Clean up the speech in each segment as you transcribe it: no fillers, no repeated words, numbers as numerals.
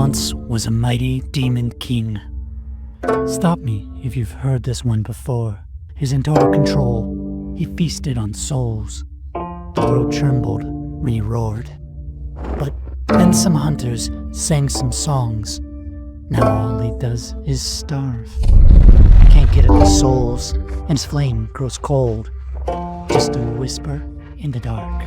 once was a mighty demon king. Stop me if you've heard this one before. His in total control, he feasted on souls. The world trembled when he roared. But then some hunters sang some songs. Now all he does is starve. Can't get at the souls, and his flame grows cold. Just a whisper in the dark.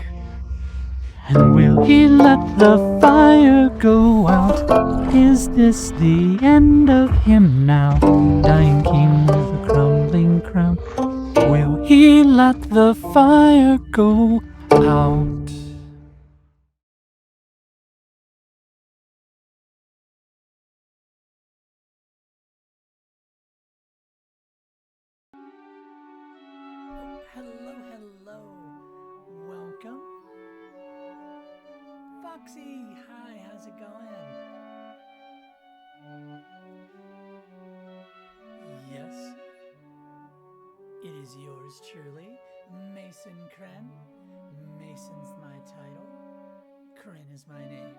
And will he let the fire go out? Is this the end of him now? Dying king with a crumbling crown. Will he let the fire go out? Hello. Welcome. Foxy, hi, how's it going? Yes, it is yours truly, Mason Kren. Mason's my title, Kren is my name.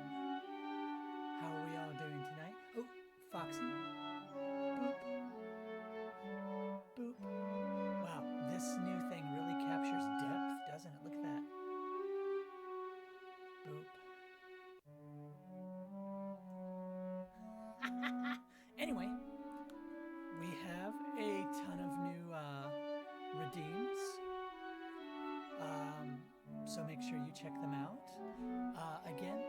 How are we all doing tonight? Oh, Foxy. Boop. Boop. Wow, this new thing really captures depth, doesn't it? Look at that. Boop. Anyway, we have a ton of new redeems. So make sure you check them out. Again,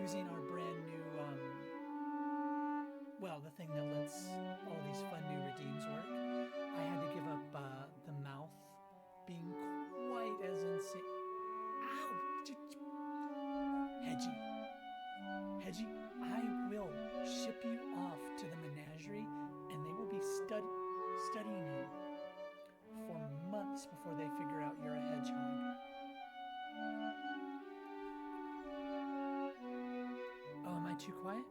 using our brand new, the thing that lets all these fun new redeems work. I had to give up the mouth being quite as insane. Ow! Hedgie, I will ship you off to the menagerie, and they will be studying you for months before they figure out you're a hedgehog. Oh, am I too quiet?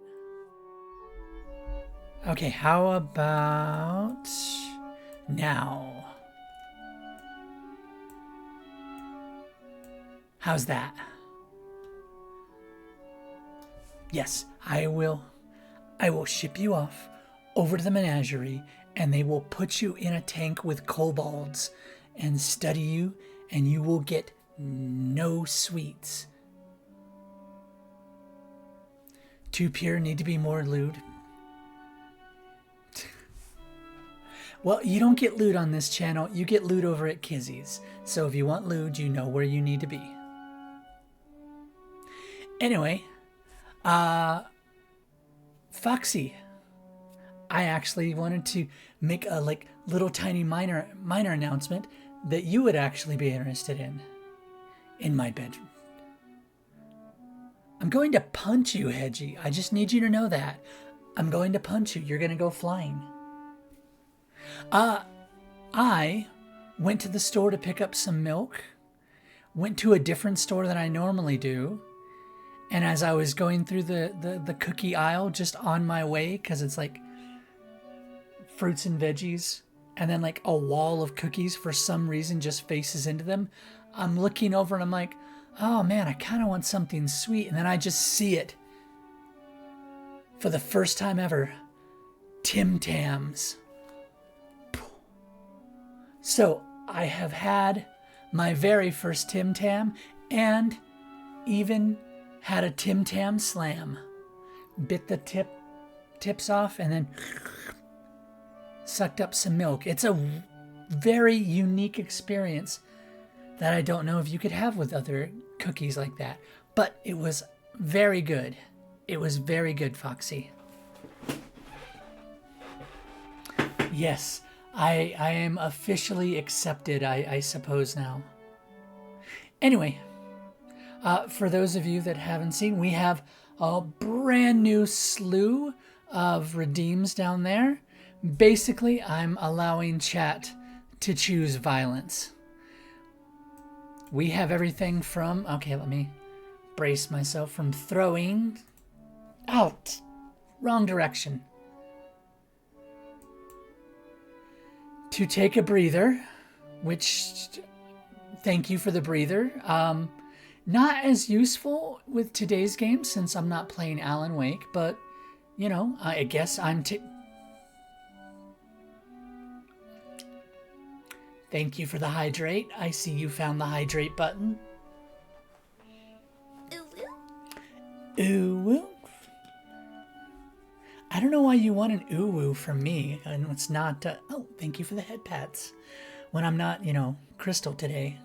Okay, how about now? How's that? Yes, I will ship you off over to the menagerie, and they will put you in a tank with kobolds and study you, and you will get no sweets. Too pure, need to be more lewd. Well, you don't get lewd on this channel. You get lewd over at Kizzy's. So if you want lewd, you know where you need to be. Anyway, Foxy, I actually wanted to make a little tiny minor announcement that you would actually be interested in my bedroom. I'm going to punch you, Hedgie. I just need you to know that. I'm going to punch you. You're going to go flying. I went to the store to pick up some milk, went to a different store than I normally do, and as I was going through the cookie aisle just on my way, because it's like fruits and veggies, and then like a wall of cookies for some reason just faces into them, I'm looking over and I'm like, oh man, I kind of want something sweet, and then I just see it. For the first time ever, Tim Tams. So I have had my very first Tim Tam and even had a Tim Tam slam. Bit the tips off and then sucked up some milk. It's a very unique experience that I don't know if you could have with other cookies like that. But it was very good. It was very good, Foxy. Yes. I am officially accepted, I suppose now. Anyway, for those of you that haven't seen, we have a brand new slew of redeems down there. Basically, I'm allowing chat to choose violence. We have everything from, okay, let me brace myself from throwing out. Wrong direction. To take a breather, which, thank you for the breather. Not as useful with today's game since I'm not playing Alan Wake, but, you know, I guess Thank you for the hydrate. I see you found the hydrate button. Ooh woo. I don't know why you want an ooh woo from me, and it's not. Oh, thank you for the head pats. When I'm not, you know, Crystal today.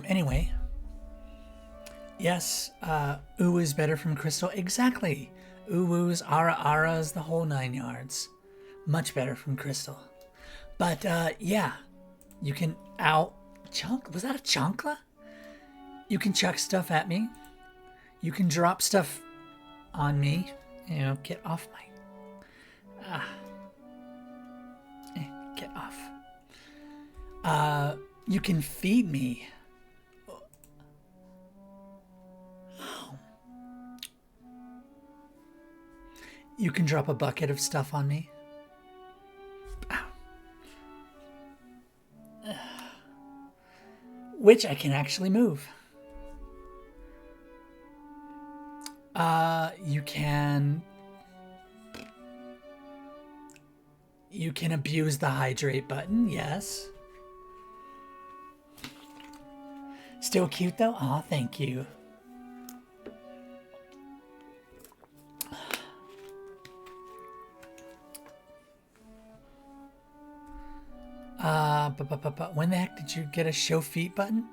Anyway. Yes, ooh is better from Crystal. Exactly. Ooh woos, aras, the whole 9 yards. Much better from Crystal. But, yeah. You can was that a chancla? You can chuck stuff at me. You can drop stuff on me. You know, get off my... get off. You can feed me. You can drop a bucket of stuff on me. Which I can actually move. You can abuse the hydrate button, yes. Still cute though? Aw, thank you. When the heck did you get a show feet button?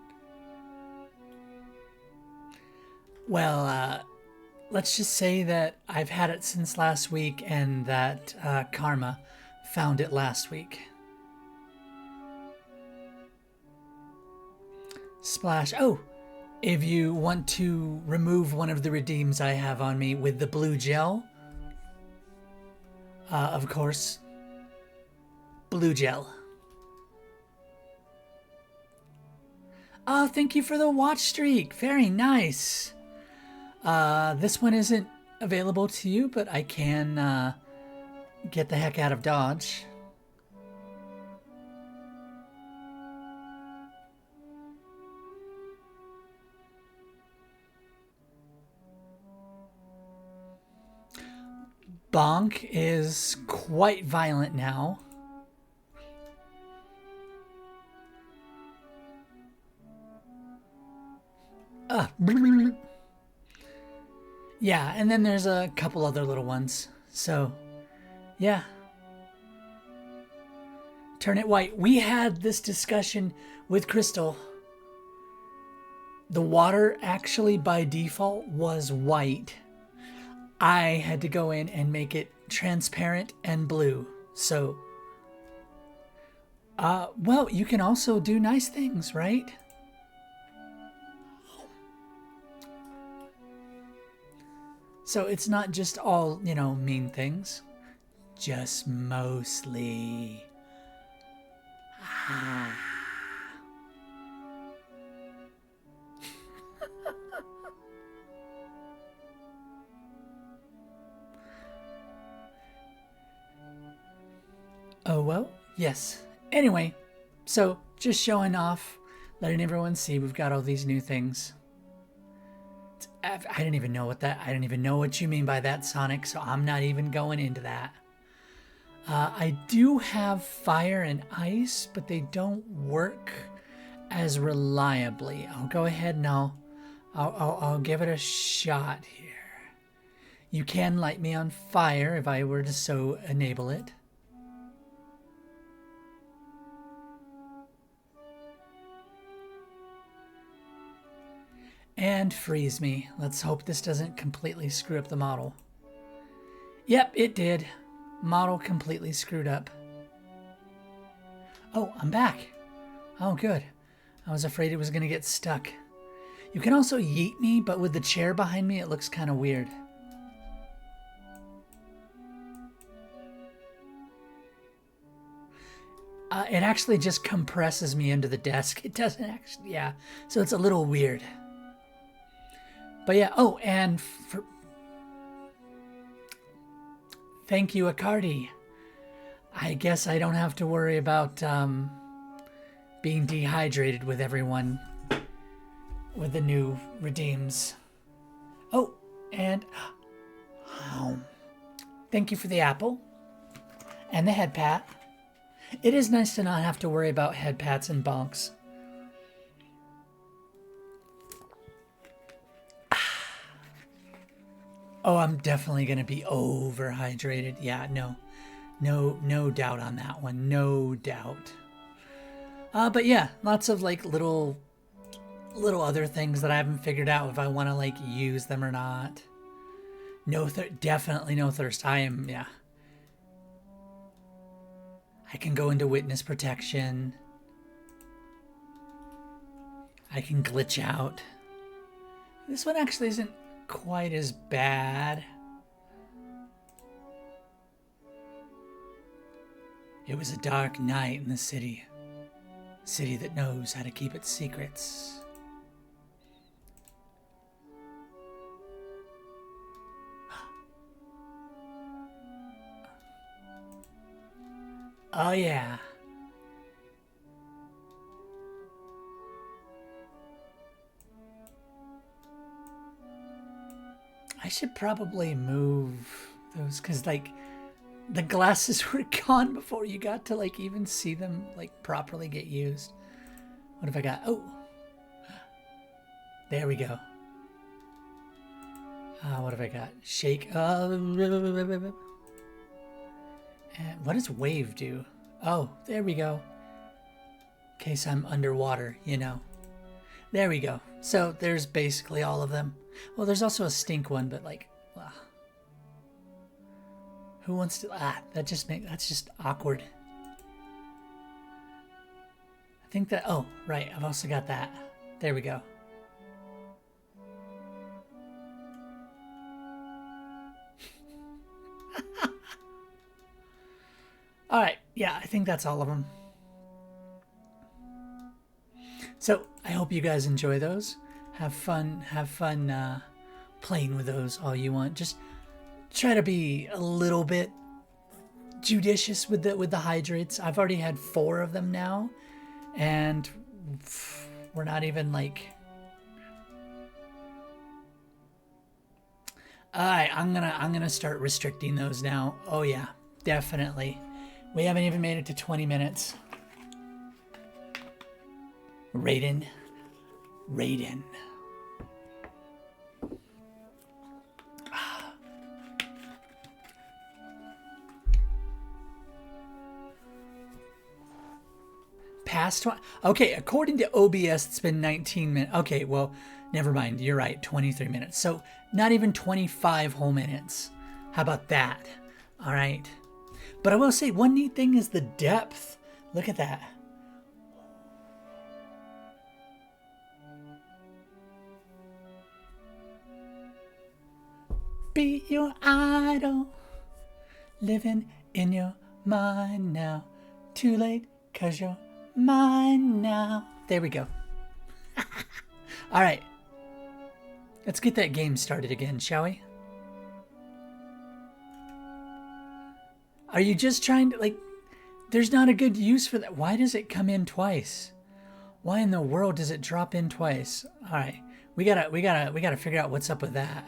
Well, let's just say that I've had it since last week and that Karma found it last week. Splash. Oh, if you want to remove one of the redeems I have on me with the blue gel, of course, blue gel. Oh, thank you for the watch streak. Very nice. This one isn't available to you, but I can get the heck out of Dodge. Bonk is quite violent now. Yeah, and then there's a couple other little ones. So, yeah. Turn it white. We had this discussion with Crystal. The water actually by default was white. I had to go in and make it transparent and blue. So, well, you can also do nice things, right? So it's not just all, you know, mean things. Just mostly. Oh, well, yes. Anyway, so just showing off, letting everyone see we've got all these new things. I didn't even know what that. I didn't even know what you mean by that, Sonic. So I'm not even going into that. I do have fire and ice, but they don't work as reliably. I'll go ahead and I'll give it a shot here. You can light me on fire if I were to so enable it. And freeze me. Let's hope this doesn't completely screw up the model. Yep, it did. Model completely screwed up. Oh, I'm back. Oh, good. I was afraid it was going to get stuck. You can also yeet me, but with the chair behind me, it looks kind of weird. It actually just compresses me into the desk. It doesn't actually, yeah. So it's a little weird. But yeah, oh, and for... Thank you, Acardi. I guess I don't have to worry about being dehydrated with everyone with the new redeems. Oh, and thank you for the apple and the head pat. It is nice to not have to worry about head pats and bonks. Oh, I'm definitely gonna be overhydrated. Yeah, no doubt on that one. No doubt. But yeah, lots of like little other things that I haven't figured out if I want to like use them or not. Definitely no thirst. Yeah. I can go into witness protection. I can glitch out. This one actually isn't quite as bad. It was a dark night in the city. City that knows how to keep its secrets. Oh yeah. I should probably move those because like the glasses were gone before you got to like even see them like properly get used. What have I got? Oh, there we go. What have I got? Shake. And what does wave do? Oh, there we go. In case I'm underwater, you know. There we go. So there's basically all of them. Well, there's also a stink one, but like, who wants to? That's just awkward. I think that. Oh, right. I've also got that. There we go. All right. Yeah, I think that's all of them. So I hope you guys enjoy those. Have fun playing with those all you want. Just try to be a little bit judicious with the hydrates. I've already had 4 of them now, and we're not even like. All right, I'm gonna start restricting those now. Oh yeah, definitely. We haven't even made it to 20 minutes. Raiden. Past 20. Okay, according to OBS, it's been 19 minutes. Okay, well, never mind. You're right, 23 minutes. So not even 25 whole minutes. How about that? All right. But I will say one neat thing is the depth. Look at that. Be your idol, living in your mind now. Too late, 'cause you're mine now. There we go. All right. Let's get that game started again, shall we? Are you just trying to, like, there's not a good use for that. Why does it come in twice? Why in the world does it drop in twice? All right. We gotta figure out what's up with that.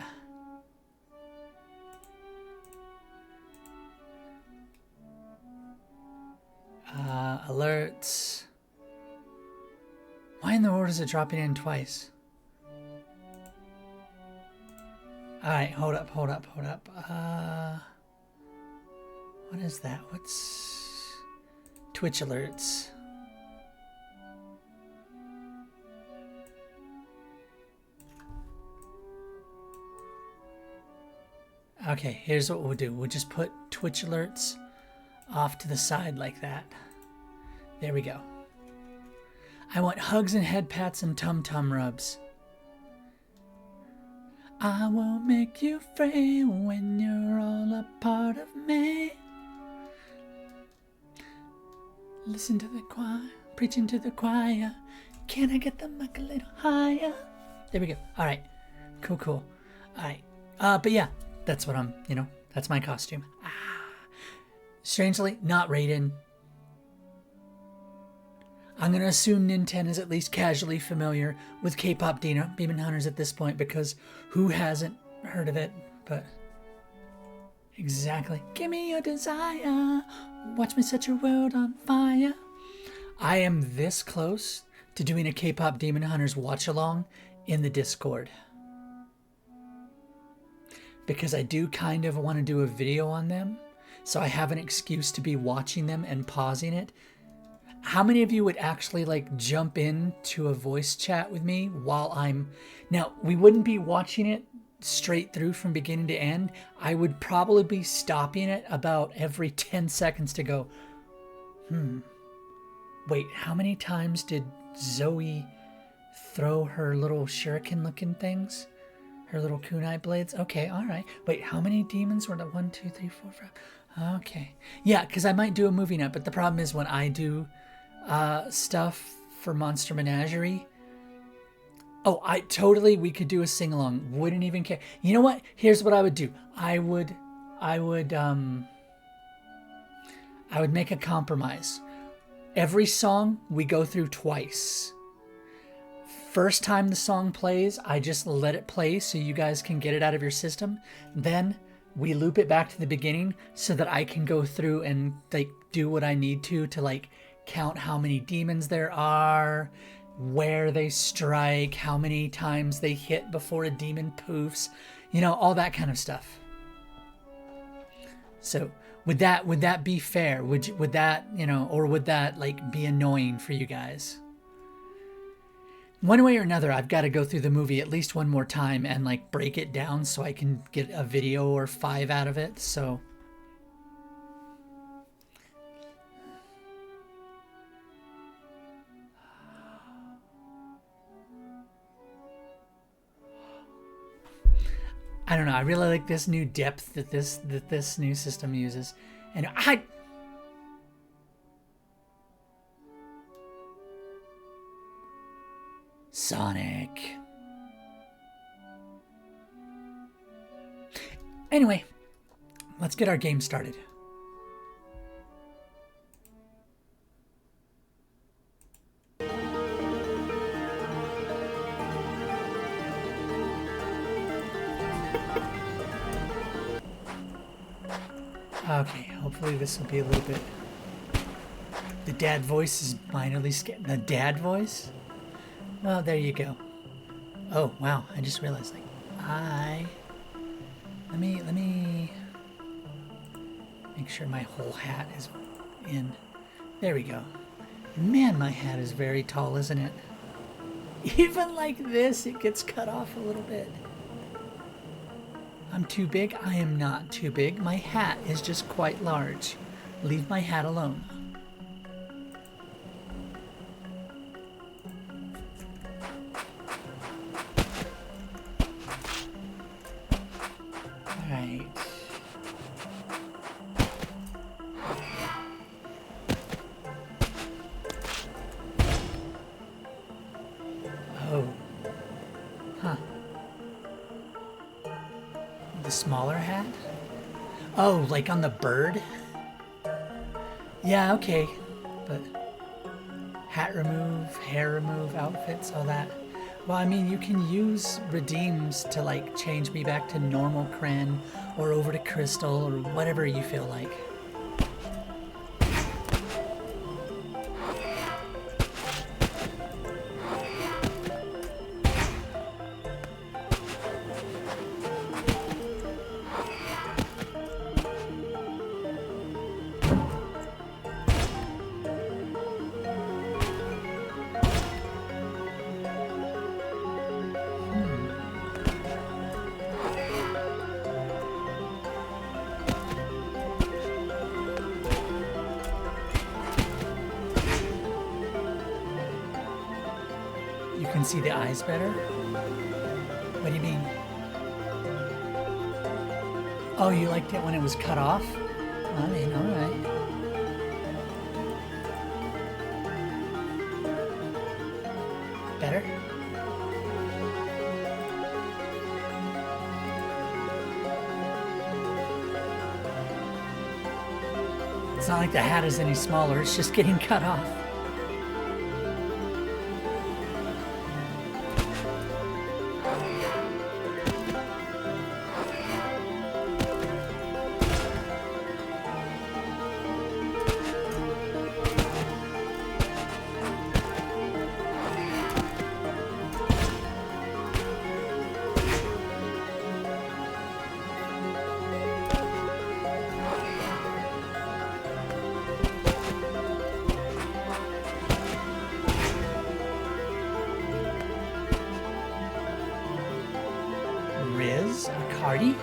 Alerts. Why in the world is it dropping in twice? Alright, hold up. What is that? What's Twitch alerts? Okay, here's what we'll do. We'll just put Twitch alerts off to the side like that. There we go. I want hugs and head pats and tum-tum rubs. I will make you free when you're all a part of me. Listen to the choir, preaching to the choir. Can I get the mic a little higher? There we go. All right. Cool. All right. But yeah, that's what that's my costume. Ah. Strangely, not Raiden. I'm going to assume Nintendo is at least casually familiar with K-pop Demon Hunters at this point, because who hasn't heard of it? But exactly. Give me your desire. Watch me set your world on fire. I am this close to doing a K-pop Demon Hunters watch-along in the Discord, because I do kind of want to do a video on them, so I have an excuse to be watching them and pausing it. How many of you would actually like jump into a voice chat with me while I'm... Now, we wouldn't be watching it straight through from beginning to end. I would probably be stopping it about every 10 seconds to go, wait, how many times did Zoe throw her little shuriken looking things? Her little kunai blades? Okay, all right. Wait, how many demons were there? 1, 2, 3, 4, 5. Okay. Yeah, because I might do a movie night, but the problem is when I do stuff for Monster Menagerie. Oh, we could do a sing-along. Wouldn't even care. You know what? Here's what I would do. I would make a compromise. Every song we go through twice. First time the song plays, I just let it play so you guys can get it out of your system. Then we loop it back to the beginning so that I can go through and like do what I need to like count how many demons there are, where they strike, how many times they hit before a demon poofs, you know, all that kind of stuff. So would that be fair? Would that, you know, or would that like be annoying for you guys? One way or another, I've got to go through the movie at least one more time and like break it down so I can get a video or 5 out of it. So I don't know. I really like this new depth that this new system uses. And Sonic. Anyway, let's get our game started. Okay, hopefully this will be a little bit... The dad voice is minorly scared. The dad voice? Well, there you go. Oh, wow, I just realized, like, let me make sure my whole hat is in. There we go. Man, my hat is very tall, isn't it? Even like this, it gets cut off a little bit. I'm too big? I am not too big. My hat is just quite large. Leave my hat alone. Alright. Oh. Huh. The smaller hat? Oh, like on the bird? Yeah, okay. But hat remove, hair remove, outfits, all that. Well, I mean, you can use redeems to like change me back to normal Kren or over to Crystal or whatever you feel like. You can see the eyes better? What do you mean? Oh, you liked it when it was cut off? I mean, alright. Better? It's not like the hat is any smaller, it's just getting cut off. Riz? Cardi?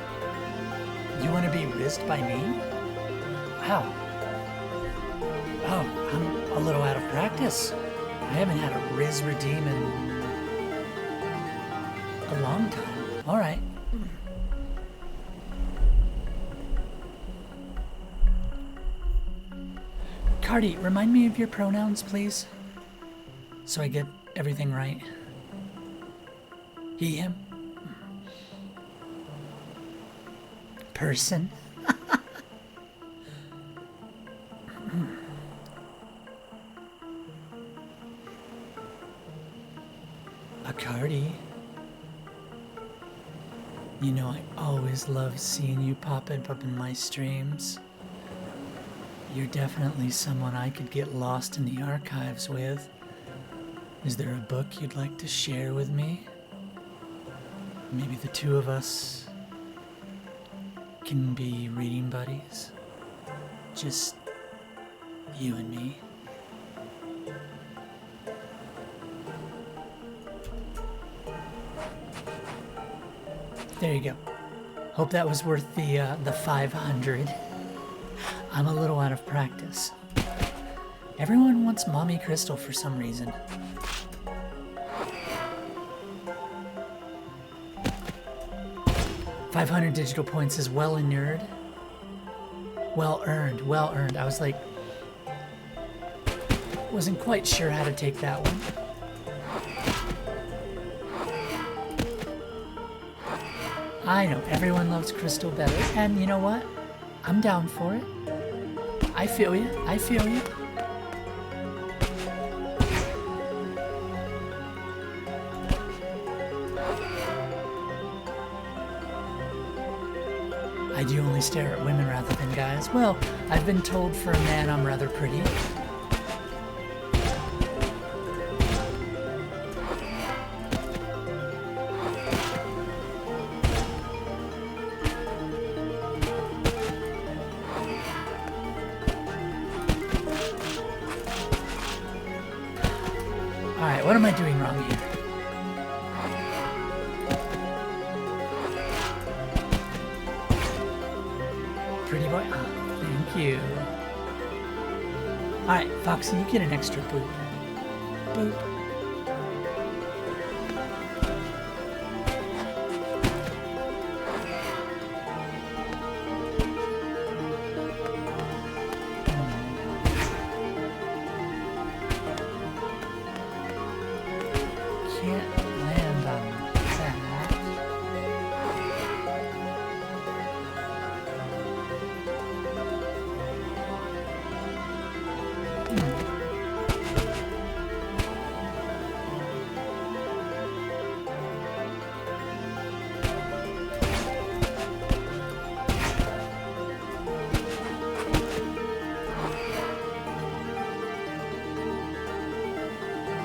You want to be rizzed by me? Wow. Oh, I'm a little out of practice. I haven't had a Riz redeem in a long time. All right. Cardi, remind me of your pronouns, please. So I get everything right. He, him. Person. Bacardi. You know, I always love seeing you pop up in my streams. You're definitely someone I could get lost in the archives with. Is there a book you'd like to share with me? Maybe the two of us can be reading buddies. Just you and me. There you go. Hope that was worth the 500. I'm a little out of practice. Everyone wants Mommy Crystal for some reason. $500 digital points is well inured. Well earned, well earned. I was like, wasn't quite sure how to take that one. I know, everyone loves Crystal better, and you know what? I'm down for it. I feel you, I feel you. I do only stare at women rather than guys. Well, I've been told for a man I'm rather pretty. Alright, what am I doing wrong here? Pretty boy? Oh, thank you. Alright, Foxy, you get an extra boop. Boop. Can't land on that.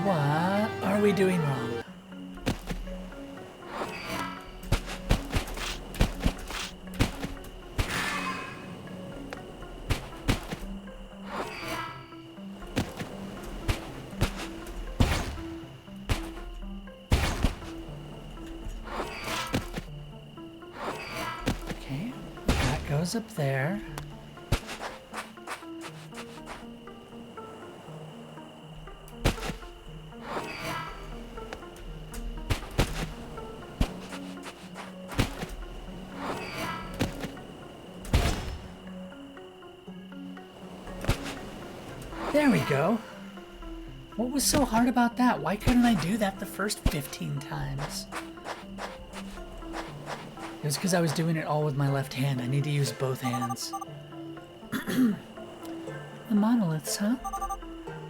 What are we doing wrong? Okay, that goes up there. There we go. What was so hard about that? Why couldn't I do that the first 15 times? It was because I was doing it all with my left hand. I need to use both hands. The monoliths, huh?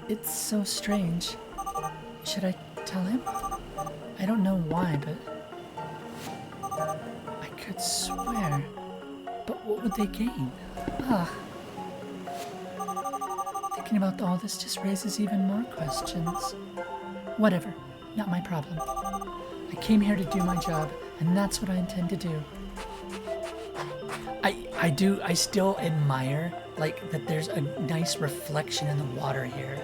It's so strange. Should I tell him? I don't know why, but I could swear. But what would they gain? Thinking about all this just raises even more questions. Whatever, not my problem. I came here to do my job, and that's what I intend to do. I still admire, like, that there's a nice reflection in the water here,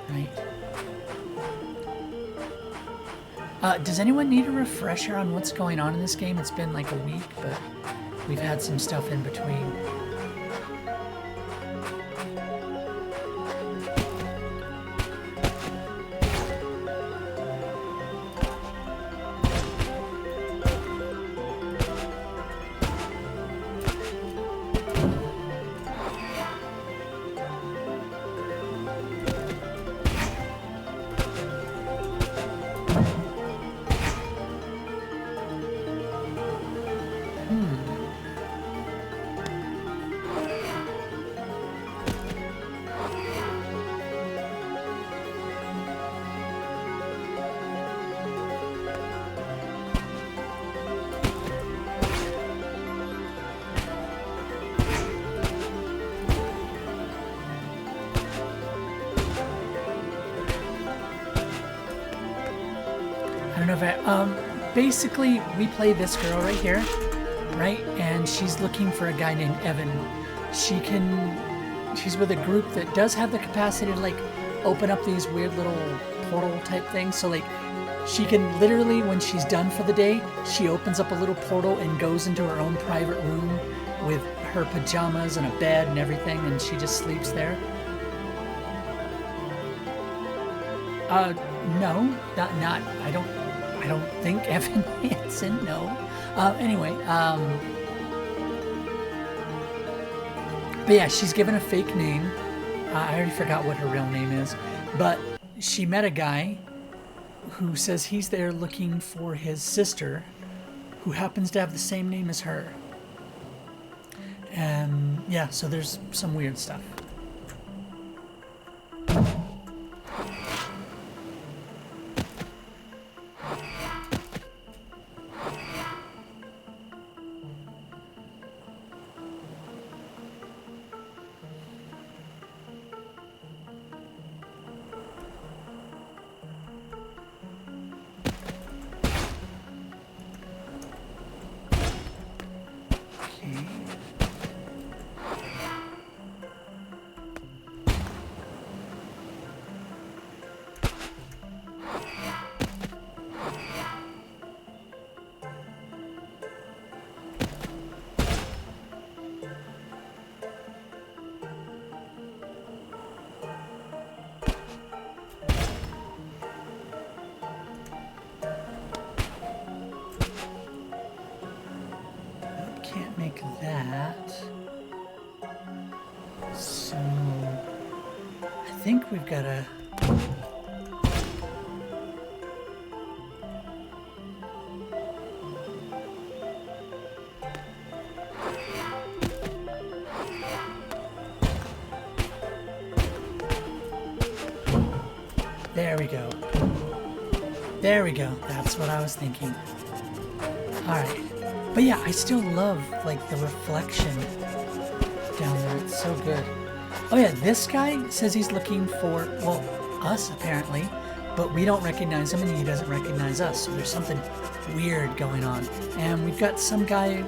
right? Does anyone need a refresher on what's going on in this game? It's been like a week, but we've had some stuff in between. I don't know if basically we play this girl right here, right? And she's looking for a guy named Evan. She's with a group that does have the capacity to like open up these weird little portal type things. So like she can literally, when she's done for the day, she opens up a little portal and goes into her own private room with her pajamas and a bed and everything, and she just sleeps there. No, not, I don't think Evan Hansen, no. Anyway, but yeah, she's given a fake name. I already forgot what her real name is, but she met a guy who says he's there looking for his sister, who happens to have the same name as her. And yeah, so there's some weird stuff. Can't make that. So I think we've got to there we go. There we go. That's what I was thinking. All right. But yeah, I still love, like, the reflection down there. It's so good. Oh yeah, this guy says he's looking for, well, us, apparently. But we don't recognize him, and he doesn't recognize us. So there's something weird going on. And we've got some guy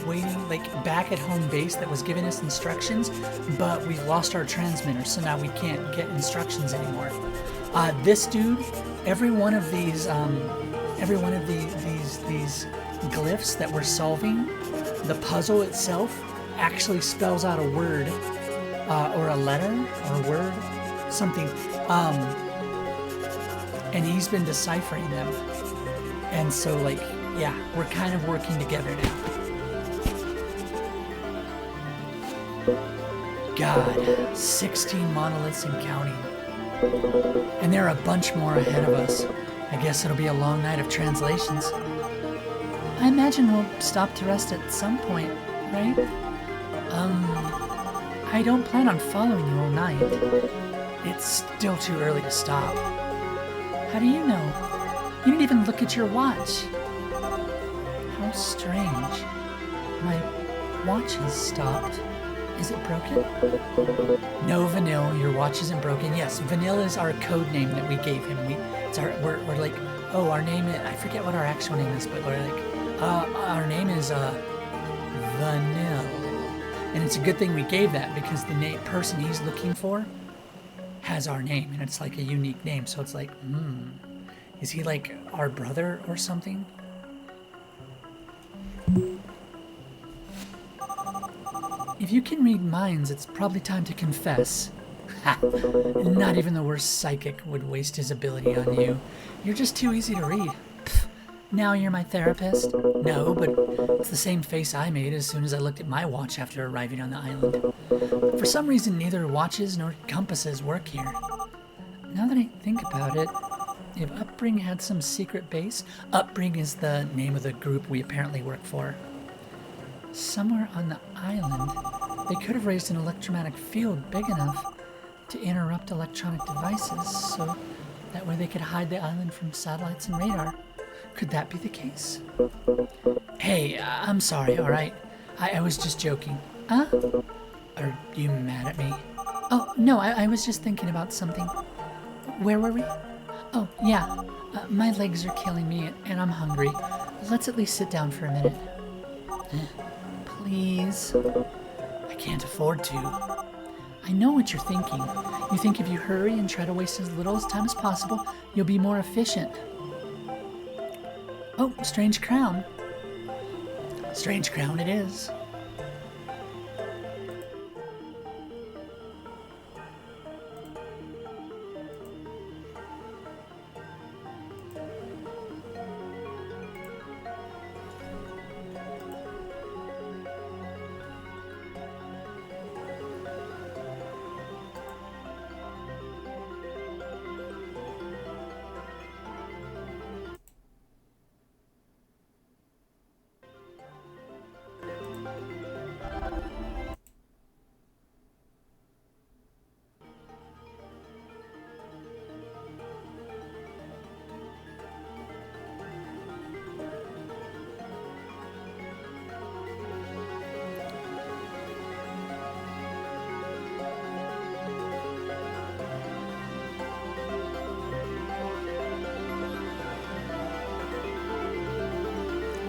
waiting, like, back at home base that was giving us instructions. But we've lost our transmitter, so now we can't get instructions anymore. This dude, every one of these glyphs that we're solving, the puzzle itself actually spells out a word, or a letter, or a word, something, and he's been deciphering them. And so, like, yeah, we're kind of working together now. God, 16 monoliths and counting. And there are a bunch more ahead of us. I guess it'll be a long night of translations. I imagine we'll stop to rest at some point, right? I don't plan on following you all night. It's still too early to stop. How do you know? You didn't even look at your watch. How strange. My watch has stopped. Is it broken? No, Vanille, your watch isn't broken. Yes, Vanille is our code name that we gave him. We're like, oh, our name is, I forget what our actual name is, but we're like, our name is Vanille. And it's a good thing we gave that because the person he's looking for has our name, and it's like a unique name. So it's like, is he like our brother or something? If you can read minds, it's probably time to confess. Ha! Not even the worst psychic would waste his ability on you. You're just too easy to read. Pfft. Now you're my therapist? No, but it's the same face I made as soon as I looked at my watch after arriving on the island. For some reason, neither watches nor compasses work here. Now that I think about it, if Upbring had some secret base, Upbring is the name of the group we apparently work for. Somewhere on the island, they could have raised an electromagnetic field big enough to interrupt electronic devices, so that way they could hide the island from satellites and radar. Could that be the case? Hey, I'm sorry, alright? I was just joking. Huh? Are you mad at me? Oh, no, I was just thinking about something. Where were we? Oh, yeah. My legs are killing me, and I'm hungry. Let's at least sit down for a minute. Please. I can't afford to. I know what you're thinking. You think if you hurry and try to waste as little time as possible, you'll be more efficient. Oh, strange crown. Strange crown it is.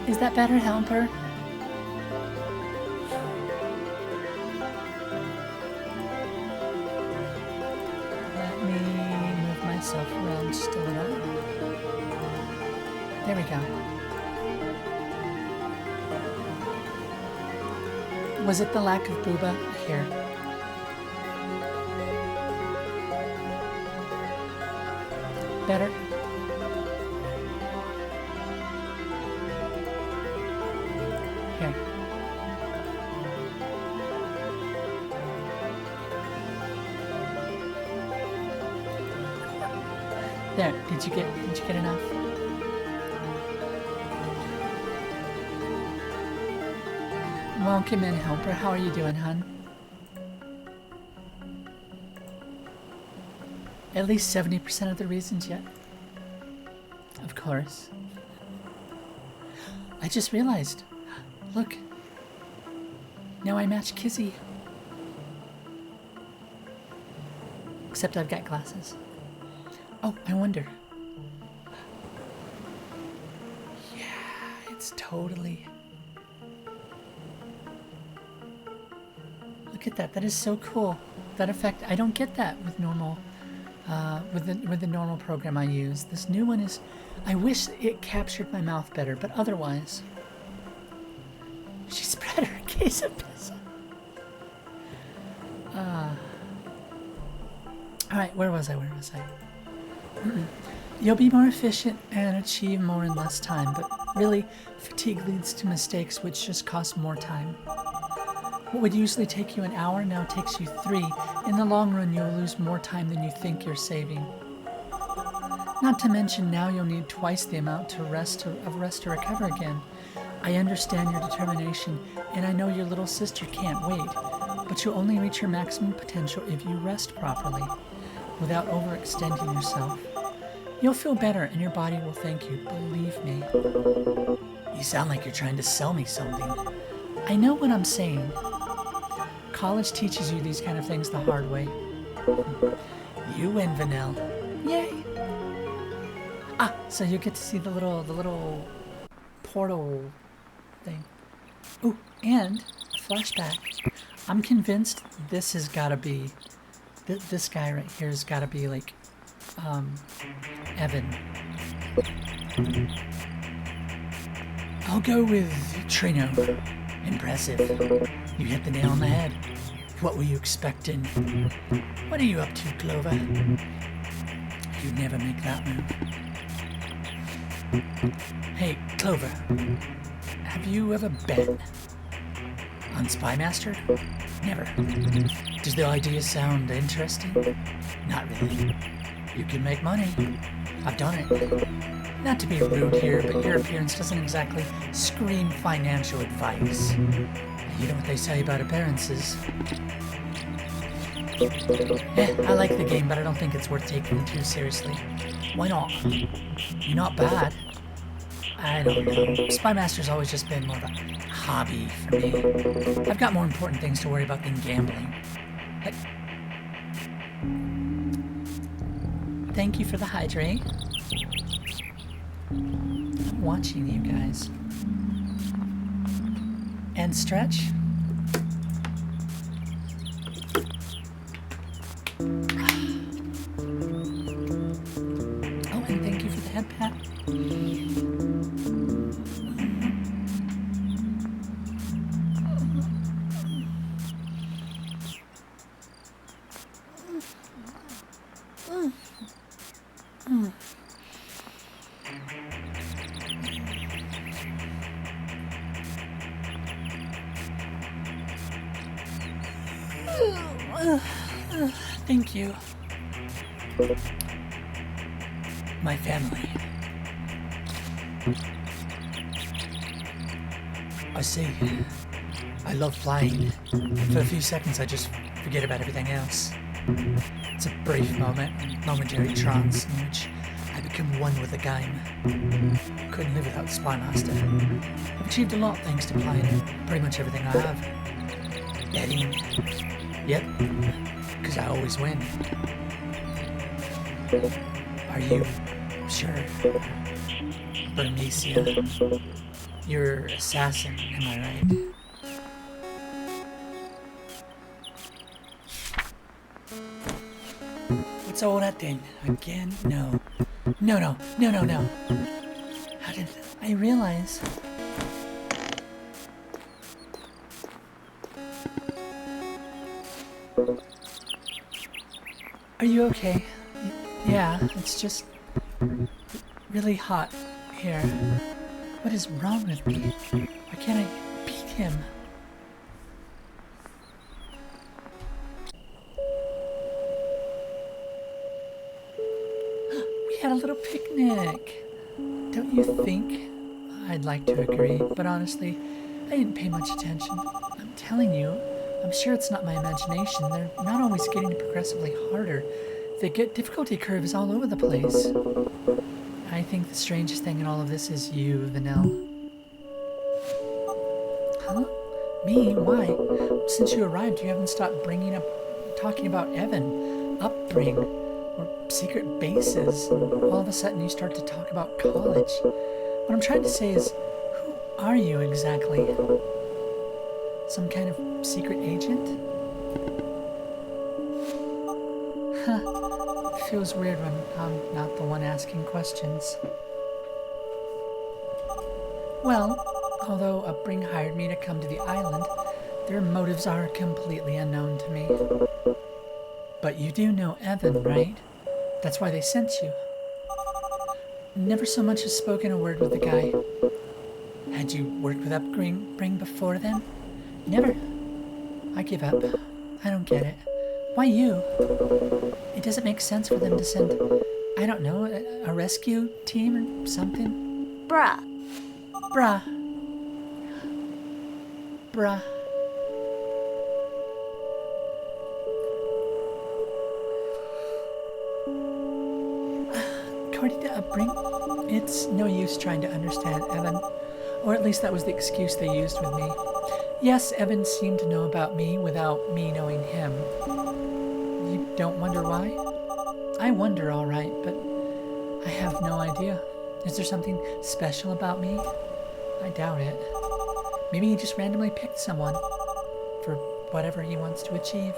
Is that better, Helper? Let me move myself around just a little. There we go. Was it the lack of booba? Here. Better? Here. There. Did you get enough? Welcome in, Helper. How are you doing, hun? At least 70% of the reasons yet. Of course. I just realized. Look. Now I match Kizzy. Except I've got glasses. Oh, I wonder. Yeah, it's totally... Look at that. That is so cool. That effect, I don't get that with normal... with the normal program I use. This new one is... I wish it captured my mouth better, but otherwise... She spread her case of piss. Alright, where was I? You'll be more efficient and achieve more in less time, but really, fatigue leads to mistakes which just cost more time. What would usually take you an hour now takes you 3. In the long run, you'll lose more time than you think you're saving. Not to mention, now you'll need twice the amount of rest to recover again. I understand your determination, and I know your little sister can't wait. but you'll only reach your maximum potential if you rest properly, without overextending yourself. You'll feel better and your body will thank you, believe me. You sound like you're trying to sell me something. I know what I'm saying. College teaches you these kind of things the hard way. You win, Vanille. Yay! Ah, so you get to see the little portal thing. Ooh, and a flashback. I'm convinced this has got to be, this guy right here has got to be like, Evan. I'll go with Trino. Impressive. You hit the nail on the head. What were you expecting? What are you up to, Clover? You'd never make that move. Hey, Clover. Have you ever bet on Spy Master? Never. Does the idea sound interesting? Not really. You can make money. I've done it. Not to be rude here, but your appearance doesn't exactly scream financial advice. You know what they say about appearances. I like the game, but I don't think it's worth taking too seriously. Why not? You're not bad. I don't know. Spy Master's always just been more of a hobby for me. I've got more important things to worry about than gambling. But thank you for the hydrate. I'm watching you guys. And stretch. Oh, and thank you for the head pat. Thank you. My family. I see. I love flying. For a few seconds, I just forget about everything else. It's a brief moment, a momentary trance in which I become one with the game. Couldn't live without Spy Master. I've achieved a lot thanks to playing pretty much everything I have. Betting. Yep. Because I always win. Are you sure? Bernicia. You're assassin, am I right? What's all that then? Again? No. No. How did I realize? Are you okay? Yeah, it's just really hot here. What is wrong with me? Why can't I beat him? We had a little picnic. Don't you think? I'd like to agree, but honestly, I didn't pay much attention. I'm telling you, I'm sure it's not my imagination. They're not always getting progressively harder. The difficulty curve is all over the place. I think the strangest thing in all of this is you, Vanille. Huh? Me? Why? Since you arrived, you haven't stopped talking about Evan, upbringing, or secret bases. And all of a sudden, you start to talk about college. What I'm trying to say is, who are you exactly? Some kind of secret agent? Huh. It feels weird when I'm not the one asking questions. Well, although Upbring hired me to come to the island, their motives are completely unknown to me. But you do know Evan, right? That's why they sent you. Never so much as spoken a word with the guy. Had you worked with Upbring before then? Never. I give up. I don't get it. Why you? It doesn't make sense for them to send, I don't know, a rescue team or something? Bruh. according to upbringing, it's no use trying to understand Evan. Or at least that was the excuse they used with me. Yes, Evan seemed to know about me without me knowing him. You don't wonder why? I wonder, all right, but I have no idea. Is there something special about me? I doubt it. Maybe he just randomly picked someone for whatever he wants to achieve.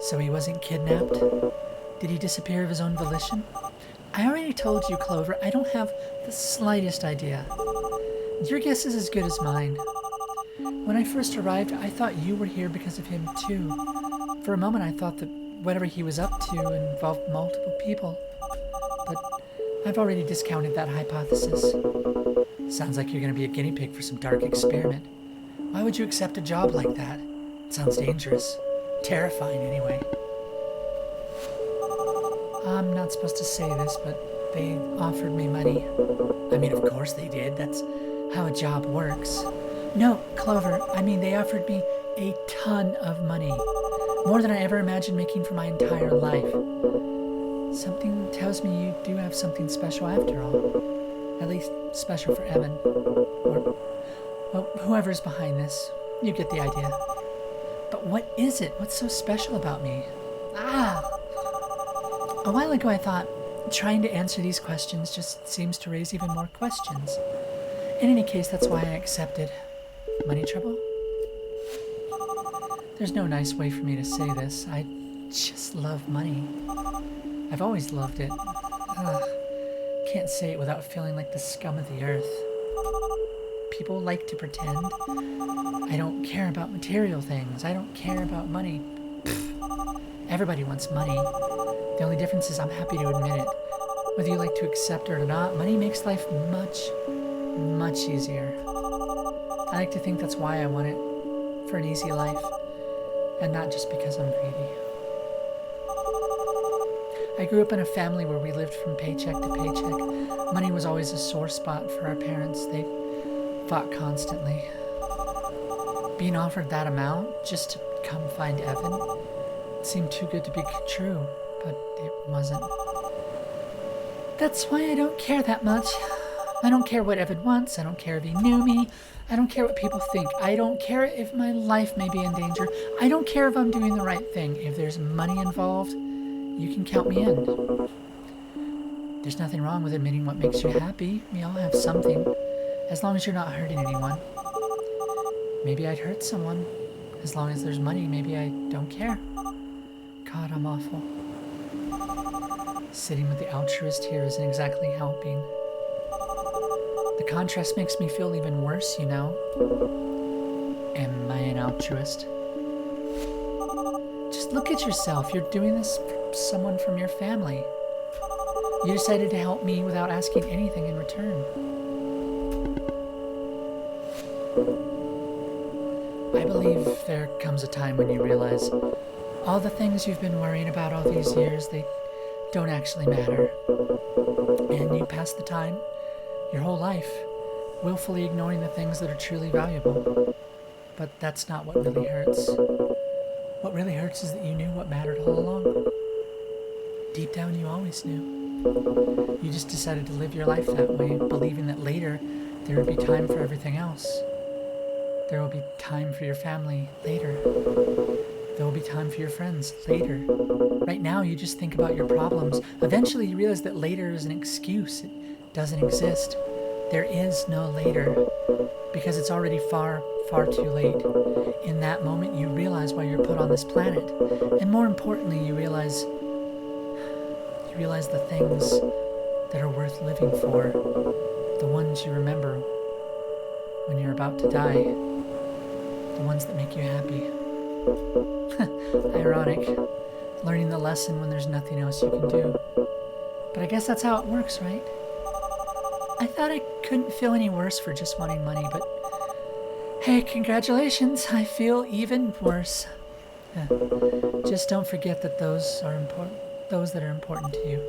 So he wasn't kidnapped? Did he disappear of his own volition? I already told you, Clover, I don't have the slightest idea. Your guess is as good as mine. When I first arrived, I thought you were here because of him too. For a moment I thought that whatever he was up to involved multiple people. But I've already discounted that hypothesis. Sounds like you're going to be a guinea pig for some dark experiment. Why would you accept a job like that? It sounds dangerous. Terrifying, anyway. I'm not supposed to say this, but they offered me money. I mean, of course they did. That's how a job works. No, Clover, I mean they offered me a ton of money. More than I ever imagined making for my entire life. Something tells me you do have something special after all. At least special for Evan. Or, well, whoever's behind this. You get the idea. But what is it? What's so special about me? A while ago I thought, trying to answer these questions just seems to raise even more questions. In any case, that's why I accepted. Money trouble? There's no nice way for me to say this. I just love money. I've always loved it. Can't say it without feeling like the scum of the earth. People like to pretend. I don't care about material things. I don't care about money. Pfft. Everybody wants money. The only difference is I'm happy to admit it. Whether you like to accept it or not, money makes life much, much easier. I like to think that's why I want it. For an easy life. And not just because I'm greedy. I grew up in a family where we lived from paycheck to paycheck. Money was always a sore spot for our parents. They fought constantly. Being offered that amount just to come find Evan seemed too good to be true, but it wasn't. That's why I don't care that much. I don't care what Evan wants. I don't care if he knew me. I don't care what people think. I don't care if my life may be in danger. I don't care if I'm doing the right thing. If there's money involved, you can count me in. There's nothing wrong with admitting what makes you happy. We all have something, as long as you're not hurting anyone. Maybe I'd hurt someone. As long as there's money, maybe I don't care. God, I'm awful. Sitting with the altruist here isn't exactly helping. The contrast makes me feel even worse, you know. Am I an altruist? Just look at yourself. You're doing this for someone from your family. You decided to help me without asking anything in return. I believe there comes a time when you realize all the things you've been worrying about all these years, they don't actually matter. And you pass the time, your whole life, willfully ignoring the things that are truly valuable. But that's not what really hurts. What really hurts is that you knew what mattered all along. Deep down, you always knew. You just decided to live your life that way, believing that later there would be time for everything else. There will be time for your family later. There will be time for your friends later. Right now, you just think about your problems. Eventually, you realize that later is an excuse. It doesn't exist. There is no later, because it's already far, far too late. In that moment, you realize why you're put on this planet. And more importantly, you realize the things that are worth living for. The ones you remember when you're about to die. The ones that make you happy. Ironic. Learning the lesson when there's nothing else you can do. But I guess that's how it works, right? I thought I couldn't feel any worse for just wanting money, but hey, congratulations, I feel even worse. Just don't forget that those that are important to you.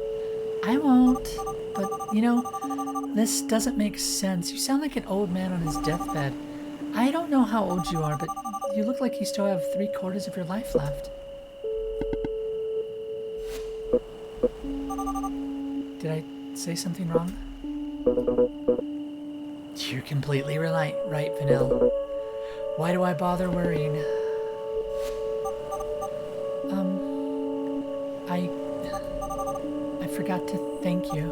I won't, but you know, this doesn't make sense. You sound like an old man on his deathbed. I don't know how old you are, but you look like you still have 3/4 of your life left. Did say something wrong? You're completely right, Vanille. Why do I bother worrying? I forgot to thank you.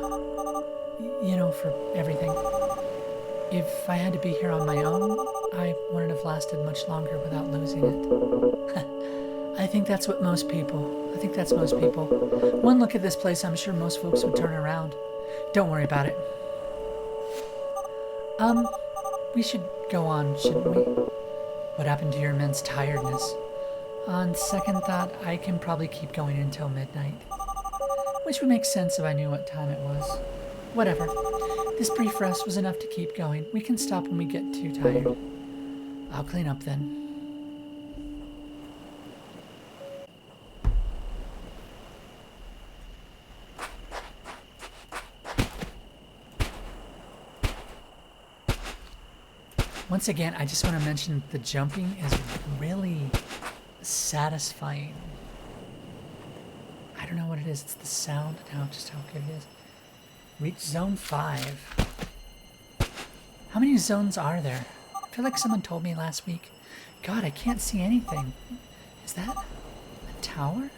You know, for everything. If I had to be here on my own, I wouldn't have lasted much longer without losing it. I think that's most people. One look at this place, I'm sure most folks would turn around. Don't worry about it. We should go on, shouldn't we? What happened to your immense tiredness? On second thought, I can probably keep going until midnight. Which would make sense if I knew what time it was. Whatever. This brief rest was enough to keep going. We can stop when we get too tired. I'll clean up then. Once again, I just want to mention the jumping is really satisfying. I don't know what it is. It's the sound and just how good it is. Reach zone 5. How many zones are there? I feel like someone told me last week. God, I can't see anything. Is that a tower?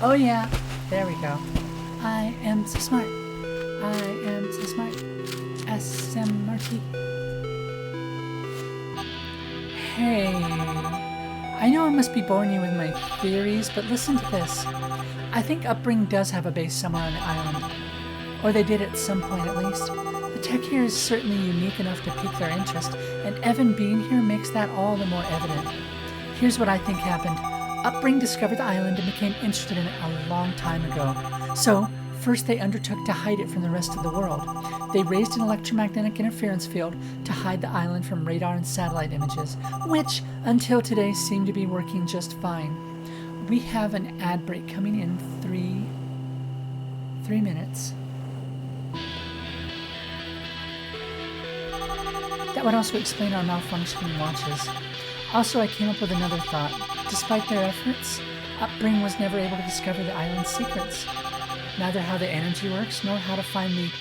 Oh yeah, there we go. I am so smart. SMRT. Hey, I know I must be boring you with my theories, but listen to this. I think Upbring does have a base somewhere on the island. Or they did at some point at least. The tech here is certainly unique enough to pique their interest, and Evan being here makes that all the more evident. Here's what I think happened. Upbring discovered the island and became interested in it a long time ago. So, first they undertook to hide it from the rest of the world. They raised an electromagnetic interference field to hide the island from radar and satellite images, which, until today, seem to be working just fine. We have an ad break coming in 3 minutes. That would also explain our malfunctioning watches. Also, I came up with another thought. Despite their efforts, Upbring was never able to discover the island's secrets. Neither how the energy works, nor how to find the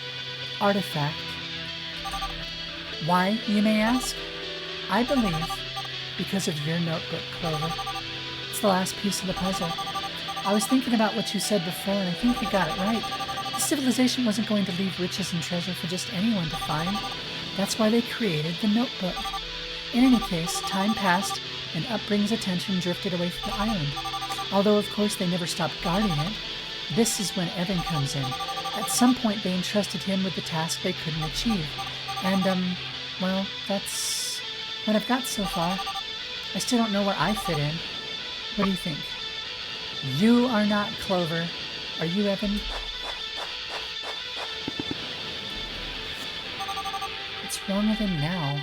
artifact. Why, you may ask? I believe because of your notebook, Clover. It's the last piece of the puzzle. I was thinking about what you said before, and I think you got it right. The civilization wasn't going to leave riches and treasure for just anyone to find. That's why they created the notebook. In any case, time passed, and Upbring's attention drifted away from the island. Although, of course, they never stopped guarding it. This is when Evan comes in. At some point, they entrusted him with the task they couldn't achieve. And, well, that's what I've got so far. I still don't know where I fit in. What do you think? You are not Clover. Are you, Evan? What's wrong with him now?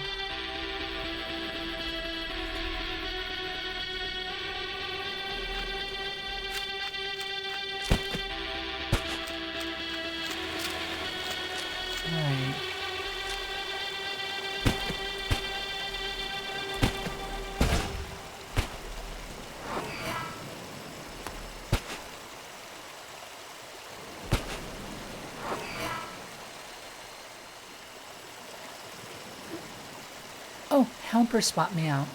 Right. Oh, help her spot me out.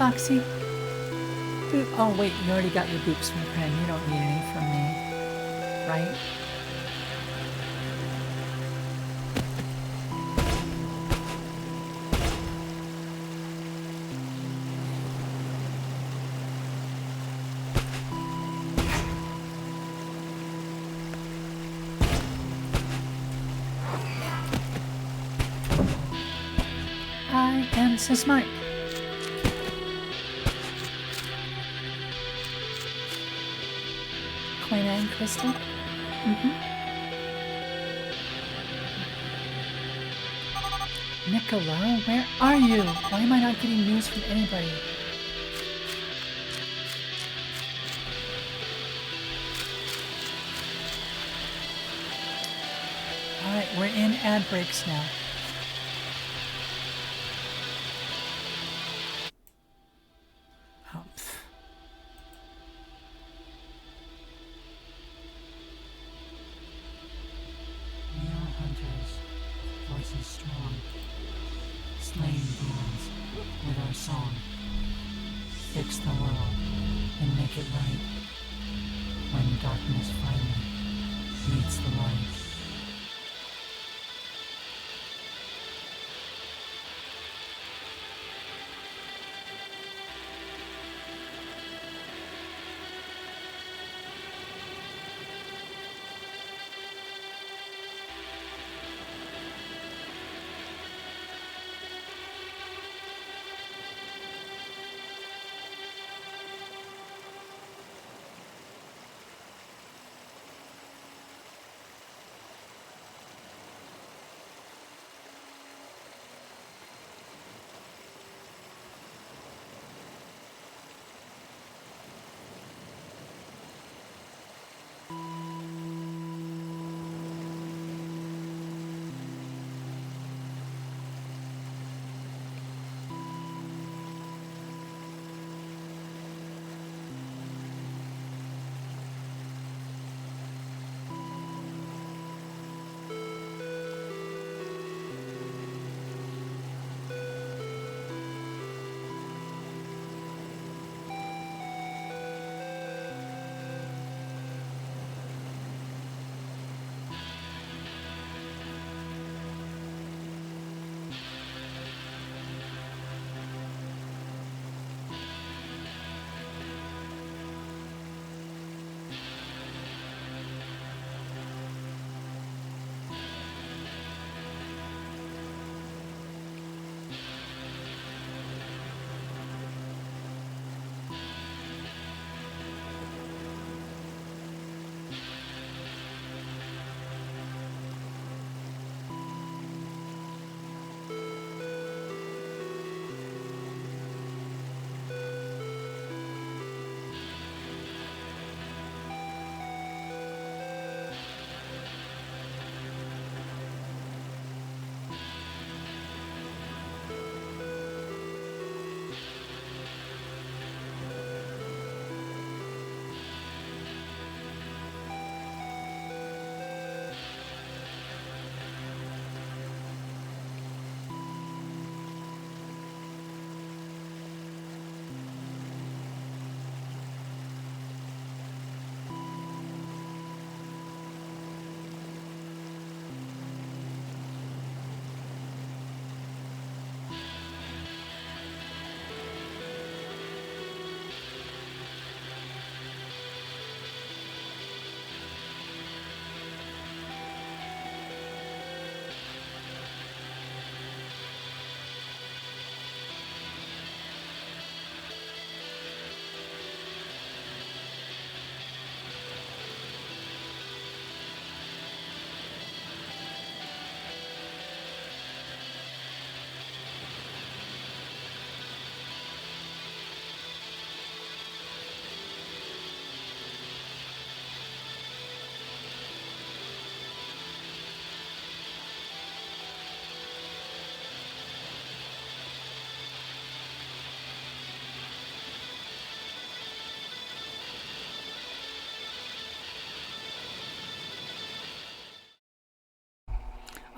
Foxy. Dude, oh wait, you already got your boops from Pran. You don't need any from me, right? I am so smart. Queen Crystal? Nicola, where are you? Why am I not getting news from anybody? Alright, we're in ad breaks now. Oh, We are hunters, voices strong, slaying demons with our song. Fix the world and make it right. When darkness finally meets the light.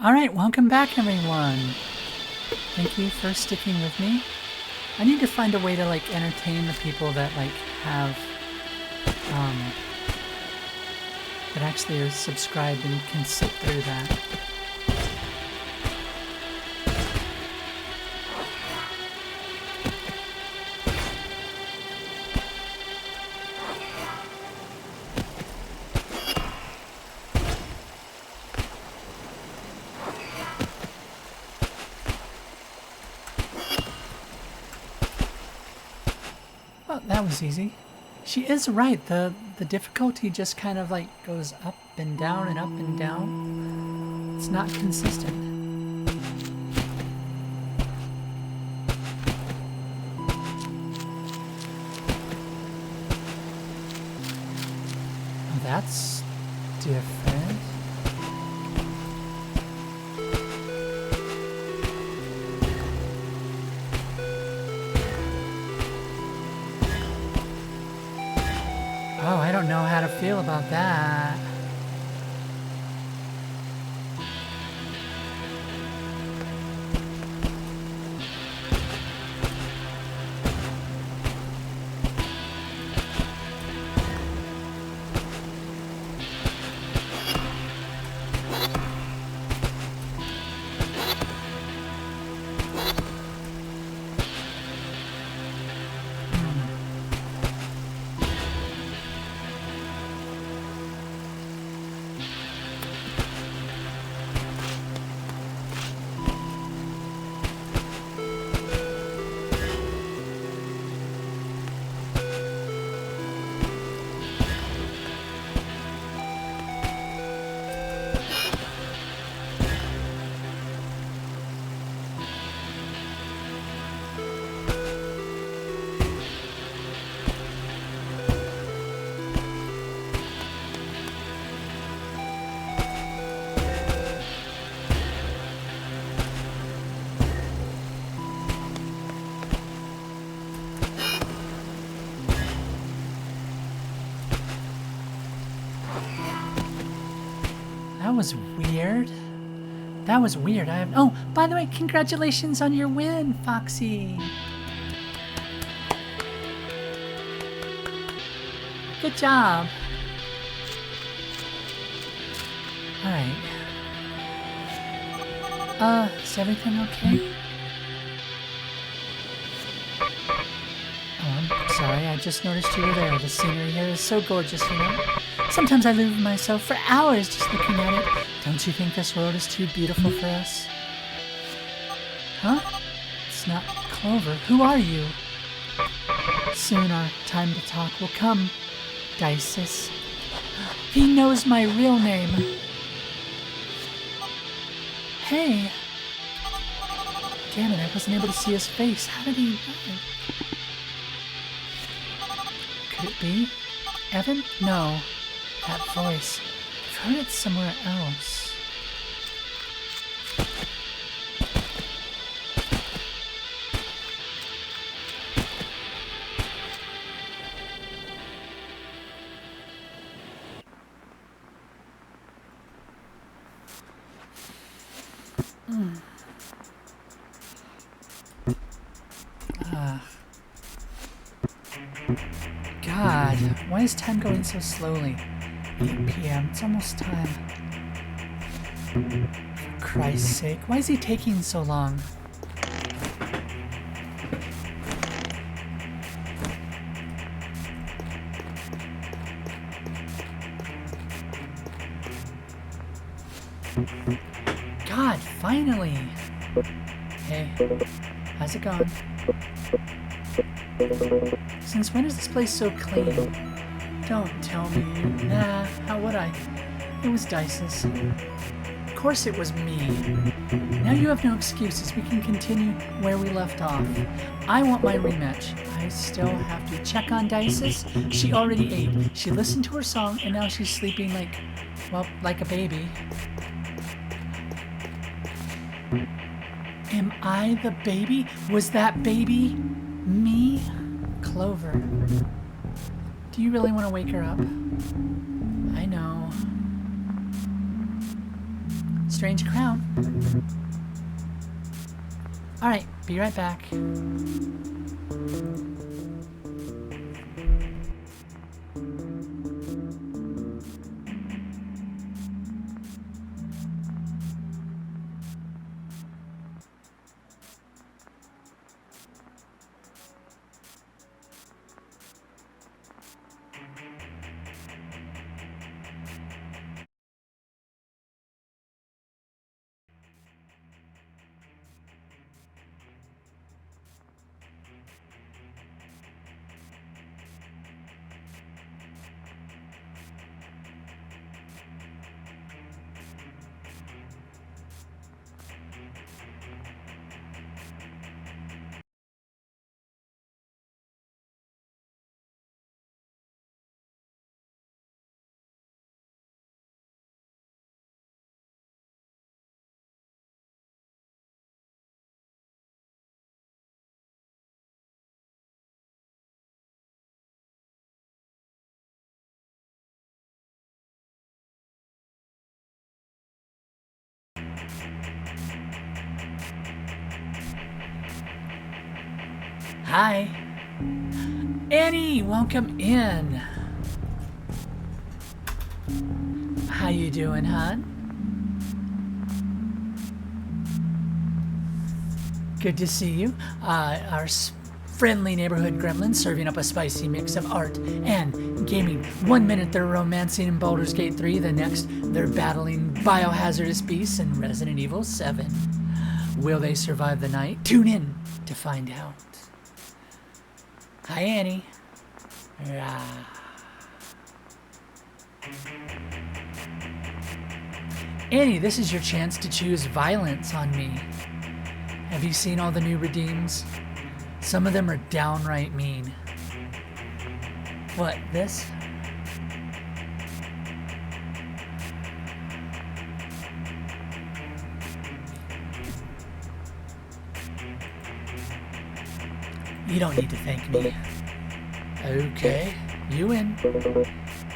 Alright, welcome back everyone. Thank you for sticking with me. I need to find a way to like entertain the people that like have that actually are subscribed and can sit through that. Well, that was easy. She is right. The difficulty just kind of like goes up and down and up and down. It's not consistent. Oh, that's different. Oh, I don't know how to feel about that. That was weird. That was weird. Oh, by the way, congratulations on your win, Foxy. Good job. All right. Is everything okay? Oh, I'm sorry. I just noticed you were there. The scenery here is so gorgeous, you know? Sometimes I leave myself for hours just looking at it. Don't you think this world is too beautiful for us? Huh? It's not Clover. Who are you? Soon our time to talk will come, Dices. He knows my real name. Hey. Damn it, I wasn't able to see his face. How did he know? Could it be? Evan? No. That voice. I've heard it somewhere else. God, why is time going so slowly? 8 p.m. It's almost time. For Christ's sake, why is he taking so long? God, finally! Hey, how's it going? Since when is this place so clean? Don't tell me. Nah, how would I? It was Dices. Of course it was me. Now you have no excuses. We can continue where we left off. I want my rematch. I still have to check on Dices. She already ate. She listened to her song, and now she's sleeping like, well, like a baby. Am I the baby? Was that baby me? Clover. Do you really want to wake her up? I know. Strange crown. Alright, be right back. Hi. Annie, welcome in. How you doing, hon? Good to see you. Our friendly neighborhood gremlin serving up a spicy mix of art and gaming. 1 minute they're romancing in Baldur's Gate 3, the next they're battling biohazardous beasts in Resident Evil 7. Will they survive the night? Tune in to find out. Hi, Annie. Annie, this is your chance to choose violence on me. Have you seen all the new redeems? Some of them are downright mean. What, this? You don't need to thank me. Okay, you win.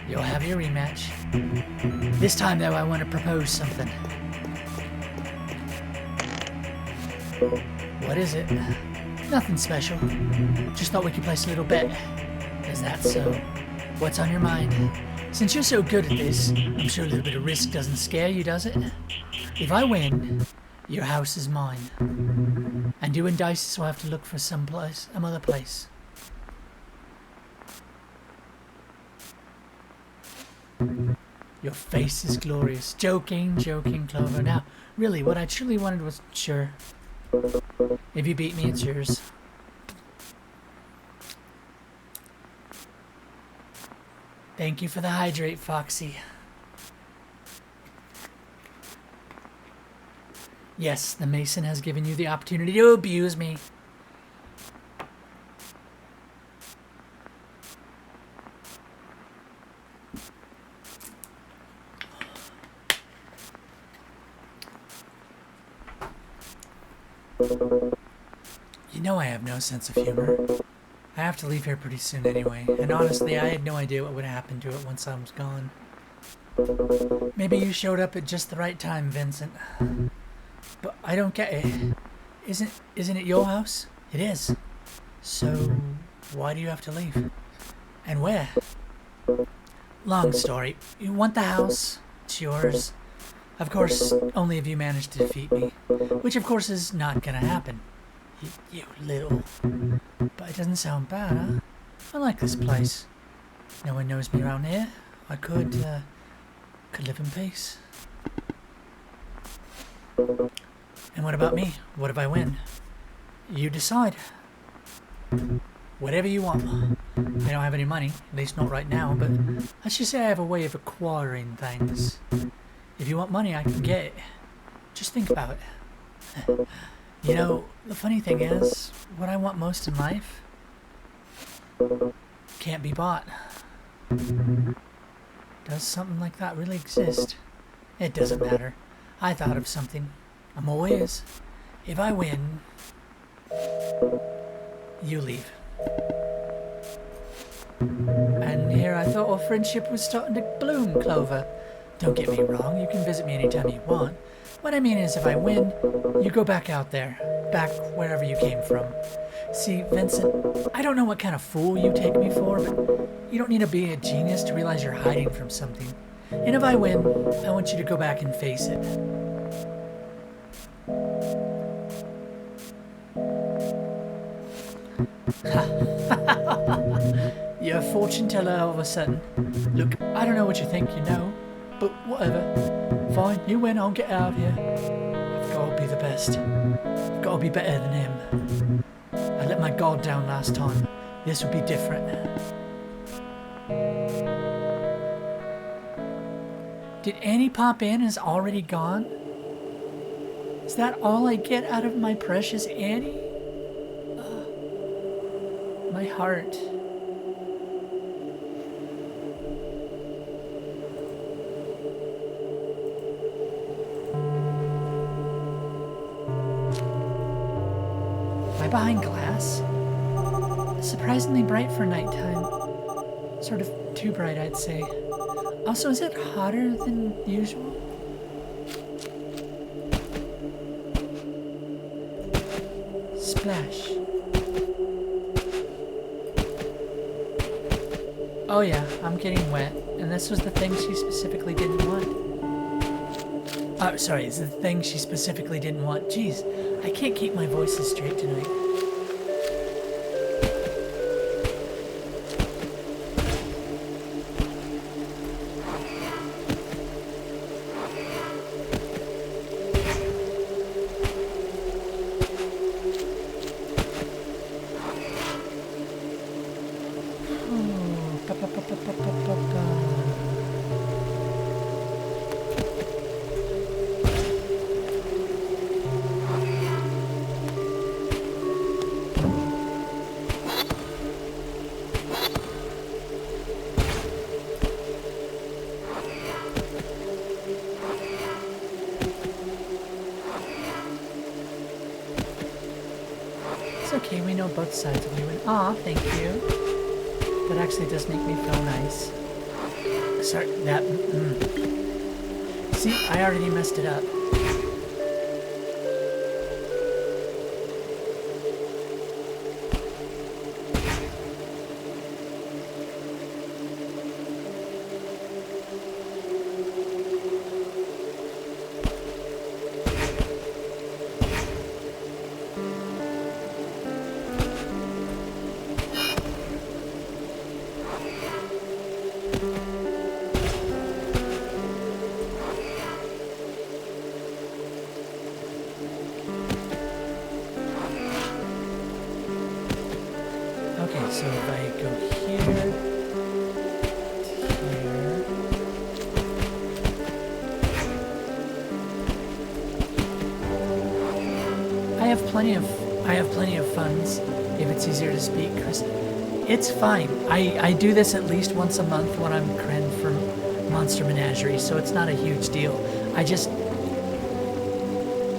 You'll have your rematch. This time, though, I want to propose something. What is it? Nothing special. Just thought we could place a little bet. Is that so? What's on your mind? Since you're so good at this, I'm sure a little bit of risk doesn't scare you, does it? If I win, your house is mine. And you and Dice will have to look for some other place. Your face is glorious. Joking, Clover. Now, really, what I truly wanted was, sure, if you beat me, it's yours. Thank you for the hydrate, Foxy. Yes, the Mason has given you the opportunity to abuse me. You know I have no sense of humor. I have to leave here pretty soon anyway, and honestly, I had no idea what would happen to it once I was gone. Maybe you showed up at just the right time, Vincent. But I don't get it. Isn't it your house? It is. So, why do you have to leave? And where? Long story. You want the house. It's yours. Of course, only if you manage to defeat me. Which, of course, is not gonna happen. You little... But it doesn't sound bad, huh? I like this place. No one knows me around here. I could live in peace. And what about me? What if I win? You decide. Whatever you want. I don't have any money, at least not right now, but let's just say I have a way of acquiring things. If you want money, I can get it. Just think about it. You know, the funny thing is, what I want most in life can't be bought. Does something like that really exist? It doesn't matter. I thought of something. I'm all ears. If I win, you leave. And here I thought our friendship was starting to bloom, Clover. Don't get me wrong, you can visit me anytime you want. What I mean is, if I win, you go back out there, back wherever you came from. See, Vincent, I don't know what kind of fool you take me for, but you don't need to be a genius to realize you're hiding from something. And if I win, I want you to go back and face it. You're a fortune teller all of a sudden. Look, I don't know what you think you know, but whatever. Fine, you win, I'll get out of here. I've got to be the best. I've got to be better than him. I let my guard down last time. This will be different. Did Annie pop in and is already gone? Is that all I get out of my precious Annie? My heart. Am I behind glass? Surprisingly bright for nighttime. Sort of too bright, I'd say. Also, is it hotter than usual? Splash. Oh yeah, I'm getting wet, and this was the thing she specifically didn't want. Sorry, it's the thing she specifically didn't want. Jeez, I can't keep my voices straight tonight. It's okay, we know both sides of you. And aw, thank you. That actually does make me feel nice. Sorry, that. See, I already messed it up. Okay, so if I go here, here, I have plenty of funds. If it's easier to speak, Chris, it's fine. I do this at least once a month when I'm Kren from Monster Menagerie, so it's not a huge deal.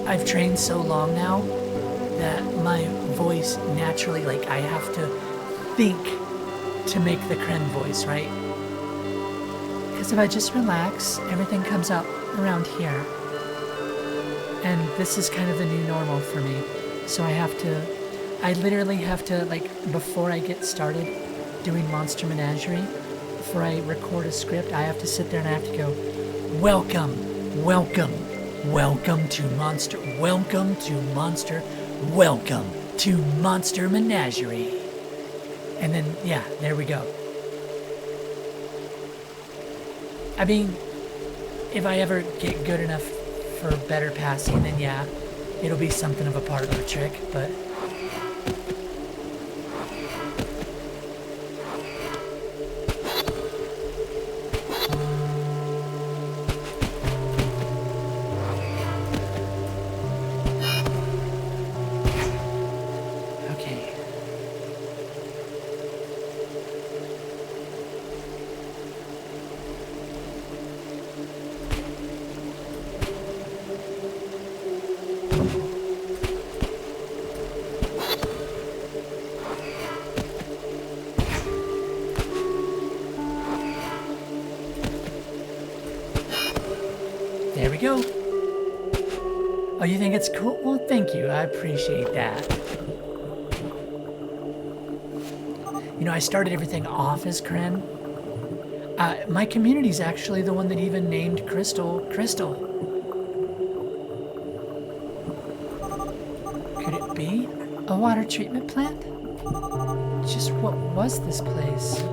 I've trained so long now that my voice naturally, like, I have to think to make the Kren voice, right? Because if I just relax, everything comes out around here. And this is kind of the new normal for me. So I literally have to, like, before I get started doing Monster Menagerie, before I record a script, I have to sit there and I have to go, welcome to Monster Menagerie. And then, yeah, there we go. I mean, if I ever get good enough for better passing, then yeah, it'll be something of a parlor trick, but... Okay. There we go. you think it's cool? Well, thank you. I appreciate that. You know, I started everything off as Kren. My community's actually the one that even named Crystal Crystal. Could it be a water treatment plant? Just what was this place?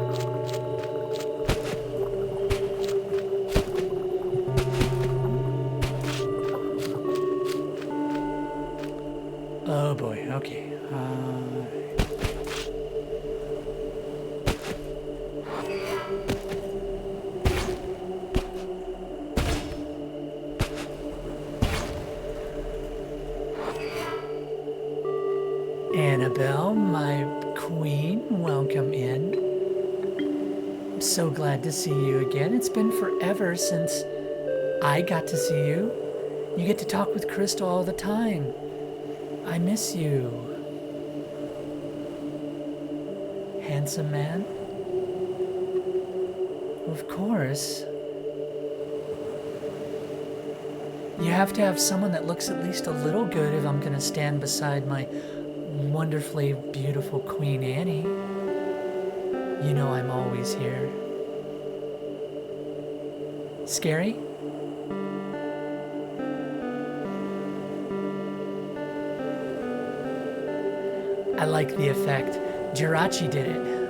Oh boy, okay. Annabelle, my queen, welcome in. I'm so glad to see you again. It's been forever since I got to see you. You get to talk with Crystal all the time. I miss you. Handsome man? Of course. You have to have someone that looks at least a little good if I'm gonna stand beside my wonderfully beautiful Queen Annie. You know I'm always here. Scary? I like the effect. Jirachi did it.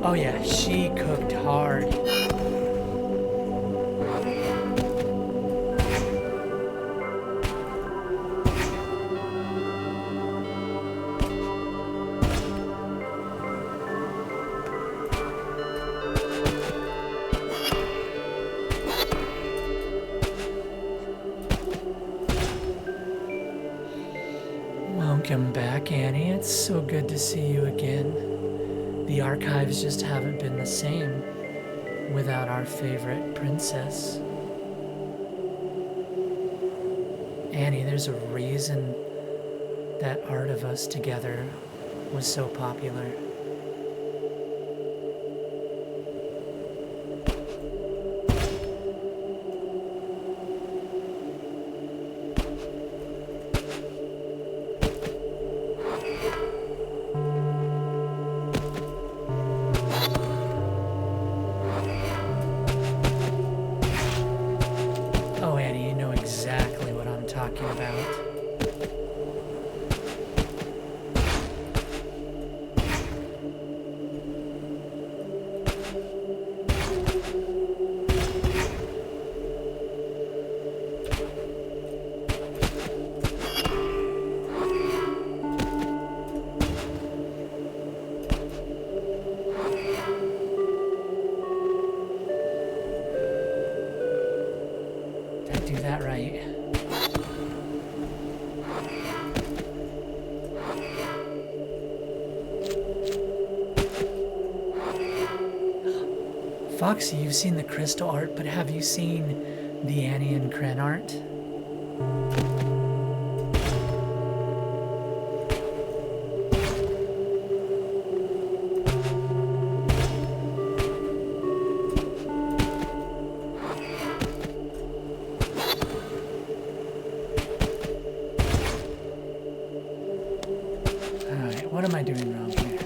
Oh yeah, she cooked hard. Welcome back, Annie. It's so good to see you again. The archives just haven't been the same without our favorite princess. Annie, there's a reason that Art of Us Together was so popular. Oh, Annie, you know exactly what I'm talking about. Did I do that right? Foxy, you've seen the crystal art, but have you seen the Annie and Kren art? Alright, what am I doing wrong here?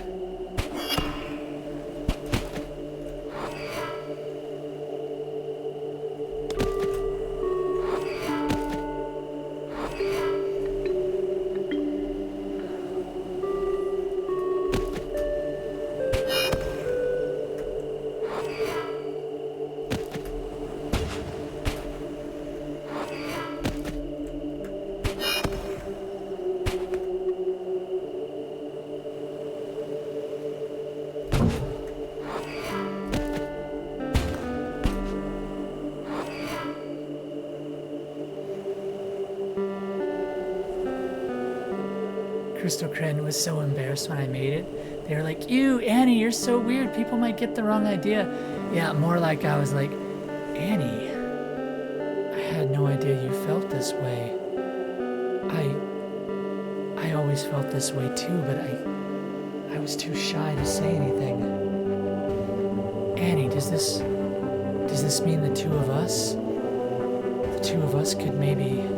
Crystal Kren was so embarrassed when I made it. They were like, "Ew, Annie, you're so weird. People might get the wrong idea." Yeah, more like I was like, "Annie, I had no idea this way. I always felt this way too, but I was too shy to say anything. Annie, does this mean the two of us could maybe...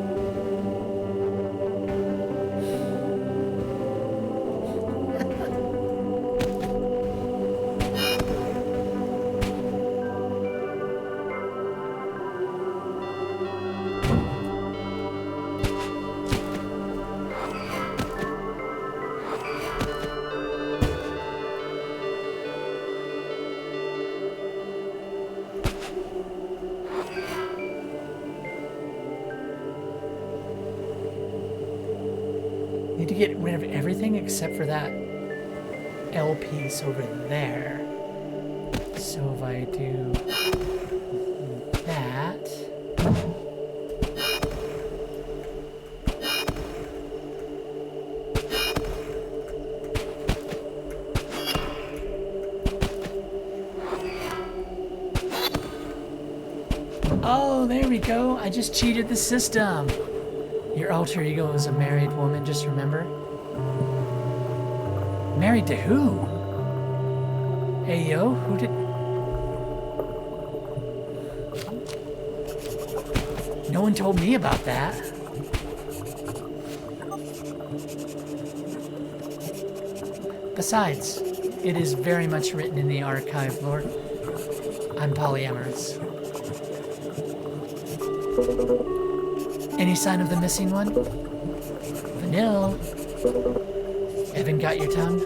Need to get rid of everything except for that L piece over there. So if I do that... Oh, there we go. I just cheated the system. Your alter ego is a married woman, just remember. Married to who? Hey, yo, who did... No one told me about that. Besides, it is very much written in the archive, Lord. I'm polyamorous. Any sign of the missing one? Vanille? Evan got your tongue?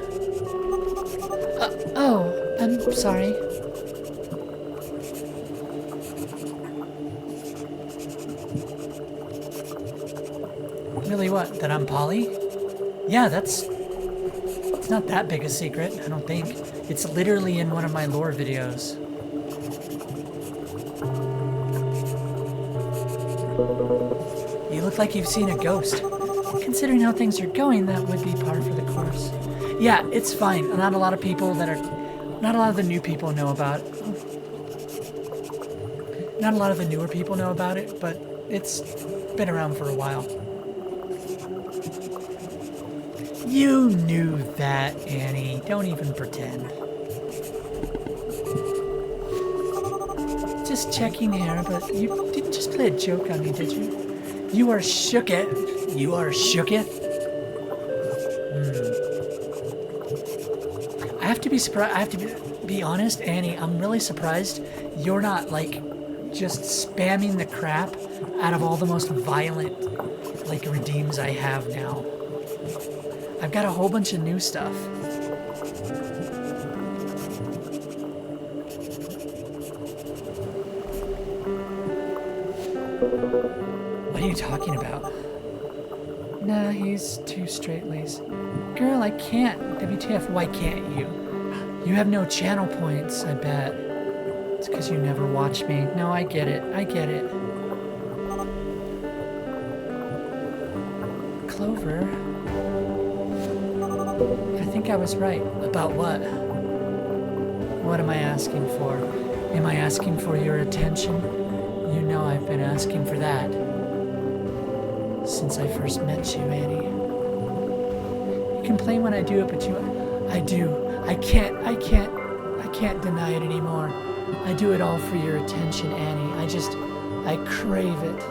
Oh, I'm sorry. Really what? That I'm poly? Yeah, it's not that big a secret, I don't think. It's literally in one of my lore videos. You look like you've seen a ghost. Considering how things are going, that would be par for the course. Yeah, it's fine. Not a lot of the new people know about it. Not a lot of the newer people know about it, but it's been around for a while. You knew that, Annie. Don't even pretend. Just checking here, but you didn't just play a joke on me, did you? You are shooketh. You are shooketh? I have to be surprised. I have to be honest, Annie. I'm really surprised you're not, like, just spamming the crap out of all the most violent, like, redeems I have now. I've got a whole bunch of new stuff. What are you talking about? Nah, he's too straight-laced. Girl, I can't. WTF, why can't you? You have no channel points, I bet. It's because you never watch me. No, I get it. I get it. Clover? I think I was right. About what? What am I asking for? Am I asking for your attention? You know I've been asking for that since I first met you, Annie. You complain when I do it, but I do. I can't deny it anymore. I do it all for your attention, Annie. I crave it.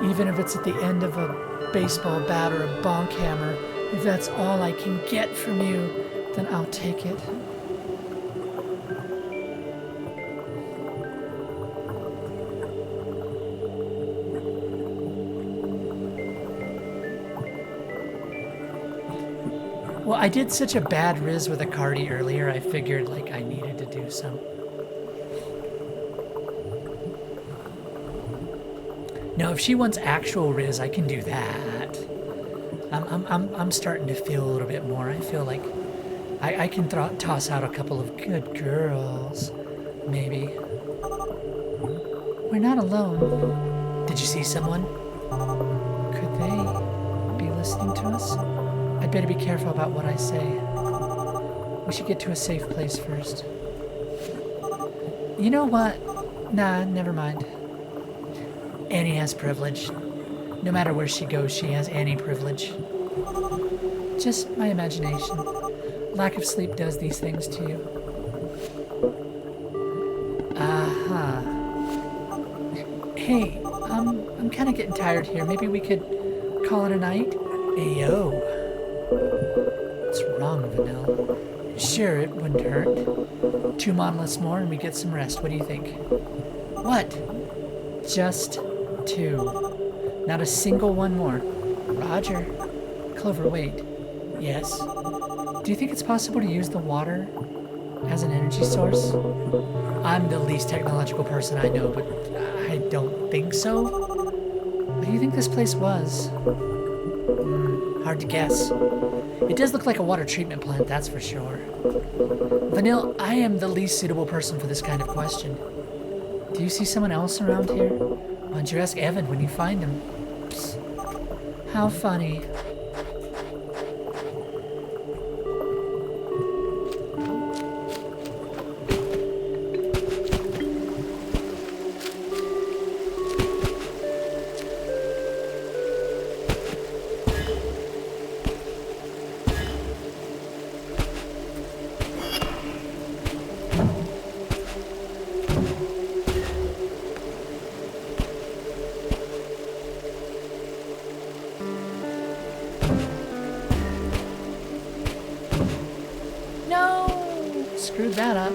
Even if it's at the end of a baseball bat or a bonk hammer, if that's all I can get from you, then I'll take it. Well, I did such a bad riz with a Cardi earlier, I figured, like, I needed to do some. No, if she wants actual riz, I can do that. I'm starting to feel a little bit more. I feel like I can toss out a couple of good girls, maybe. We're not alone. Did you see someone? Could they be listening to us? I'd better be careful about what I say. We should get to a safe place first. You know what? Nah, never mind. Annie has privilege. No matter where she goes, she has any privilege. Just my imagination. Lack of sleep does these things to you. Aha. Hey, I'm kind of getting tired here. Maybe we could call it a night? Hey, yo. What's wrong, Vanille? Sure, it wouldn't hurt. 2 monoliths more and we get some rest. What do you think? What? Just 2. Not a single one more. Roger. Clover, wait. Yes? Do you think it's possible to use the water as an energy source? I'm the least technological person I know, but I don't think so. What do you think this place was? Hard to guess. It does look like a water treatment plant, that's for sure. Vanille, I am the least suitable person for this kind of question. Do you see someone else around here? Why don't you ask Evan when you find him? Psst. How funny. Screwed that up.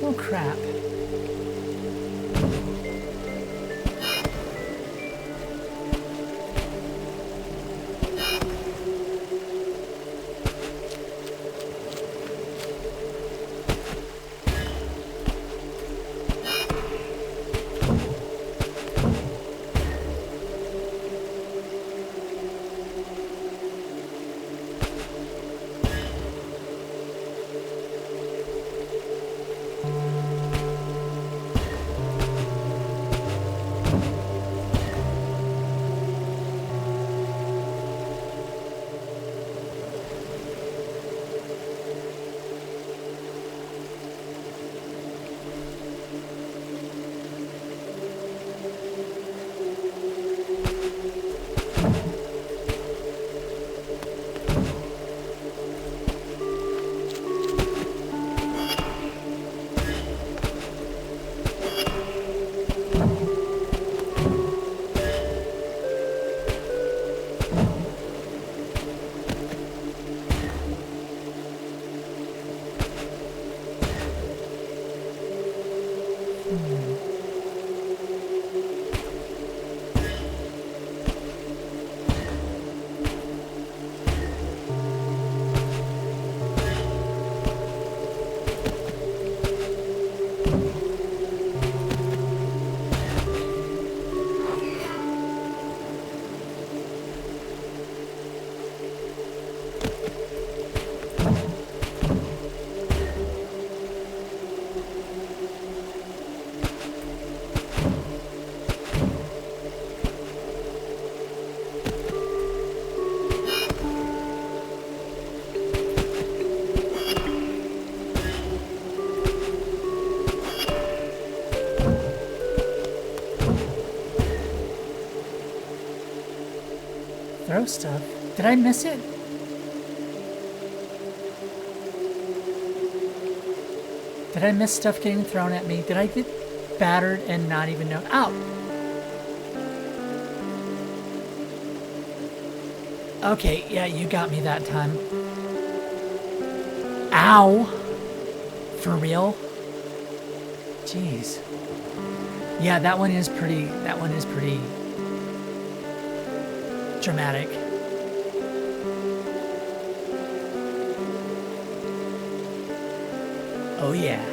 Oh, crap. Throw stuff. Did I miss it? Did I miss stuff getting thrown at me? Did I get battered and not even know? Ow! Okay, yeah, you got me that time. Ow! For real? Jeez. Yeah, that one is pretty dramatic. Oh yeah.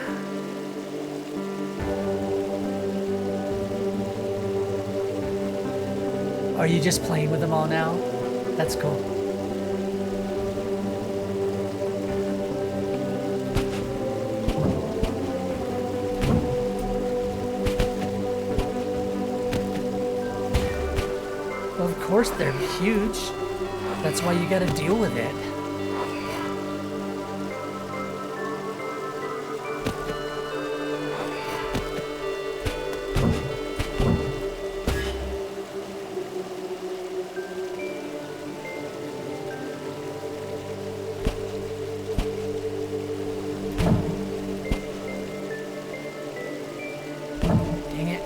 Are you just playing with them all now? That's cool. Well, of course they're huge. That's why you gotta deal with it. Dang it.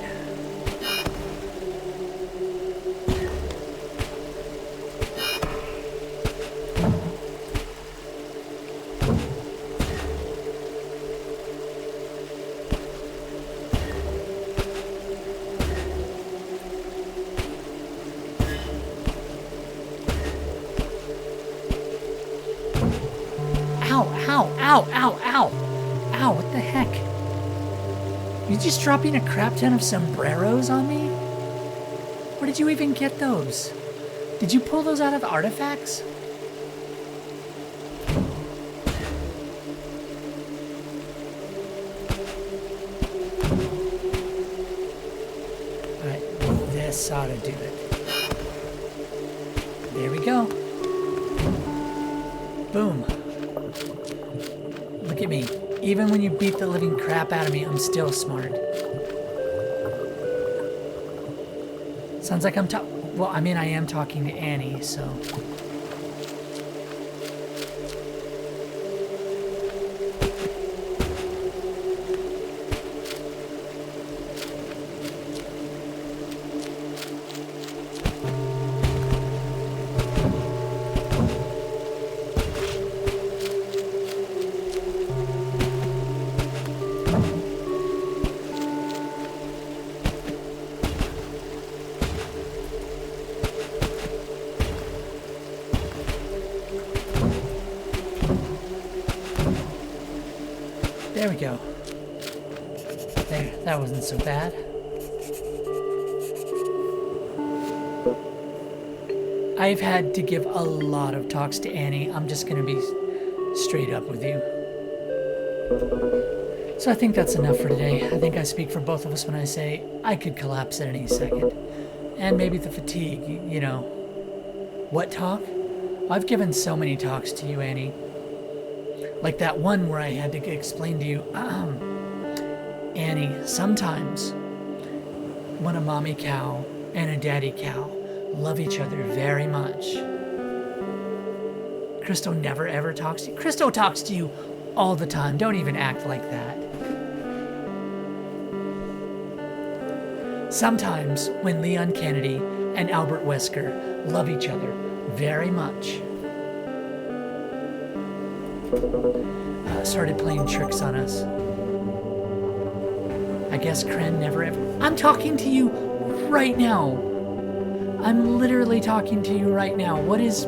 Ow, ow, ow, ow, ow. Ow, what the heck? You just dropping a crap ton of sombreros on me? Where did you even get those? Did you pull those out of artifacts? Alright, this ought to do it. There we go. Boom. Look at me. Even when you beat the living crap out of me, I'm still smart. Sounds like I'm well, I mean, I am talking to Annie, so... There we go. There, that wasn't so bad. I've had to give a lot of talks to Annie. I'm just gonna be straight up with you. So I think that's enough for today. I think I speak for both of us when I say I could collapse at any second. And maybe the fatigue, you know. What talk? I've given so many talks to you, Annie. Like that one where I had to explain to you, Annie, sometimes when a mommy cow and a daddy cow love each other very much, Crystal never ever talks to you. Crystal talks to you all the time. Don't even act like that. Sometimes when Leon Kennedy and Albert Wesker love each other very much, started playing tricks on us. I guess Kren never ever... I'm talking to you right now. I'm literally talking to you right now. What is...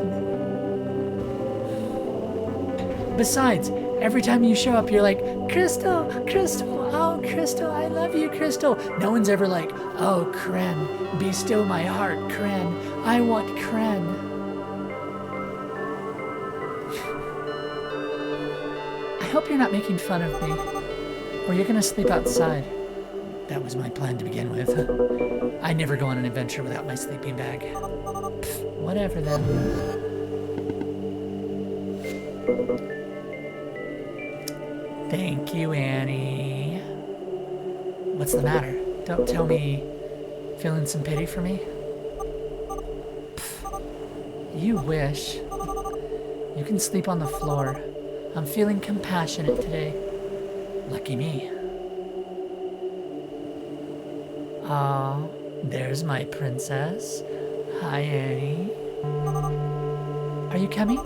Besides, every time you show up, you're like, Crystal, Crystal, oh, Crystal, I love you, Crystal. No one's ever like, oh, Kren, be still my heart, Kren. I want Kren. I hope you're not making fun of me, or you're gonna sleep outside. That was my plan to begin with. I never go on an adventure without my sleeping bag. Pfft, whatever then. Thank you, Annie. What's the matter? Don't tell me feeling some pity for me? Pfft, you wish. You can sleep on the floor. I'm feeling compassionate today. Lucky me. Aw, there's my princess. Hi, Annie. Are you coming?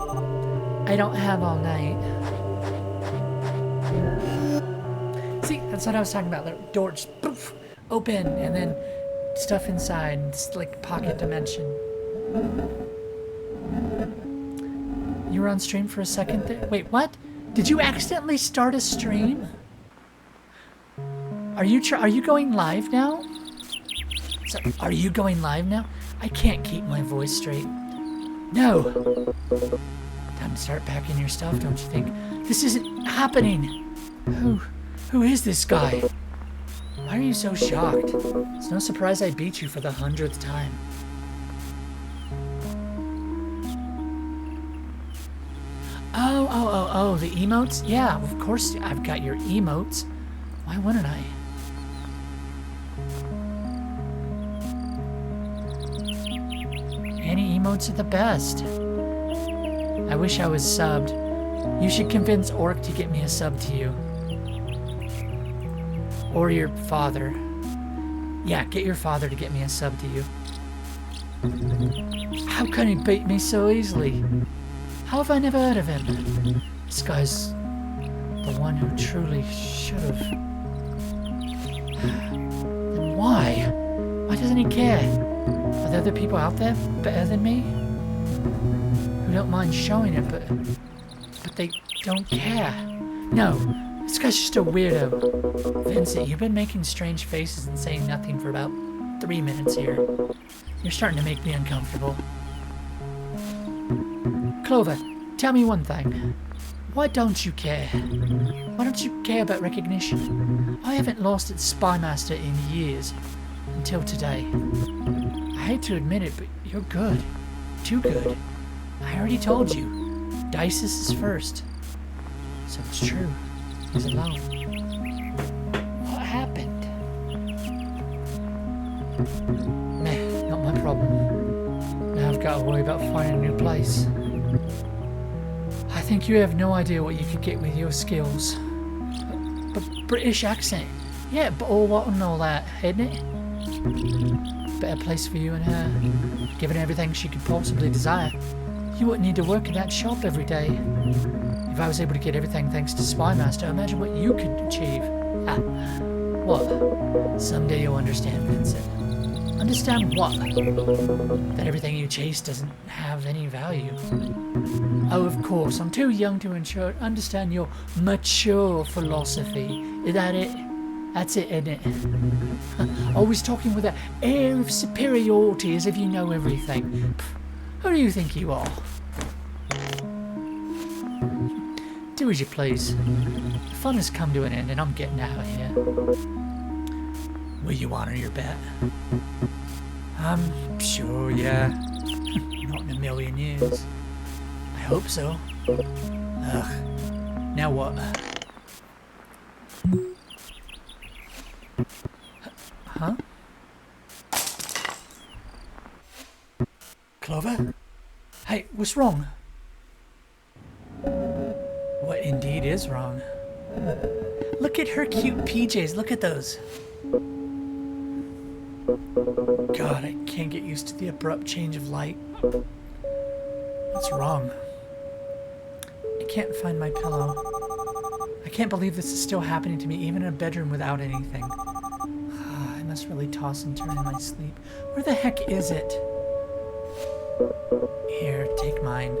I don't have all night. See, that's what I was talking about. The door just poof, open, and then stuff inside. It's like pocket dimension. You were on stream for a second there? Wait, what? Did you accidentally start a stream? Are you going live now? So, are you going live now? I can't keep my voice straight. No. Time to start packing your stuff, don't you think? This isn't happening. Who is this guy? Why are you so shocked? It's no surprise I beat you for the 100th time. Oh, the emotes? Yeah, of course I've got your emotes. Why wouldn't I? Any emotes are the best. I wish I was subbed. You should convince Orc to get me a sub to you. Or your father. Yeah, get your father to get me a sub to you. How can he beat me so easily? How have I never heard of him? This guy's the one who truly should have. Then why? Why doesn't he care? Are there other people out there better than me? Who don't mind showing it, but they don't care. No, this guy's just a weirdo. Vincent, you've been making strange faces and saying nothing for about 3 minutes here. You're starting to make me uncomfortable. Clover, tell me one thing. Why don't you care? Why don't you care about recognition? I haven't lost at Spymaster in years. Until today. I hate to admit it, but you're good. Too good. I already told you. Dices is first. So it's true. He's alone. What happened? Meh, not my problem. Now I've got to worry about finding a new place. I think you have no idea what you could get with your skills. But British accent. Yeah, but all what and all that, isn't it? Better place for you and her. Given everything she could possibly desire. You wouldn't need to work in that shop every day. If I was able to get everything thanks to Spymaster, imagine what you could achieve. Ah, what? Someday you'll understand, Vincent. Understand what? That everything you chase doesn't have any value. Oh, of course, I'm too young to understand your mature philosophy. Is that it? That's it, isn't it? Always talking with an air of superiority as if you know everything. Who do you think you are? Do as you please. The fun has come to an end and I'm getting out of here. Will you honor your bet? Sure, yeah. Not in a million years. I hope so. Ugh. Now what? Huh? Clover? Hey, what's wrong? What indeed is wrong? Look at her cute PJs. Look at those. God, I can't get used to the abrupt change of light. What's wrong? I can't find my pillow. I can't believe this is still happening to me, even in a bedroom without anything. I must really toss and turn in my sleep. Where the heck is it? Here, take mine.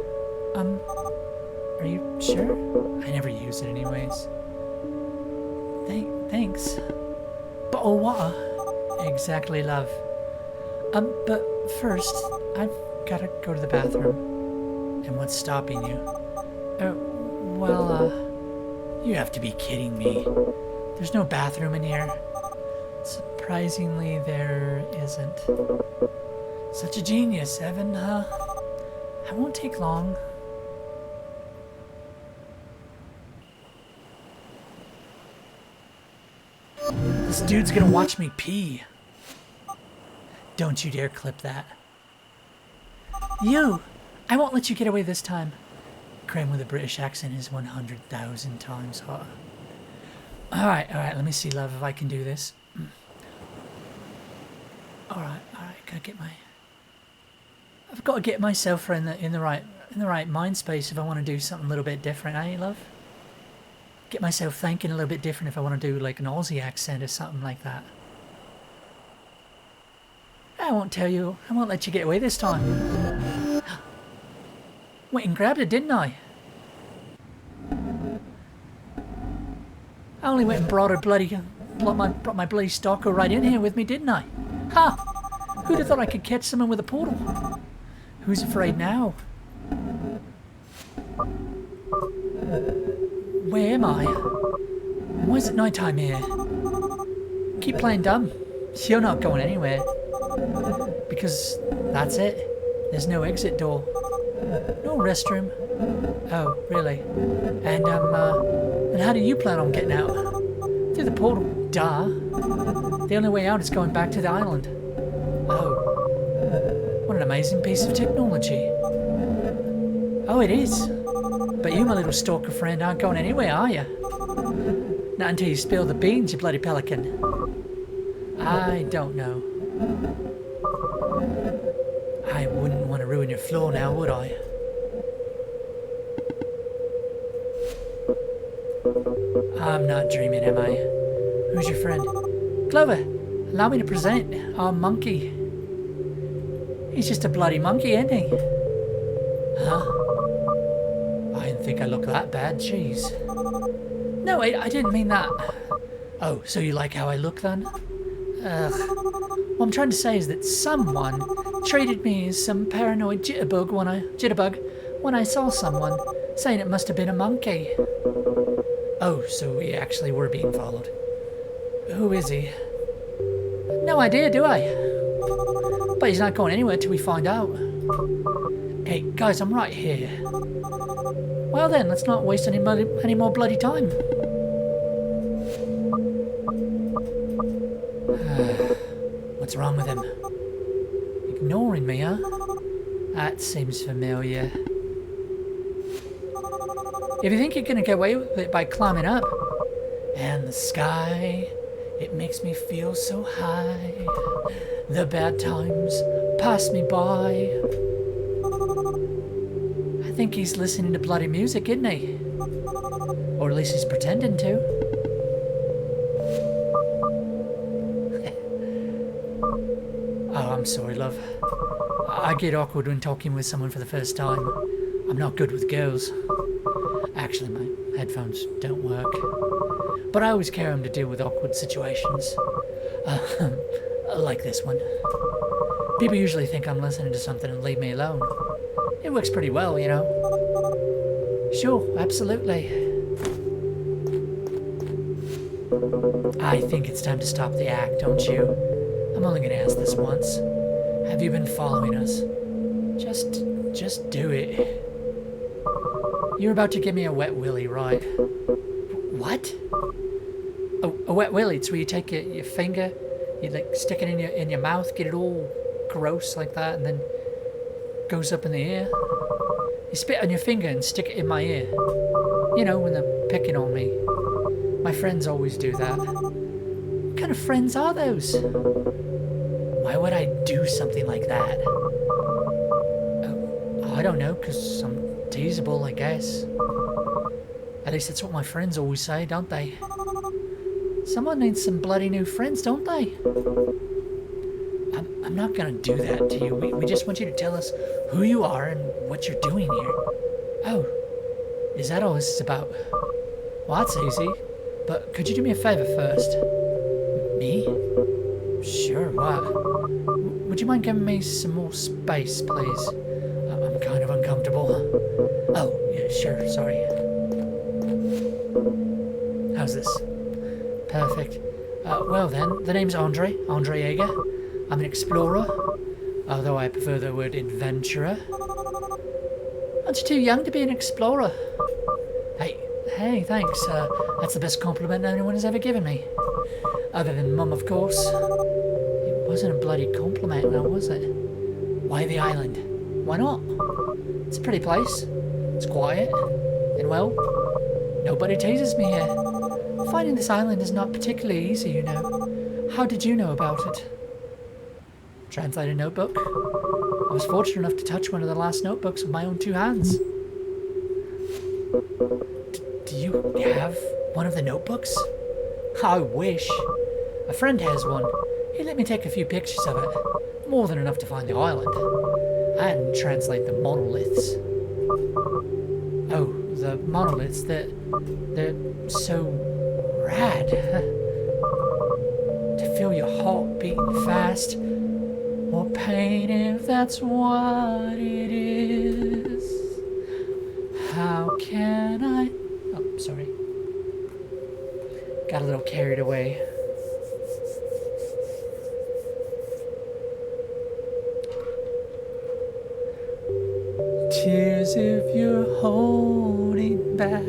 Are you sure? I never use it anyways. Thanks. But oh, what? Exactly, love. But first, I've gotta go to the bathroom. And what's stopping you? You have to be kidding me. There's no bathroom in here. Surprisingly, there isn't. Such a genius, Evan, huh? I won't take long. This dude's gonna watch me pee. Don't you dare clip that. You! I won't let you get away this time. Creme with a British accent is 100,000 times hotter. Alright, let me see, love, if I can do this. Alright, I've got to get myself in the in the right mind space if I want to do something a little bit different, eh, love? Get myself thinking a little bit different if I want to do like an Aussie accent or something like that. I won't tell you. I won't let you get away this time. Went and grabbed it, didn't I? I only went and brought my bloody stalker right in here with me, didn't I? Ha! Who'd have thought I could catch someone with a portal? Who's afraid now? Where am I? Why is it night time here? Keep playing dumb. You're not going anywhere. Because that's it. There's no exit door. No restroom. Oh, really? And how do you plan on getting out? Through the portal. Duh. The only way out is going back to the island. Oh. What an amazing piece of technology. Oh, it is. But you, my little stalker friend, aren't going anywhere, are you? Not until you spill the beans, you bloody pelican. I don't know. I wouldn't want to ruin your floor now, would I? I'm not dreaming, am I? Who's your friend? Clover, allow me to present our monkey. He's just a bloody monkey, isn't he? Huh? I didn't think I looked that bad, jeez. No, I didn't mean that. Oh, so you like how I look then? Ugh. What I'm trying to say is that someone treated me as some paranoid jitterbug when I saw someone, saying it must have been a monkey. Oh, so we actually were being followed. Who is he? No idea, do I? But he's not going anywhere till we find out. Hey, guys, I'm right here. Well then, let's not waste any more bloody time. What's wrong with him? Ignoring me, huh? That seems familiar. If you think you're gonna get away with it by climbing up, and the sky, it makes me feel so high. The bad times pass me by. I think he's listening to bloody music, isn't he? Or at least he's pretending to. Oh, I'm sorry, love. I get awkward when talking with someone for the first time. I'm not good with girls. Actually, my headphones don't work. But I always carry them to deal with awkward situations. Like this one. People usually think I'm listening to something and leave me alone. It works pretty well, you know. Sure, absolutely. I think it's time to stop the act, don't you? I'm only gonna ask this once. Have you been following us? Just do it. You're about to give me a wet willy, right? What? Oh, a wet willy. It's where you take your finger, you like stick it in your mouth, get it all gross like that, and then goes up in the air. You spit on your finger and stick it in my ear. You know, when they're picking on me. My friends always do that. What kind of friends are those? Why would I do something like that? Oh, I don't know, because I'm teasable, I guess. At least that's what my friends always say, don't they? Someone needs some bloody new friends, don't they? I'm not gonna do that to you. We just want you to tell us who you are and what you're doing here. Oh, is that all this is about? Well, that's easy. But could you do me a favor first? Me? Sure, what? Would you mind giving me some more space, please? I'm kind of uncomfortable. Oh, yeah, sure, sorry. How's this? Perfect. Well then, the name's Andre Yeager. I'm an explorer, although I prefer the word adventurer. Aren't you too young to be an explorer? Hey, thanks. That's the best compliment anyone has ever given me. Other than Mum, of course. It wasn't a bloody compliment, now was it? Why the island? Why not? It's a pretty place. It's quiet. And well, nobody teases me here. Finding this island is not particularly easy, you know. How did you know about it? Translate a notebook? I was fortunate enough to touch one of the last notebooks with my own 2 hands. Do you have one of the notebooks? I wish. A friend has one. He let me take a few pictures of it. More than enough to find the island. I had to translate the monoliths. Oh, the monoliths. They're so rad. To feel your heart beating fast. Or pain if that's what it is. How can I... Oh, sorry. Got a little carried away. Tears if you're holding back,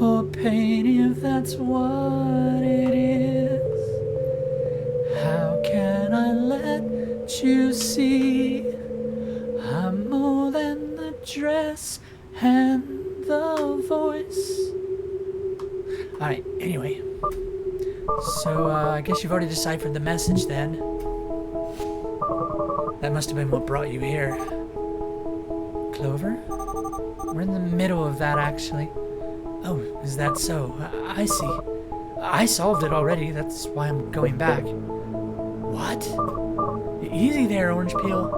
or pain if that's what it is. How can I let you see I'm more than the dress and the voice? Alright, anyway. So, I guess you've already deciphered the message then. That must have been what brought you here. Clover? We're in the middle of that, actually. Oh, is that so? I see. I solved it already, that's why I'm going back. What? Easy there, Orange Peel.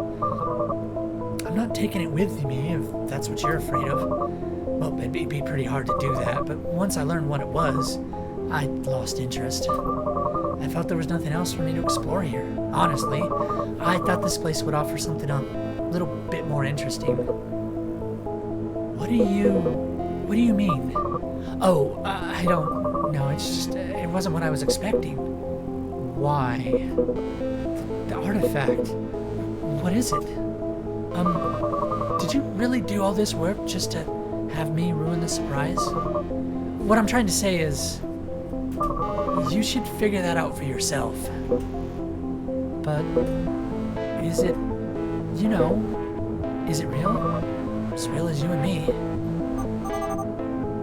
I'm not taking it with me, if that's what you're afraid of. Well, it'd be pretty hard to do that, but once I learned what it was, I lost interest. I felt there was nothing else for me to explore here. Honestly, I thought this place would offer something a little bit more interesting. What do you mean? Oh, I don't know. It's just, it wasn't what I was expecting. Why? The artifact. What is it? Did you really do all this work just to have me ruin the surprise? What I'm trying to say is, you should figure that out for yourself. But, is it, is it real? As real as you and me.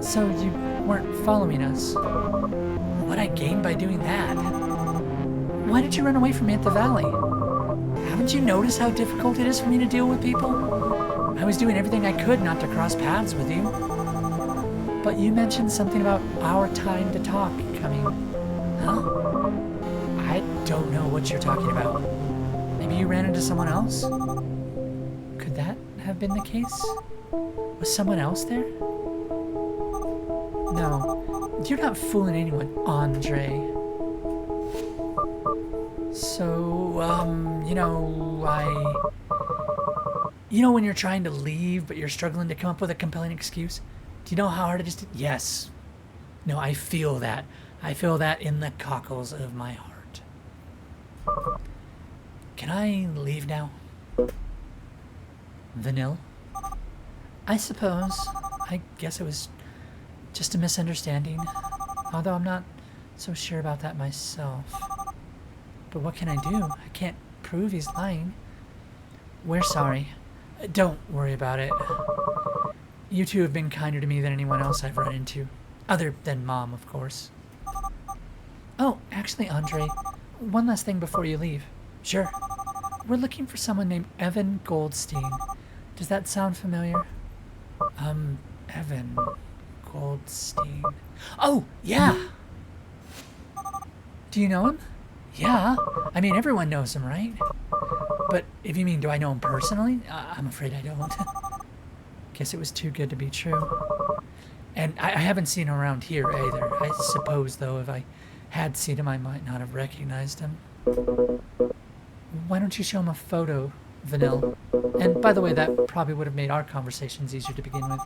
So you weren't following us. What I gained by doing that? Why did you run away from me at the valley? Haven't you noticed how difficult it is for me to deal with people? I was doing everything I could not to cross paths with you. But you mentioned something about our time to talk coming. Huh? I don't know what you're talking about. Maybe you ran into someone else? Could that have been the case? Was someone else there? No, you're not fooling anyone, Andre. So, when you're trying to leave, but you're struggling to come up with a compelling excuse? Do you know how hard it is to... Yes. No, I feel that. I feel that in the cockles of my heart. Can I leave now? Vanille? I suppose. I guess it was just a misunderstanding. Although I'm not so sure about that myself. But what can I do? I can't prove he's lying. We're sorry. Don't worry about it. You two have been kinder to me than anyone else I've run into. Other than Mom, of course. Oh, actually, Andre, one last thing before you leave. Sure. We're looking for someone named Evan Goldstein. Does that sound familiar? Evan Goldstein. Oh, yeah! Do you know him? Yeah. I mean, everyone knows him, right? But if you mean, do I know him personally? I'm afraid I don't. Guess it was too good to be true. And I haven't seen him around here either. I suppose, though, if I had seen him, I might not have recognized him. Why don't you show him a photo, Vanille? And by the way, that probably would have made our conversations easier to begin with.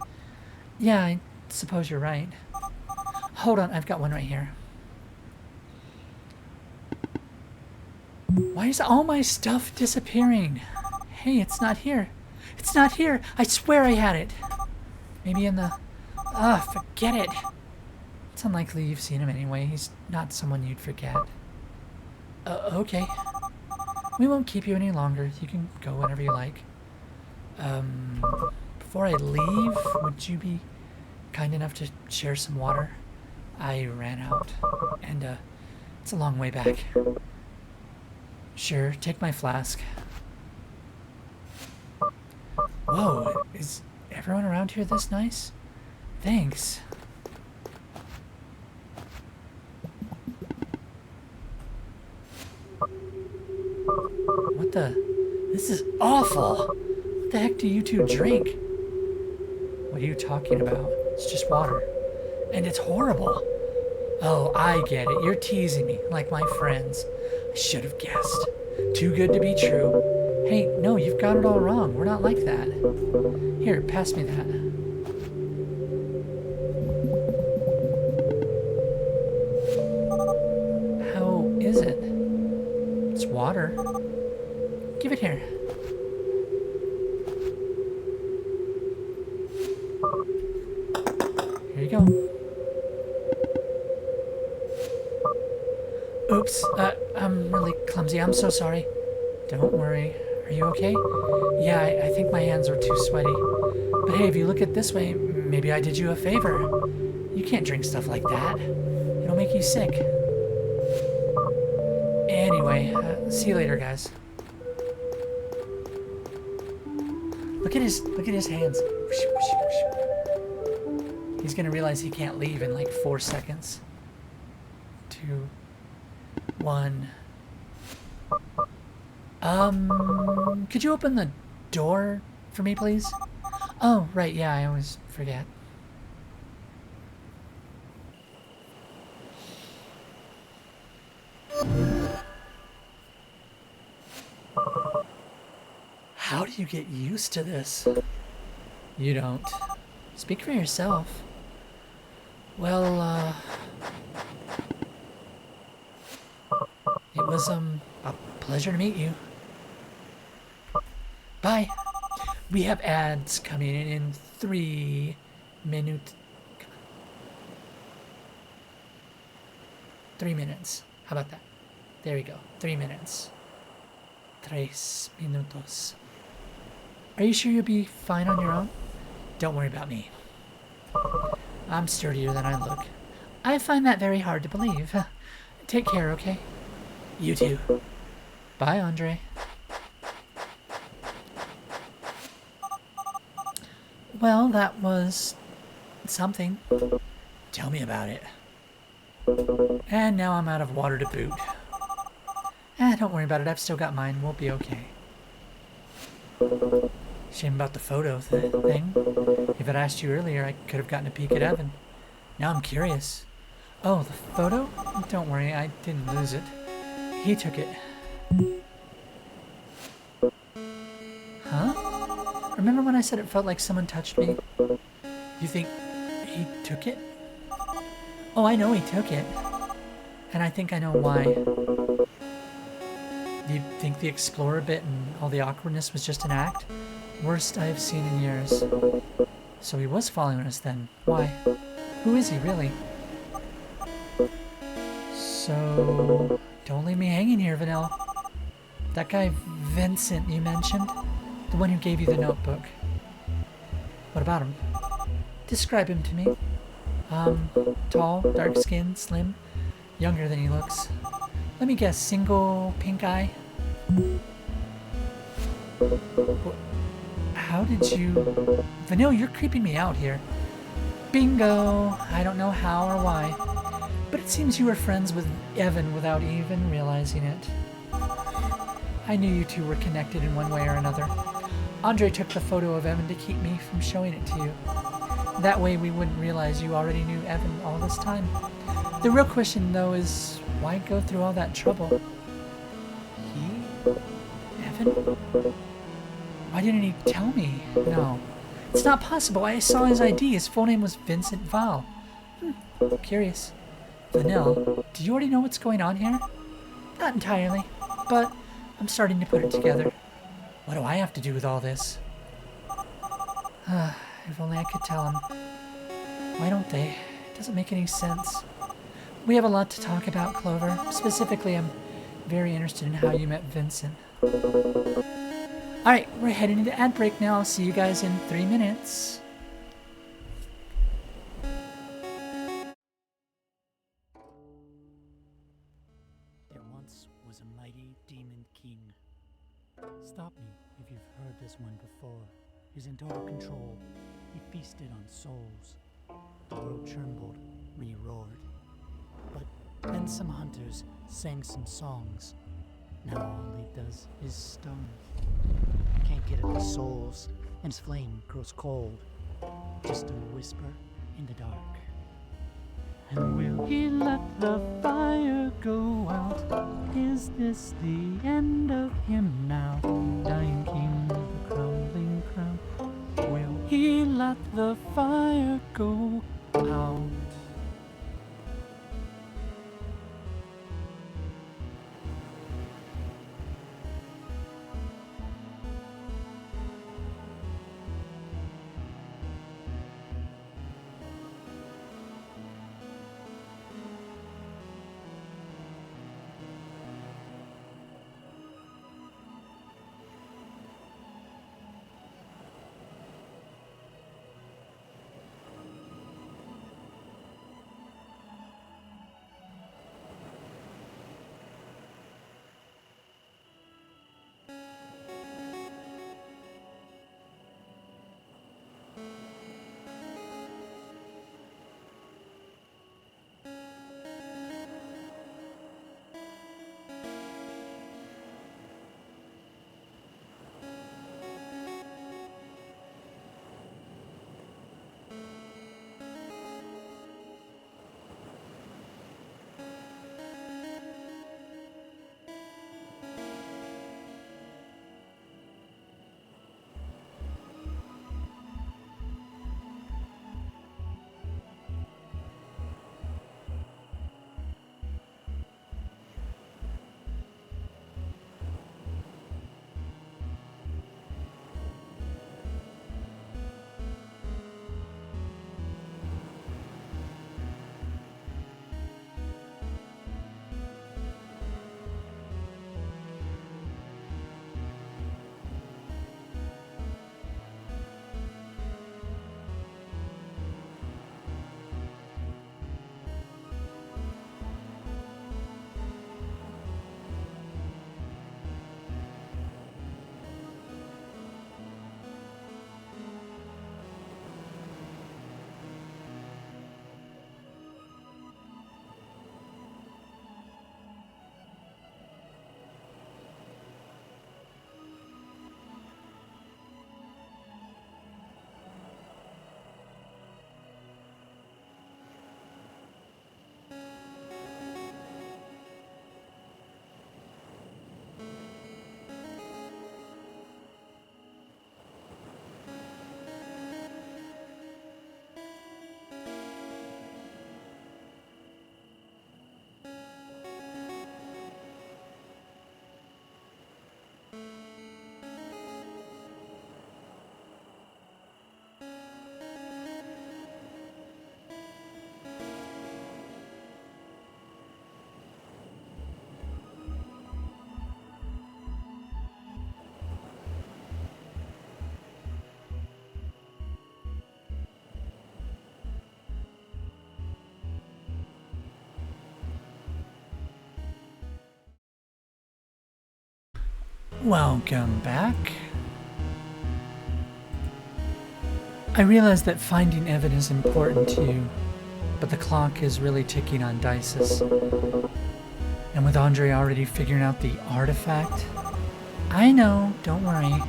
Yeah, I suppose you're right. Hold on, I've got one right here. Why is all my stuff disappearing? Hey, it's not here. It's not here. I swear I had it. Maybe in the... forget it. It's unlikely you've seen him anyway. He's not someone you'd forget. Okay. We won't keep you any longer. You can go whenever you like. Before I leave, would you be kind enough to share some water? I ran out, and it's a long way back. Sure, take my flask. Whoa, is everyone around here this nice? Thanks. What the? This is awful. What the heck do you two drink? What are you talking about? It's just water. And it's horrible. Oh, I get it. You're teasing me, like my friends. I should have guessed. Too good to be true. Hey, no, you've got it all wrong. We're not like that. Here, pass me that. How is it? It's water. Give it here. Here you go. Oops, I'm really clumsy. I'm so sorry. Don't worry. Are you okay? Yeah, I think my hands are too sweaty. But hey, if you look at it this way, maybe I did you a favor. You can't drink stuff like that. It'll make you sick. Anyway, see you later, guys. Look at his hands. He's gonna realize he can't leave in like 4 seconds. 2, 1. Could you open the door for me, please? Oh, right, yeah, I always forget. How do you get used to this? You don't. Speak for yourself. Well, it was, a pleasure to meet you. Bye. We have ads coming in 3 minutes. 3 minutes. How about that? There we go. 3 minutes. 3 minutos. Are you sure you'll be fine on your own? Don't worry about me. I'm sturdier than I look. I find that very hard to believe. Take care, okay? You too. Bye, Andre. Well, that was something. Tell me about it. And now I'm out of water to boot. Don't worry about it. I've still got mine. We'll be okay. Shame about the photo thing. If I'd asked you earlier, I could have gotten a peek at Evan. Now I'm curious. Oh, the photo? Don't worry, I didn't lose it. He took it. Huh? Remember when I said it felt like someone touched me? You think he took it? Oh, I know he took it. And I think I know why. Do you think the Explorer bit and all the awkwardness was just an act? Worst I've seen in years. So he was following us then. Why? Who is he, really? So... don't leave me hanging here, Vanille. That guy Vincent you mentioned? The one who gave you the notebook. What about him? Describe him to me. Tall, dark-skinned, slim, younger than he looks. Let me guess, single, pink eye? How did you... Vanille, you're creeping me out here. Bingo! I don't know how or why, but it seems you were friends with Evan without even realizing it. I knew you two were connected in one way or another. Andre took the photo of Evan to keep me from showing it to you. That way we wouldn't realize you already knew Evan all this time. The real question, though, is why go through all that trouble? He? Evan? Why didn't he tell me? No. It's not possible. I saw his ID. His full name was Vincent Val. Curious. Vanille, do you already know what's going on here? Not entirely, but I'm starting to put it together. What do I have to do with all this? If only I could tell him. Why don't they? It doesn't make any sense. We have a lot to talk about, Clover. Specifically, I'm very interested in how you met Vincent. Alright, we're heading into ad break now. I'll see you guys in 3 minutes. There once was a mighty demon king. Stop me if you've heard this one before. his in total control, he feasted on souls. The world trembled, re-roared. But then some hunters sang some songs. Now all he does is stone. Can't get at the souls, and his flame grows cold. Just a whisper in the dark. And will he let the fire go out? Is this the end of him now? Dying king of the crumbling crown. Will he let the fire go out? Welcome back. I realize that finding evidence is important to you, but the clock is really ticking on Dices. And with Andre already figuring out the artifact, I know, don't worry.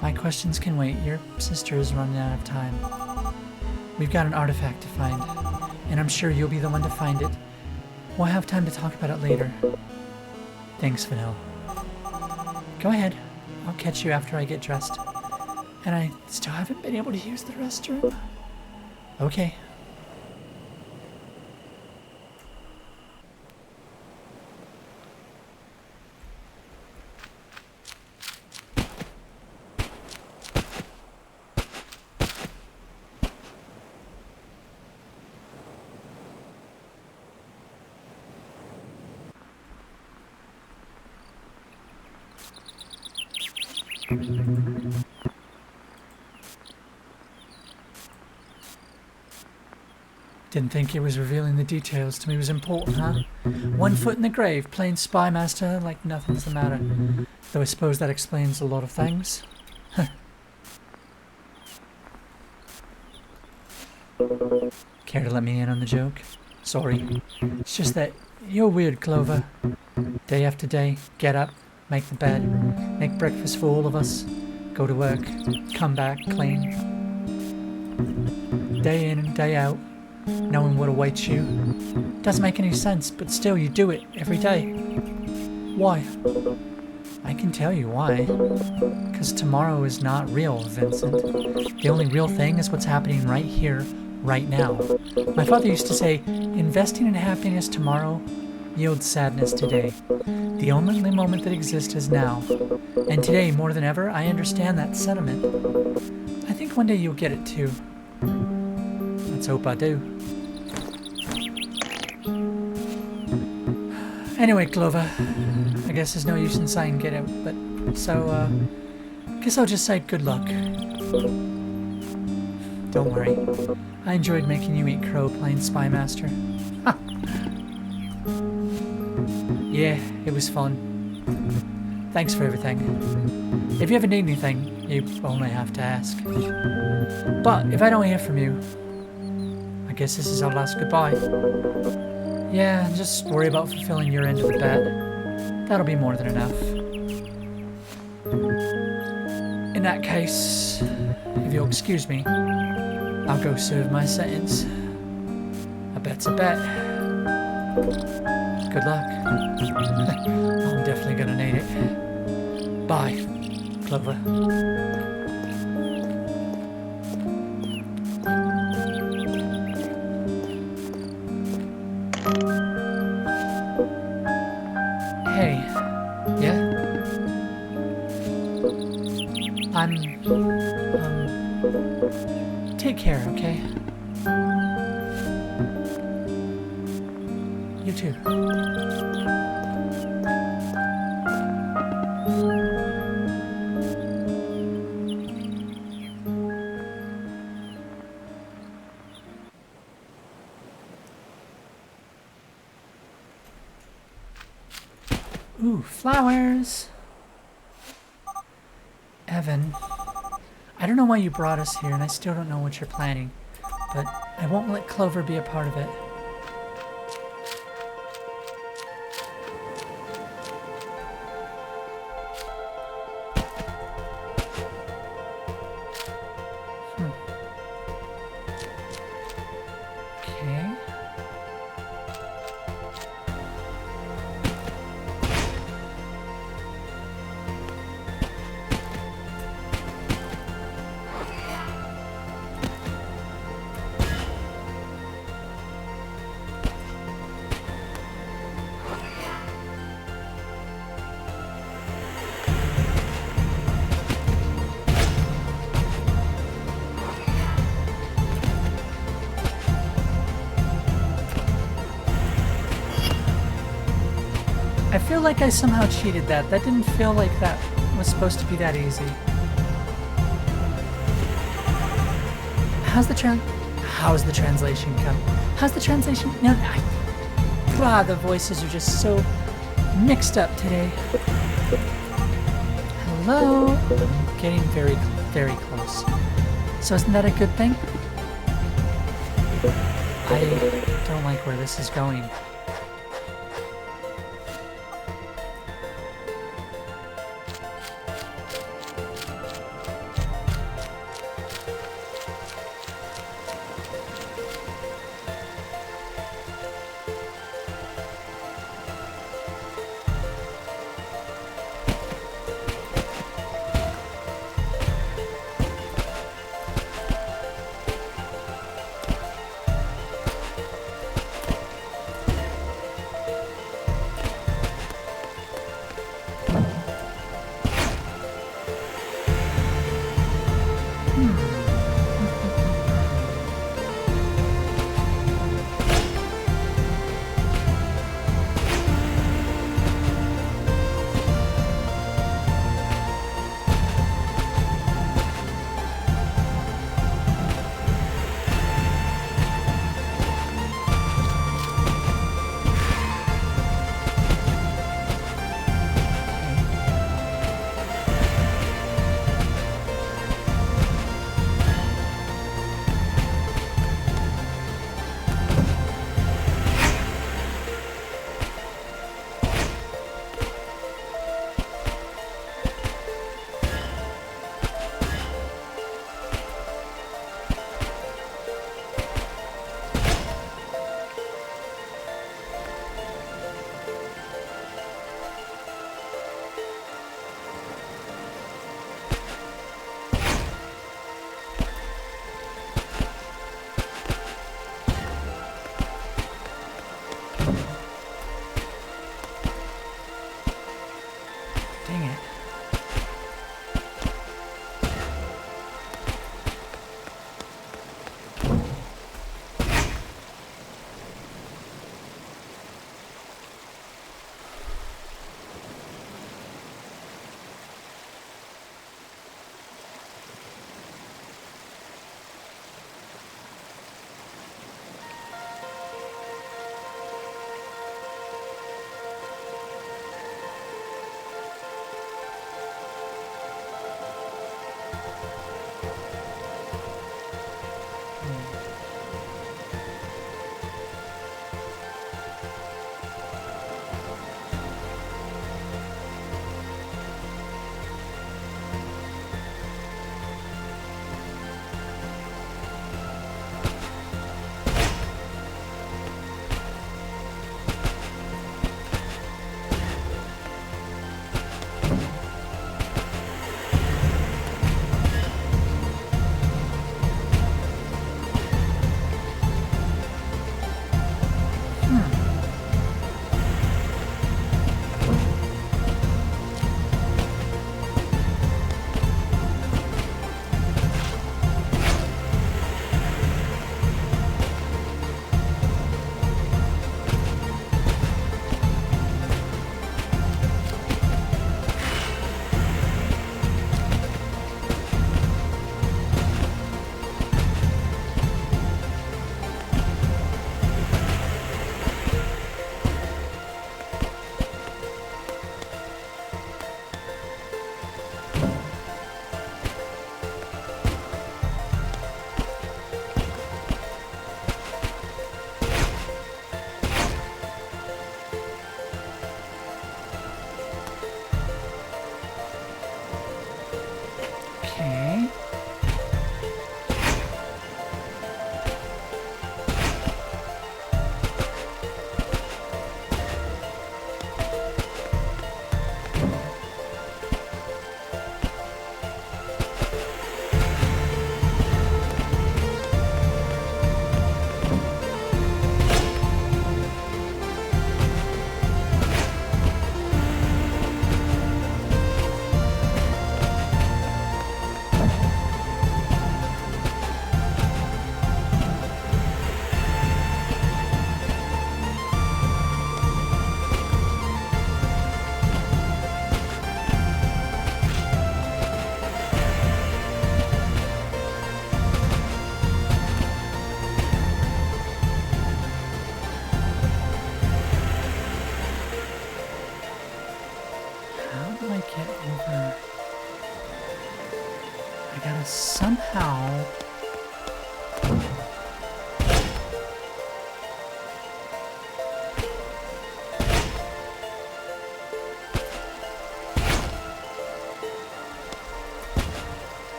My questions can wait. Your sister is running out of time. We've got an artifact to find, and I'm sure you'll be the one to find it. We'll have time to talk about it later. Thanks, Vanille. Go ahead. I'll catch you after I get dressed. And I still haven't been able to use the restroom. Okay. Didn't think it was revealing the details to me was important, huh? 1 foot in the grave, playing spy master like nothing's the matter. Though I suppose that explains a lot of things. Care to let me in on the joke? Sorry. It's just that you're weird, Clover. Day after day, get up, make the bed, make breakfast for all of us, go to work, come back, clean. Day in and day out, knowing what awaits you. Doesn't make any sense, but still you do it every day. Why? I can tell you why. Because tomorrow is not real, Vincent. The only real thing is what's happening right here, right now. My father used to say, investing in happiness tomorrow yields sadness today. The only moment that exists is now. And today, more than ever, I understand that sentiment. I think one day you'll get it too. Let's hope I do. Anyway, Clover, I guess there's no use in saying get out, but so, guess I'll just say good luck. Don't worry, I enjoyed making you eat crow playing Spy Master. Yeah, it was fun. Thanks for everything. If you ever need anything, you only have to ask. But if I don't hear from you, I guess this is our last goodbye. Yeah, just worry about fulfilling your end of the bet. That'll be more than enough. In that case, if you'll excuse me, I'll go serve my sentence. A bet's a bet. Good luck. I'm definitely gonna need it. Bye, Clover. Hey, yeah? Take care, okay? You too. Ooh, flowers! Evan, I don't know why you brought us here, and I still don't know what you're planning, but I won't let Clover be a part of it. Okay. I feel like I somehow cheated that. That didn't feel like that was supposed to be that easy. How's the translation come? How's the translation? No, the voices are just so mixed up today. Hello? Getting very, very close. So isn't that a good thing? I don't like where this is going.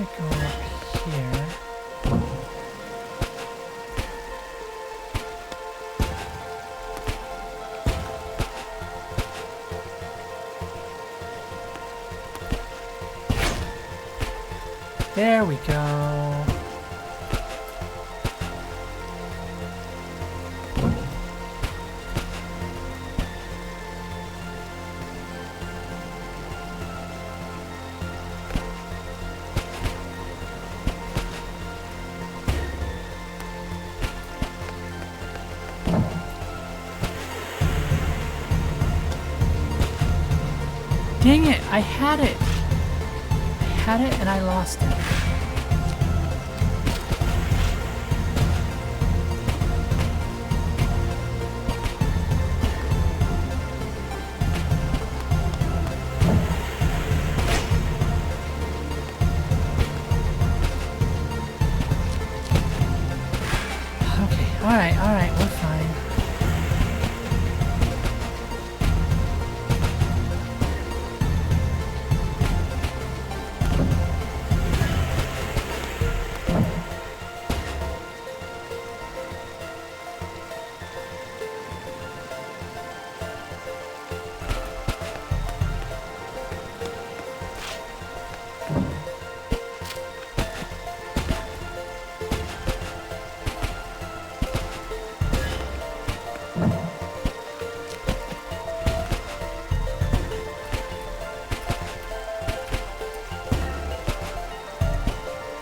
I go up here? There we go. Dang it, I had it. I had it and I lost it. Okay, alright, we're fine.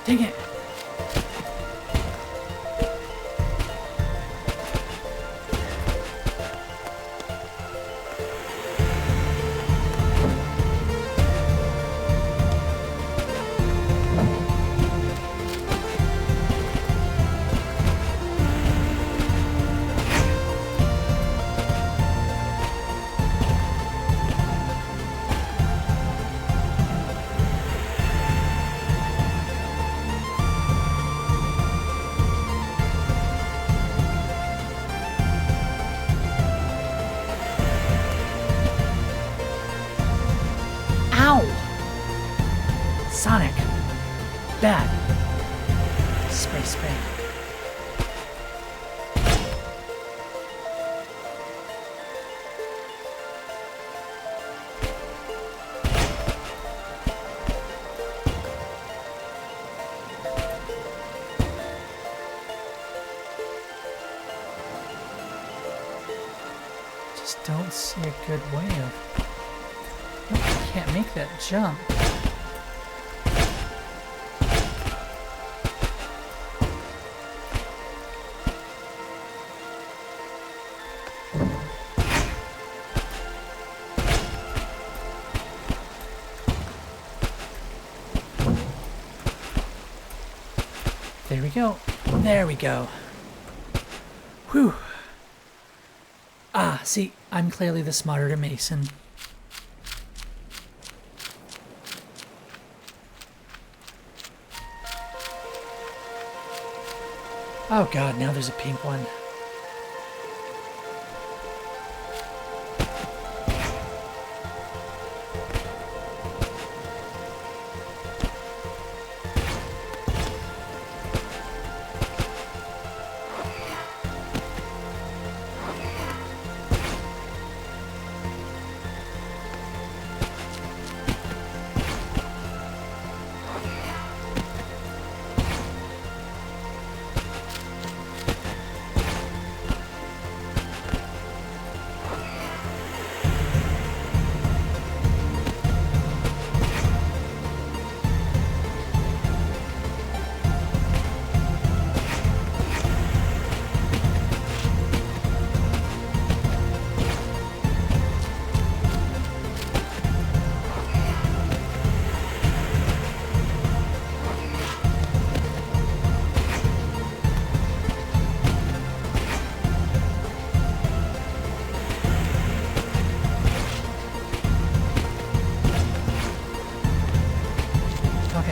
Dang it. Ow! Sonic. Bad. Spray, spray. Just don't see a good way of... Nope, I can't make that jump. There we go. There we go. Whew. Ah, see, I'm clearly the smarter Mason. Oh god, now there's a pink one.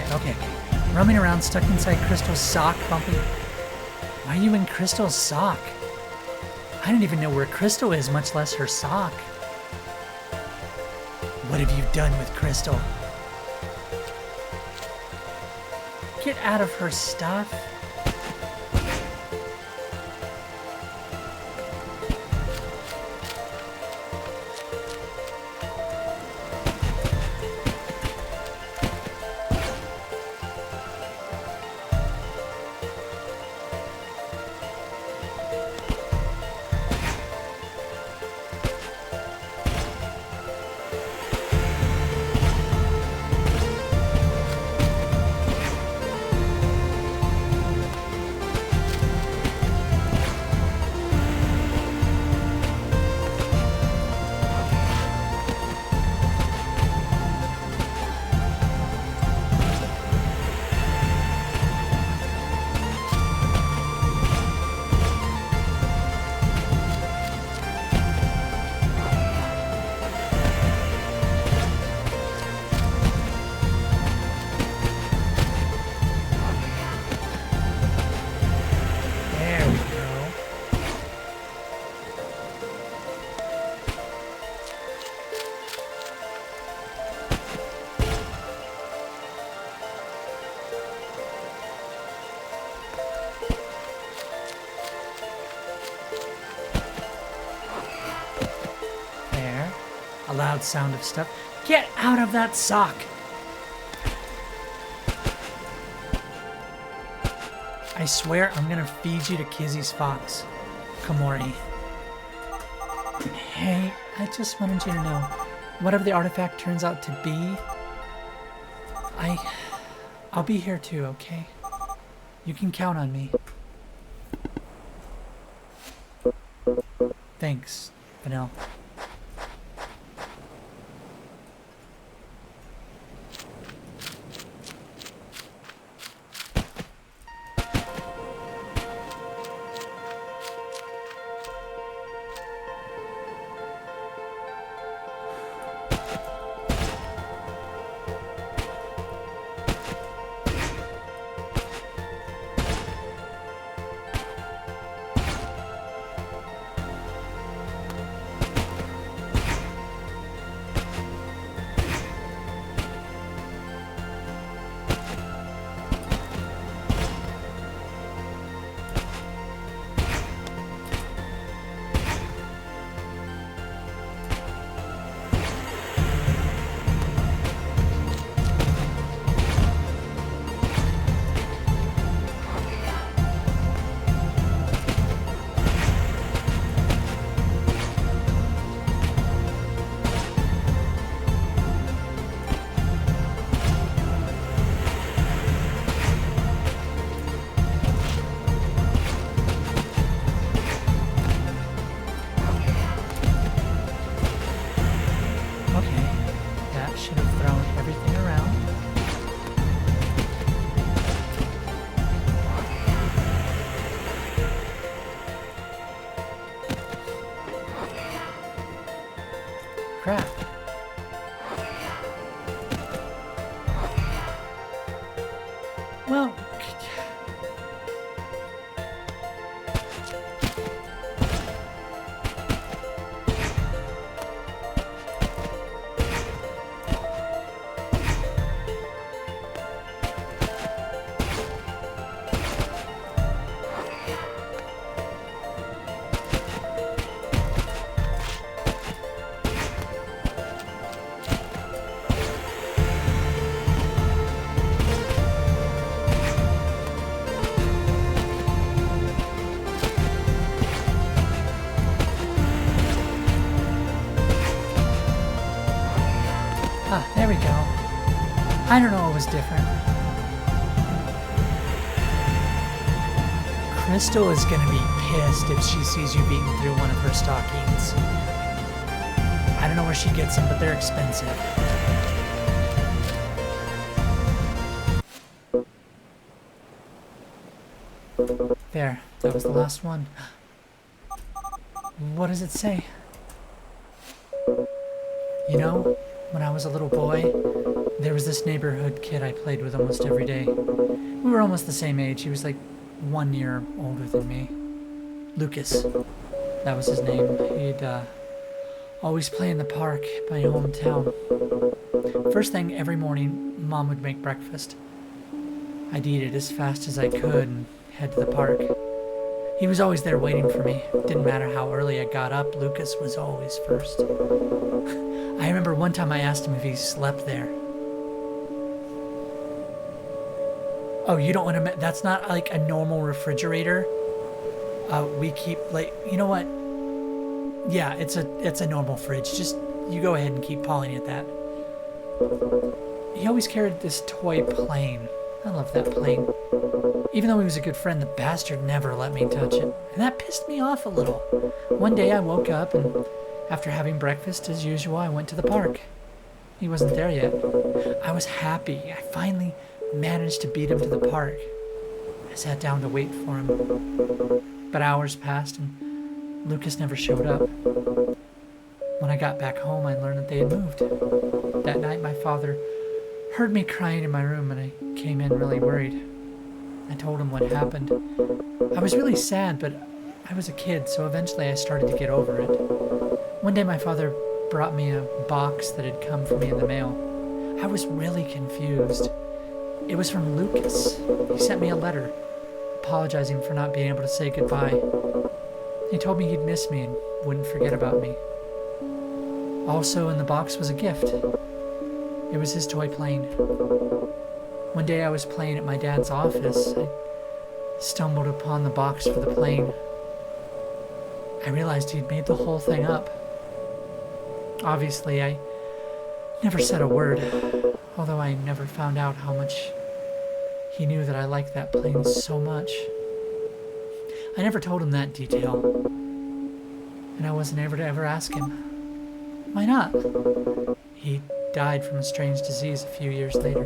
Okay. Roaming around stuck inside Crystal's sock, bumping. Why are you in Crystal's sock? I don't even know where Crystal is, much less her sock. What have you done with Crystal? Get out of her stuff. There we go. There. A loud sound of stuff. Get out of that sock! I swear I'm gonna feed you to Kizzy's fox, Komori. Hey, I just wanted you to know, whatever the artifact turns out to be, I'll be here too, okay? You can count on me. Thanks, Vanille. Crap. Well, there we go. I don't know what was different. Crystal is gonna be pissed if she sees you beating through one of her stockings. I don't know where she gets them, but they're expensive. There, that was the last one. What does it say? You know, when I was a little boy, there was this neighborhood kid I played with almost every day. We were almost the same age. He was like 1 year older than me. Lucas. That was his name. He'd always play in the park, my hometown. First thing every morning, Mom would make breakfast. I'd eat it as fast as I could and head to the park. He was always there waiting for me. Didn't matter how early I got up, Lucas was always first. I remember one time I asked him if he slept there. Oh, you don't want to... That's not like a normal refrigerator. We keep, like... You know what? Yeah, it's a normal fridge. Just, you go ahead and keep calling it that. He always carried this toy plane. I love that plane. Even though he was a good friend, the bastard never let me touch it. And that pissed me off a little. One day I woke up and after having breakfast as usual, I went to the park. He wasn't there yet. I was happy. I finally managed to beat him to the park. I sat down to wait for him. But hours passed and Lucas never showed up. When I got back home, I learned that they had moved. That night, my father heard me crying in my room and I came in really worried. I told him what happened. I was really sad, but I was a kid, so eventually I started to get over it. One day my father brought me a box that had come for me in the mail. I was really confused. It was from Lucas. He sent me a letter, apologizing for not being able to say goodbye. He told me he'd miss me and wouldn't forget about me. Also in the box was a gift. It was his toy plane. One day I was playing at my dad's office. I stumbled upon the box for the plane. I realized he'd made the whole thing up. Obviously, I never said a word, although I never found out how much he knew that I liked that plane so much. I never told him that detail, and I wasn't able to ever ask him. Why not? He died from a strange disease a few years later.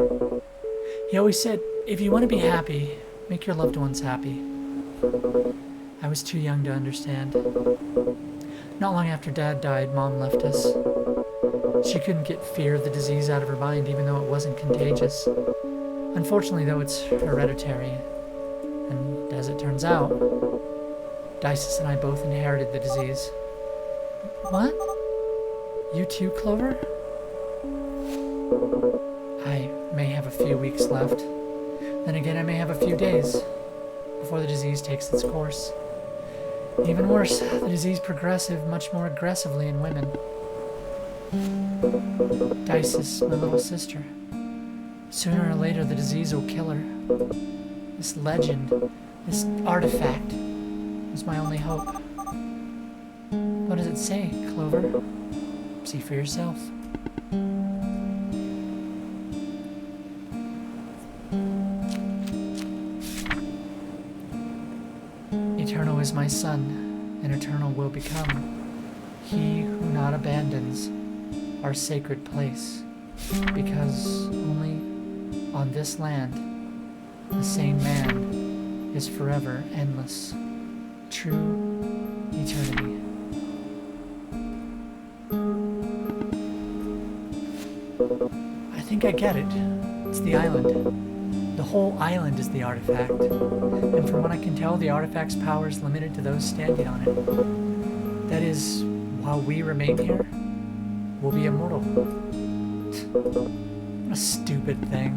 He always said, if you want to be happy, make your loved ones happy. I was too young to understand. Not long after Dad died, Mom left us. She couldn't get fear of the disease out of her mind, even though it wasn't contagious. Unfortunately, though, it's hereditary. And as it turns out, Dices and I both inherited the disease. What? You too, Clover? I may have a few weeks left. Then again, I may have a few days before the disease takes its course. Even worse, the disease progresses much more aggressively in women. Dices, my little sister. Sooner or later, the disease will kill her. This legend, this artifact, is my only hope. What does it say, Clover? See for yourself. Eternal is my son, and eternal will become he who not abandons our sacred place, because only on this land the same man is forever endless, true eternity. I think I get it. It's the island. The whole island is the artifact. And from what I can tell, the artifact's power is limited to those standing on it. That is, while we remain here, we'll be immortal. What a stupid thing.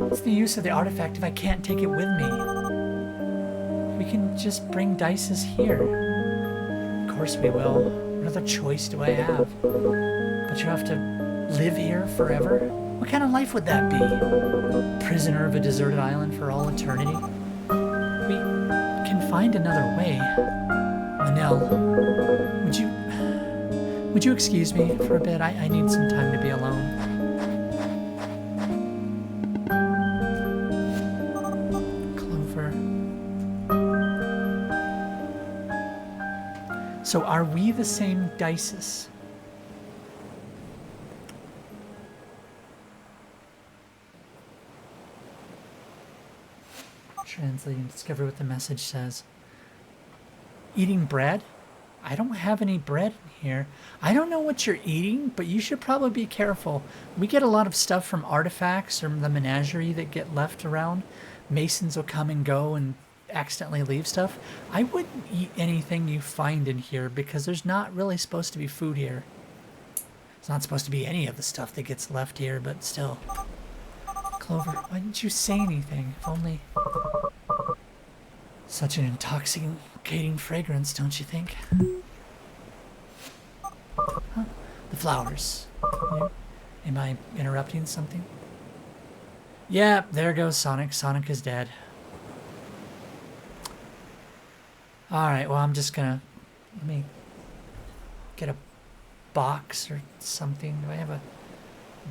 What's the use of the artifact if I can't take it with me? We can just bring Dices here. Of course we will. What other choice do I have? But you have to live here forever? What kind of life would that be? Prisoner of a deserted island for all eternity? We can find another way. Manel, would you excuse me for a bit? I need some time to be alone. Clover. So are we the same Dices? Translate and discover what the message says. Eating bread? I don't have any bread in here. I don't know what you're eating, but you should probably be careful. We get a lot of stuff from artifacts or the menagerie that get left around. Masons will come and go and accidentally leave stuff. I wouldn't eat anything you find in here because there's not really supposed to be food here. It's not supposed to be any of the stuff that gets left here, but still. Clover, why didn't you say anything? If only... Such an intoxicating fragrance, don't you think? Huh? The flowers. Am I interrupting something? Yeah, there goes Sonic. Sonic is dead. Alright, well, I'm just gonna... Let me get a box or something. Do I have a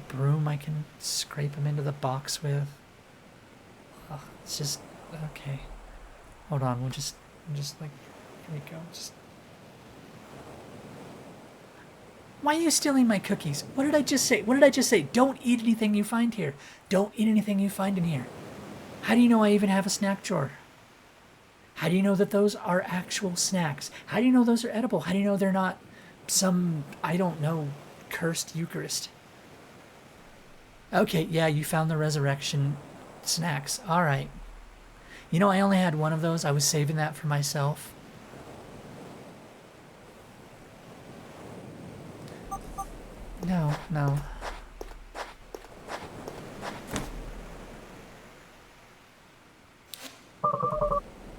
broom I can scrape him into the box with? Oh, it's just... Okay. Hold on, we'll just like... Here we go. Just... Why are you stealing my cookies? What did I just say? What did I just say? Don't eat anything you find here. Don't eat anything you find in here. How do you know I even have a snack drawer? How do you know that those are actual snacks? How do you know those are edible? How do you know they're not some, I don't know, cursed Eucharist? Okay, yeah, you found the resurrection snacks. All right. You know, I only had one of those. I was saving that for myself. No, no.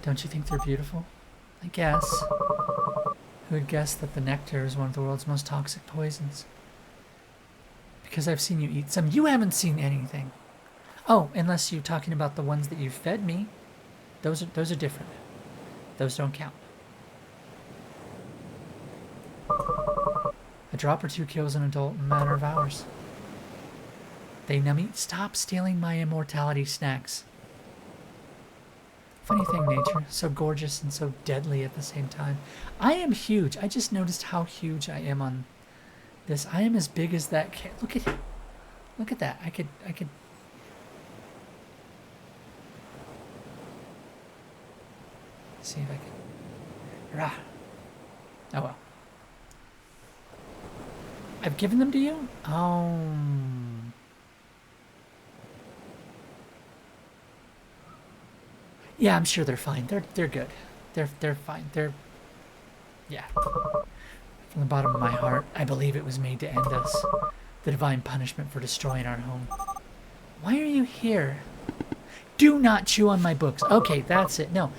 Don't you think they're beautiful? I guess. Who would guess that the nectar is one of the world's most toxic poisons? Because I've seen you eat some. You haven't seen anything. Oh, unless you're talking about the ones that you fed me. Those are different. Those don't count. A drop or two kills an adult in a matter of hours. They numb me. Stop stealing my immortality snacks. Funny thing, nature. So gorgeous and so deadly at the same time. I am huge. I just noticed how huge I am on this. I am as big as that cat. Look at him. Look at that. I could... See if I can... Rah. Oh well. I've given them to you? Oh. Yeah, I'm sure they're fine. They're good. They're fine. Yeah. From the bottom of my heart, I believe it was made to end us. The divine punishment for destroying our home. Why are you here? Do not chew on my books. Okay, that's it. No.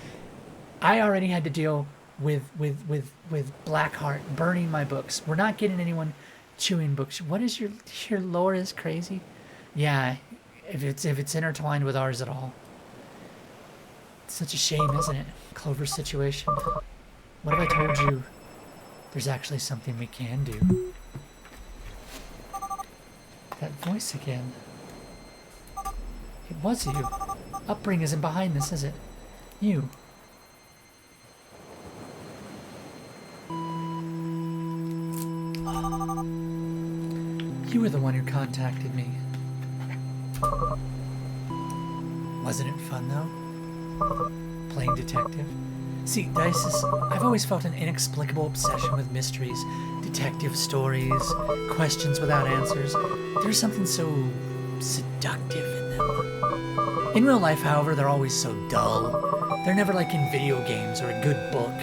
I already had to deal with Blackheart burning my books. We're not getting anyone chewing books. What is your lore is crazy? Yeah, if it's intertwined with ours at all. It's such a shame, isn't it? Clover's situation. What have I told you? There's actually something we can do. That voice again. It was you. Upbring isn't behind this, is it? You. You were the one who contacted me. Wasn't it fun, though? Playing detective? See, Dices, I've always felt an inexplicable obsession with mysteries, detective stories, questions without answers. There's something so seductive in them. In real life, however, they're always so dull. They're never like in video games or a good book.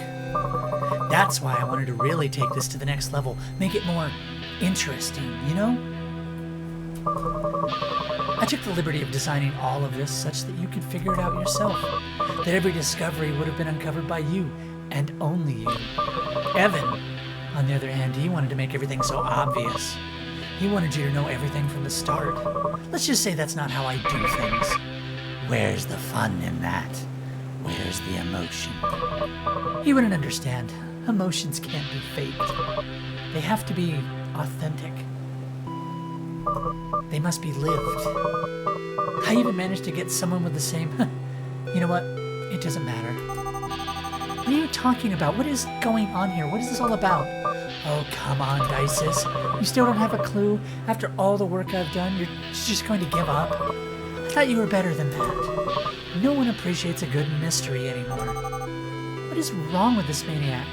That's why I wanted to really take this to the next level, make it more interesting, you know? I took the liberty of designing all of this such that you could figure it out yourself. That every discovery would have been uncovered by you, and only you. Evan, on the other hand, he wanted to make everything so obvious. He wanted you to know everything from the start. Let's just say that's not how I do things. Where's the fun in that? Where's the emotion? He wouldn't understand. Emotions can't be faked. They have to be authentic. They must be lived. I even managed to get someone with the same... You know what? It doesn't matter. What are you talking about? What is going on here? What is this all about? Oh, come on, Dices. You still don't have a clue? After all the work I've done, you're just going to give up? I thought you were better than that. No one appreciates a good mystery anymore. What is wrong with this maniac?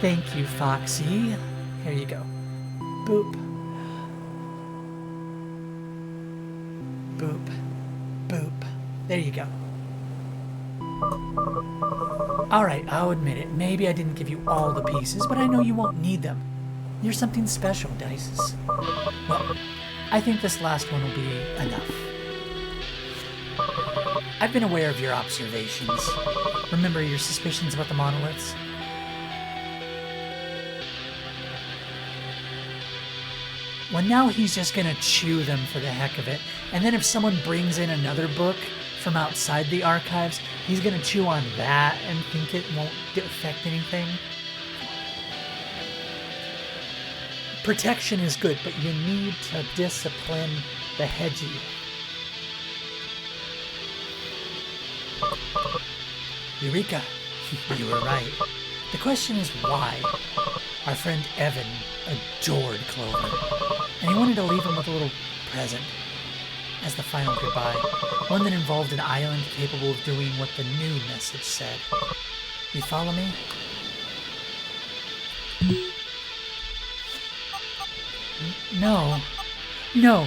Thank you, Foxy. Here you go. Boop. Boop. Boop. There you go. Alright, I'll admit it. Maybe I didn't give you all the pieces, but I know you won't need them. You're something special, Dices. Well, I think this last one will be enough. I've been aware of your observations. Remember your suspicions about the monoliths? Well, now he's just gonna chew them for the heck of it. And then if someone brings in another book from outside the archives, he's gonna chew on that and think it won't affect anything. Protection is good, but you need to discipline the hedgie. Eureka! You were right. The question is why? Our friend Evan adored Clover, and he wanted to leave him with a little present as the final goodbye, one that involved an island capable of doing what the new message said. You follow me? No. No.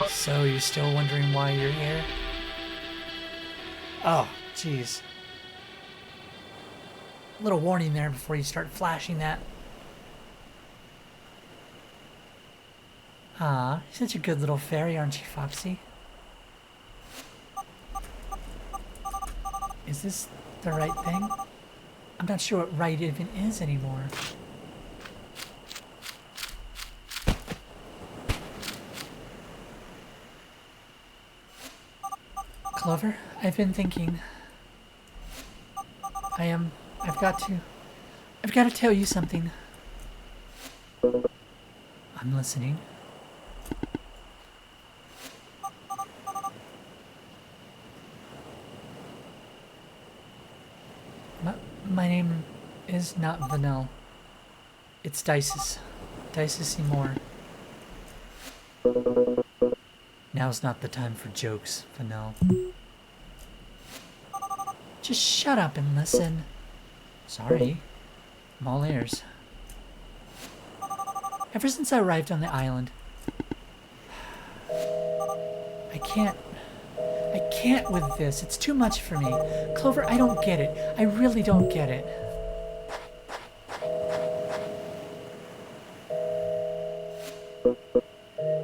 So you're still wondering why you're here? Oh, jeez. A little warning there before you start flashing that. Ah, you're such a good little fairy, aren't you, Foxy? Is this the right thing? I'm not sure what right even is anymore. Clover, I've been thinking. I've got to tell you something. I'm listening. My name is not Vanille. It's Dices. Dices Seymour. Now's not the time for jokes, Vanille. Just shut up and listen. Sorry. I'm all ears. Ever since I arrived on the island, I can't with this. It's too much for me. Clover, I don't get it. I really don't get it.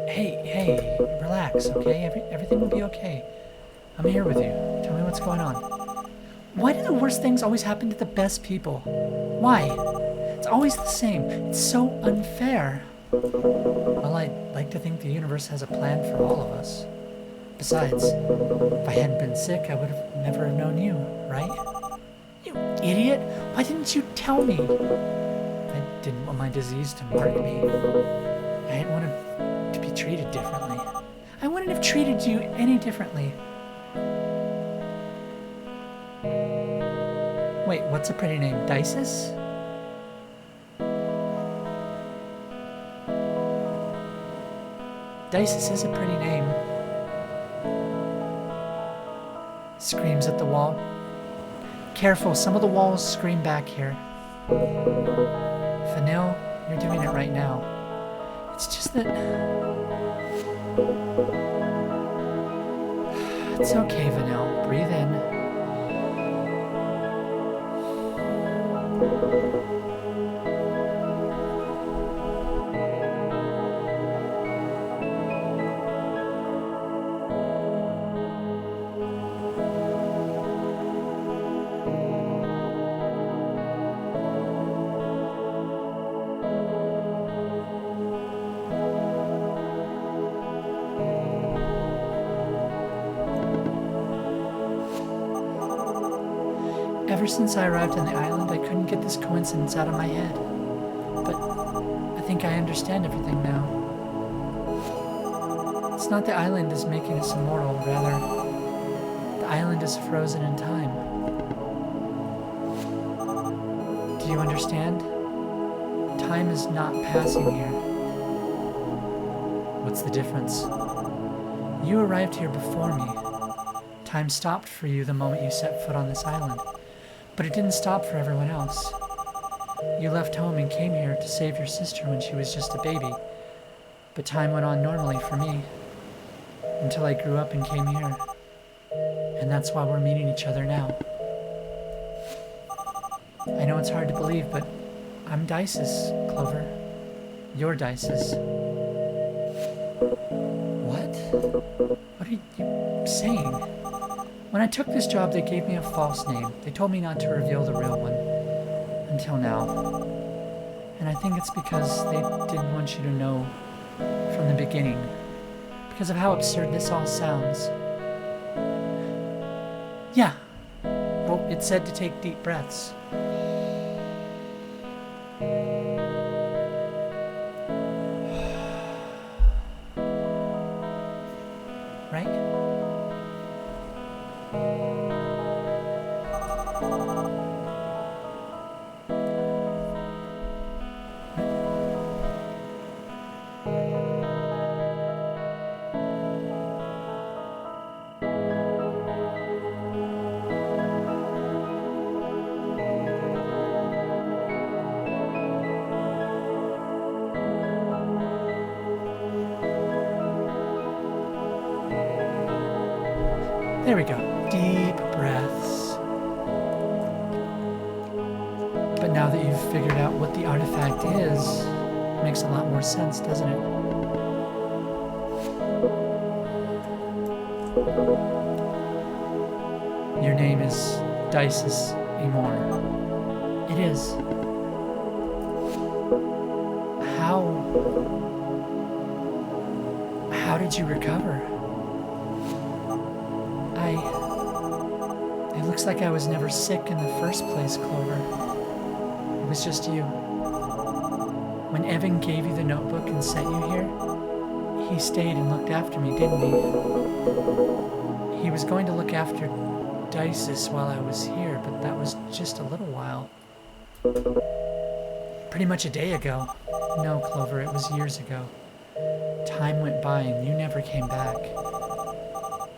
Hey, relax, okay? Everything will be okay. I'm here with you. Tell me what's going on. Why do the worst things always happen to the best people? Why? It's always the same. It's so unfair. Well, I'd like to think the universe has a plan for all of us. Besides, if I hadn't been sick, I would have never known you, right? You idiot! Why didn't you tell me? I didn't want my disease to mark me. I didn't want to be treated differently. I wouldn't have treated you any differently. Wait, what's a pretty name? Dices? Dices is a pretty name. Screams at the wall. Careful, some of the walls scream back here. Vanille, you're doing it right now. It's just that... It's okay, Vanille. Breathe in. Ever since I arrived on the island, I couldn't get this coincidence out of my head. But I think I understand everything now. It's not the island is making us immortal, rather, the island is frozen in time. Do you understand? Time is not passing here. What's the difference? You arrived here before me. Time stopped for you the moment you set foot on this island. But it didn't stop for everyone else. You left home and came here to save your sister when she was just a baby. But time went on normally for me. Until I grew up and came here. And that's why we're meeting each other now. I know it's hard to believe, but I'm Dices, Clover. your dices. What? What are you saying? When I took this job, they gave me a false name. They told me not to reveal the real one. Until now. And I think it's because they didn't want you to know from the beginning. Because of how absurd this all sounds. Yeah. Well, it said to take deep breaths. Right? There we go. Deep breaths. But now that you've figured out what the artifact is, it makes a lot more sense, doesn't it? Your name is Dices Amor. It is. How did you recover? It looks like I was never sick in the first place, Clover. It was just you. When Evan gave you the notebook and sent you here, he stayed and looked after me, didn't he? He was going to look after Dices while I was here, but that was just a little while. Pretty much a day ago. No, Clover, it was years ago. Time went by and you never came back.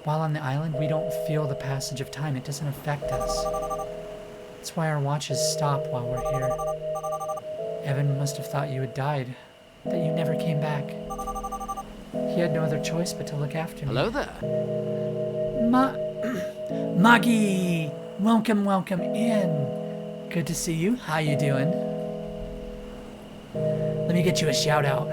While on the island, we don't feel the passage of time. It doesn't affect us. That's why our watches stop while we're here. Evan must have thought you had died, that you never came back. He had no other choice but to look after me. Hello there. Maggie! Welcome in. Good to see you. How you doing? Let me get you a shout out.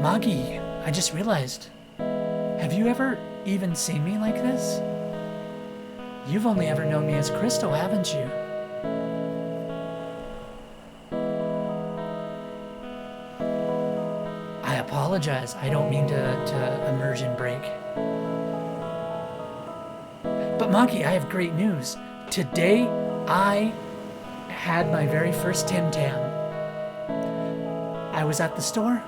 Maggie, I just realized. Have you ever even seen me like this? You've only ever known me as Crystal, haven't you? I apologize. I don't mean to immersion break. But Maggie, I have great news. Today, I had my very first Tim Tam. I was at the store.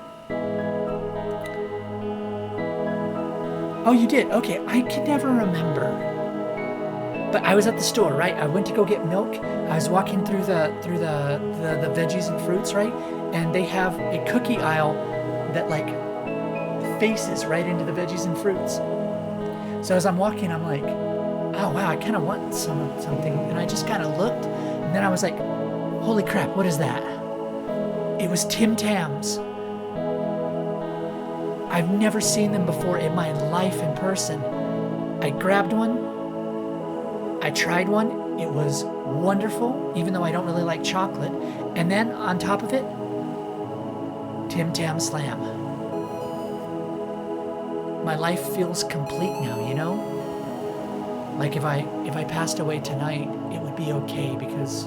Oh, you did? Okay, I can never remember. But I was at the store, right? I went to go get milk. I was walking through the veggies and fruits, right? And they have a cookie aisle that like faces right into the veggies and fruits. So as I'm walking, I'm like, oh wow, I kind of want something. And I just kind of looked, and then I was like, holy crap, what is that? It was Tim Tams. I've never seen them before in my life in person. I grabbed one. I tried one. It was wonderful, even though I don't really like chocolate. And then on top of it, Tim Tam Slam. My life feels complete now, you know? Like if I passed away tonight, it would be okay because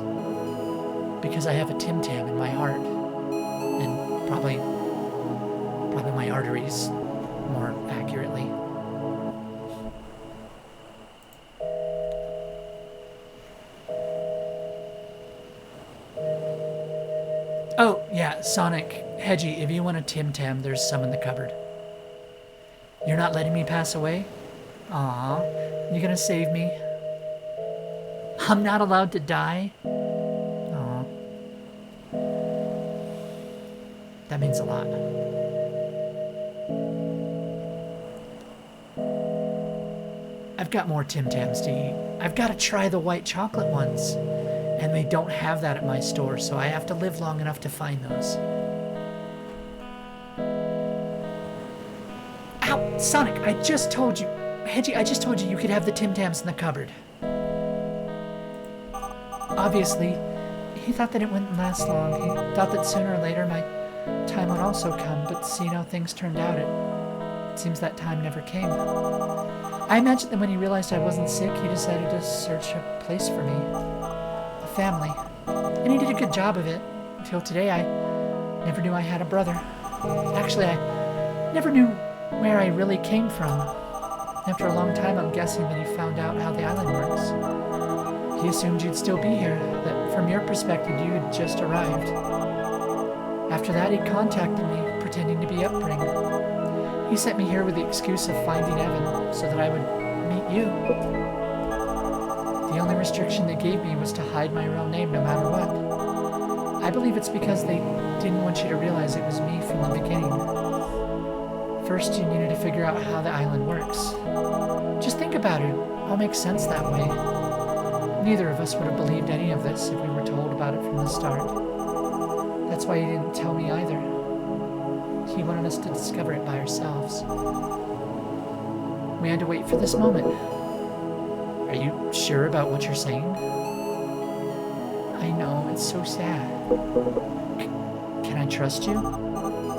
I have a Tim Tam in my heart. And probably my arteries, more accurately. Oh, yeah, Sonic, Hedgie, if you want a Tim Tam, there's some in the cupboard. You're not letting me pass away? Aw, you gonna save me? I'm not allowed to die? Aw. That means a lot. I've got more Tim Tams to eat. I've got to try the white chocolate ones. And they don't have that at my store, so I have to live long enough to find those. Ow! Sonic, I just told you. Hedgie, I just told you you could have the Tim Tams in the cupboard. Obviously, he thought that it wouldn't last long. He thought that sooner or later my time would also come, but seeing how things turned out, it seems that time never came. I imagine that when he realized I wasn't sick, he decided to search a place for me, a family. And he did a good job of it. Until today, I never knew I had a brother. Actually, I never knew where I really came from. After a long time, I'm guessing that he found out how the island works. He assumed you'd still be here, that from your perspective, you had just arrived. After that, he contacted me, pretending to be Upbring. He sent me here with the excuse of finding Evan, so that I would meet you. The only restriction they gave me was to hide my real name no matter what. I believe it's because they didn't want you to realize it was me from the beginning. First, you needed to figure out how the island works. Just think about it. It all makes sense that way. Neither of us would have believed any of this if we were told about it from the start. That's why he didn't tell me either. He wanted us to discover it by ourselves. We had to wait for this moment. Are you sure about what you're saying? I know, it's so sad. Can I trust you?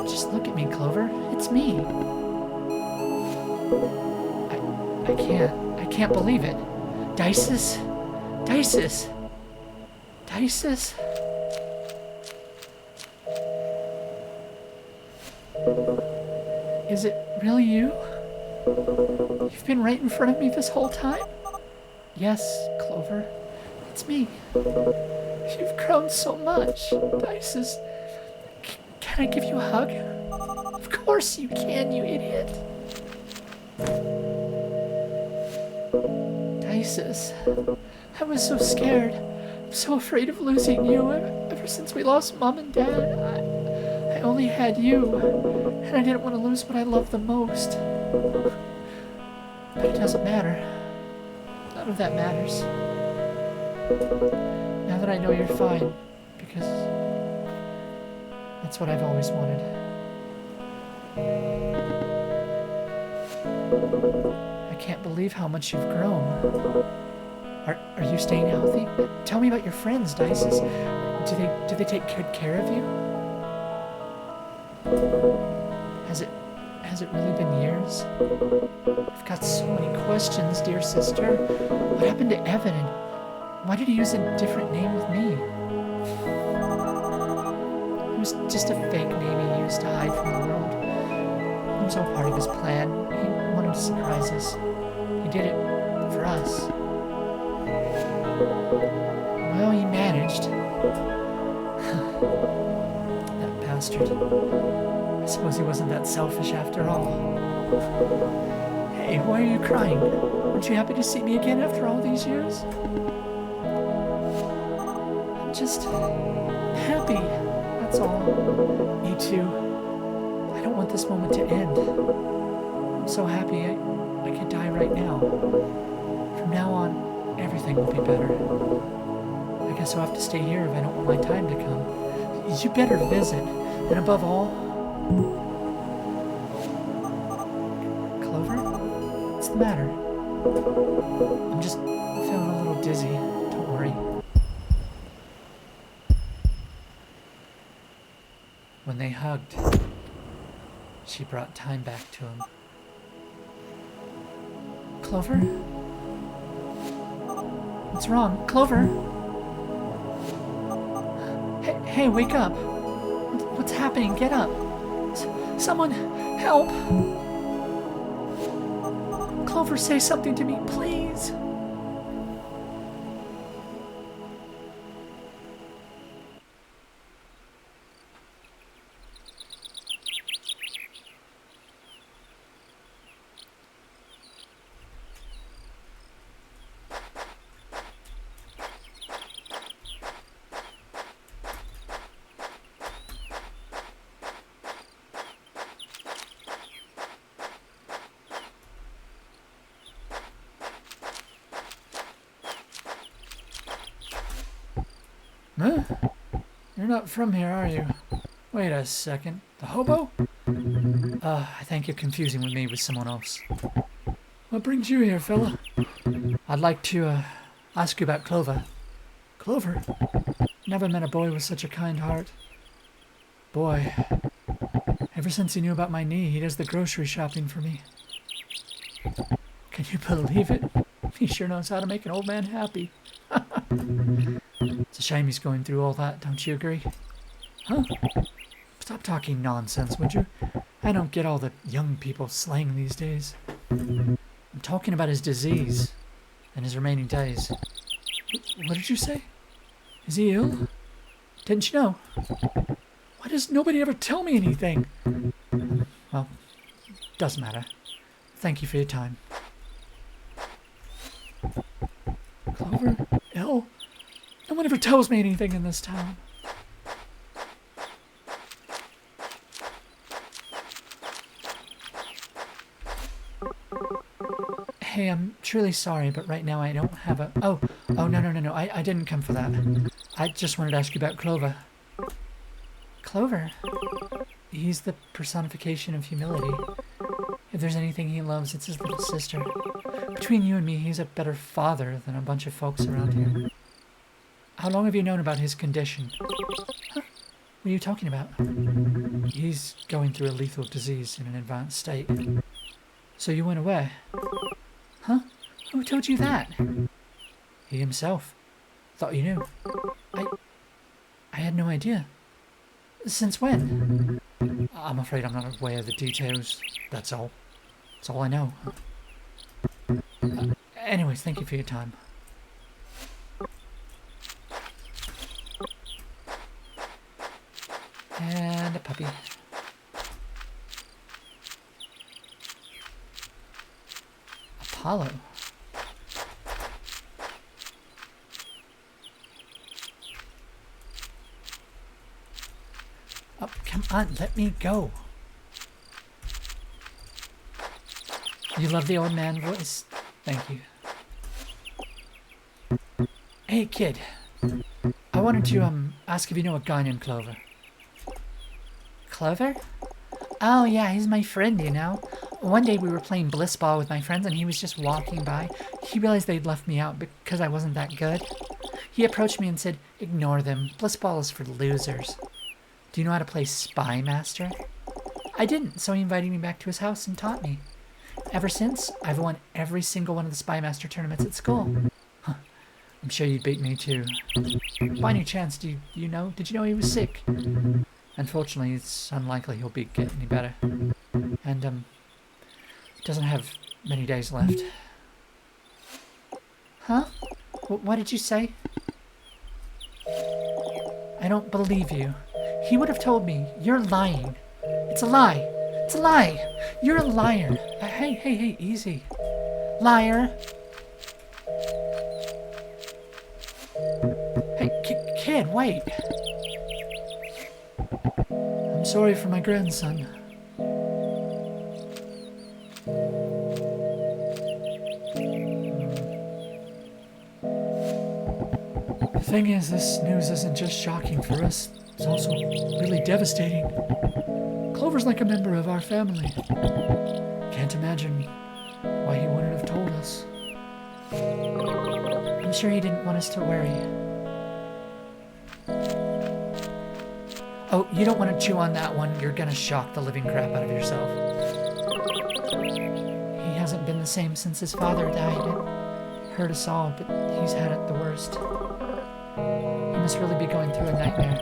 Just look at me, Clover. It's me. I can't believe it. Dices? Dices? Dices? Is it really you? You've been right in front of me this whole time? Yes, Clover. It's me. You've grown so much. Dices. Can I give you a hug? Of course you can, you idiot. Dices. I was so scared. I'm so afraid of losing you. Ever since we lost Mom and Dad, I only had you. And I didn't want to lose what I love the most. But it doesn't matter. None of that matters. Now that I know you're fine, because that's what I've always wanted. I can't believe how much you've grown. Are you staying healthy? Tell me about your friends, Dices. Do they take good care of you? Has it really been years? I've got so many questions, dear sister. What happened to Evan, and why did he use a different name with me? It was just a fake name he used to hide from the world. It was all part of his plan. He wanted to surprise us. He did it for us. Well, he managed. That bastard. I suppose he wasn't that selfish after all. Hey, why are you crying? Aren't you happy to see me again after all these years? I'm just happy, that's all. Me too. I don't want this moment to end. I'm so happy I could die right now. From now on, everything will be better. I guess I'll have to stay here if I don't want my time to come. You better visit. And above all, Clover? What's the matter? I'm just feeling a little dizzy. Don't worry. When they hugged, she brought time back to him. Clover? What's wrong? Clover? Hey, wake up. What's happening? Get up. Someone, help. Clover, say something to me, please. Huh? You're not from here, are you? Wait a second. The hobo? I think you're confusing me with someone else. What brings you here, fella? I'd like to ask you about Clover. Clover? Never met a boy with such a kind heart. Boy, ever since he knew about my knee, he does the grocery shopping for me. Can you believe it? He sure knows how to make an old man happy. It's a shame he's going through all that, don't you agree? Huh? Stop talking nonsense, would you? I don't get all the young people slang these days. I'm talking about his disease and his remaining days. What did you say? Is he ill? Didn't you know? Why does nobody ever tell me anything? Well, doesn't matter. Thank you for your time. Clover? Ill? No one ever tells me anything in this town. Hey, I'm truly sorry, but right now I don't have a... Oh, no. I didn't come for that. I just wanted to ask you about Clover. Clover? He's the personification of humility. If there's anything he loves, it's his little sister. Between you and me, he's a better father than a bunch of folks around here. How long have you known about his condition? Huh? What are you talking about? He's going through a lethal disease in an advanced state. So you went away? Huh? Who told you that? He himself. Thought you knew. I had no idea. Since when? I'm afraid I'm not aware of the details. That's all. That's all I know. Anyways, thank you for your time. And a puppy. Apollo. Oh, come on, let me go. You love the old man voice? Thank you. Hey, kid. I wanted to, ask if you know a guy named Clover. Clover? Oh, yeah, he's my friend, you know. One day we were playing bliss ball with my friends and he was just walking by. He realized they'd left me out because I wasn't that good. He approached me and said, ignore them. Bliss ball is for losers. Do you know how to play Spy Master? I didn't, so he invited me back to his house and taught me. Ever since, I've won every single one of the Spy Master tournaments at school. Huh. I'm sure you'd beat me too. By any chance, did you know he was sick? Unfortunately, it's unlikely he'll be getting any better. And, doesn't have many days left. Huh? What did you say? I don't believe you. He would have told me. You're lying. It's a lie. It's a lie. You're a liar. Hey, easy. Liar. Hey, kid, wait. I'm sorry for my grandson. The thing is, this news isn't just shocking for us, it's also really devastating. Clover's like a member of our family. Can't imagine why he wouldn't have told us. I'm sure he didn't want us to worry. Oh, you don't want to chew on that one. You're gonna shock the living crap out of yourself. He hasn't been the same since his father died. It hurt us all, but he's had it the worst. He must really be going through a nightmare.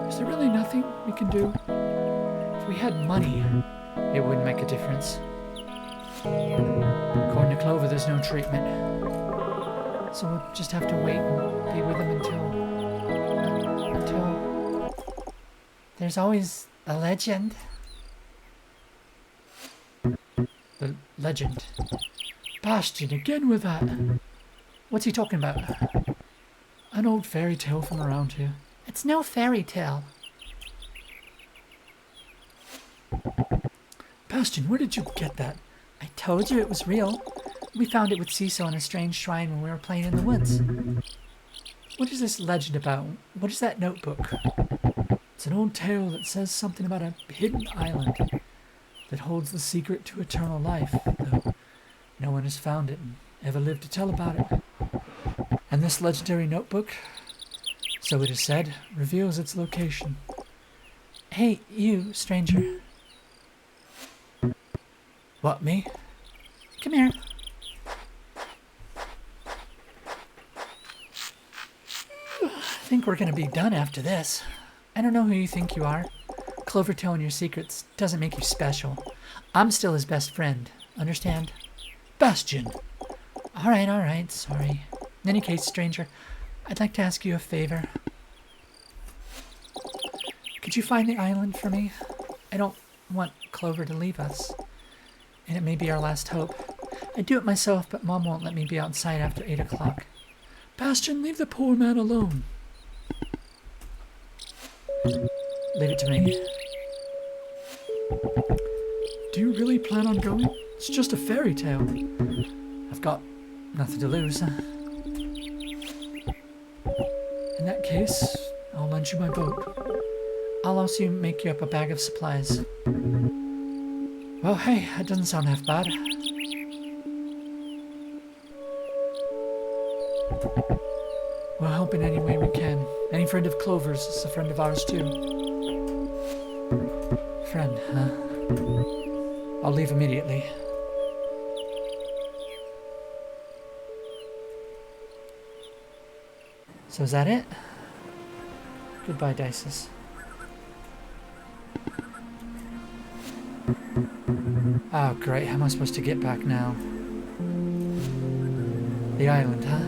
Is there really nothing we can do? If we had money, it wouldn't make a difference. According to Clover, there's no treatment. So we'll just have to wait and be with him until... There's always a legend. The legend? Bastion, again with that. What's he talking about? An old fairy tale from around here. It's no fairy tale. Bastion, where did you get that? I told you it was real. We found it with Cecil in a strange shrine when we were playing in the woods. What is this legend about? What is that notebook? It's an old tale that says something about a hidden island that holds the secret to eternal life, though No one has found it and ever lived to tell about it. And this legendary notebook, so it is said, reveals its location. Hey, you, stranger. What, me? Come here. I think we're gonna be done after this. I don't know who you think you are. Clover telling your secrets doesn't make you special. I'm still his best friend. Understand? Bastion. Alright, sorry. In any case, stranger, I'd like to ask you a favor. Could you find the island for me? I don't want Clover to leave us. And it may be our last hope. I'd do it myself, but Mom won't let me be outside after 8 o'clock. Bastion, leave the poor man alone. Leave it to me. Do you really plan on going? It's just a fairy tale. I've got nothing to lose. In that case, I'll lend you my boat. I'll also make you up a bag of supplies. Well, hey, that doesn't sound half bad. We'll help in any way we can. Any friend of Clover's is a friend of ours too. Friend, huh? I'll leave immediately. So is that it? Goodbye, Dices. Oh, great. How am I supposed to get back now? The island, huh?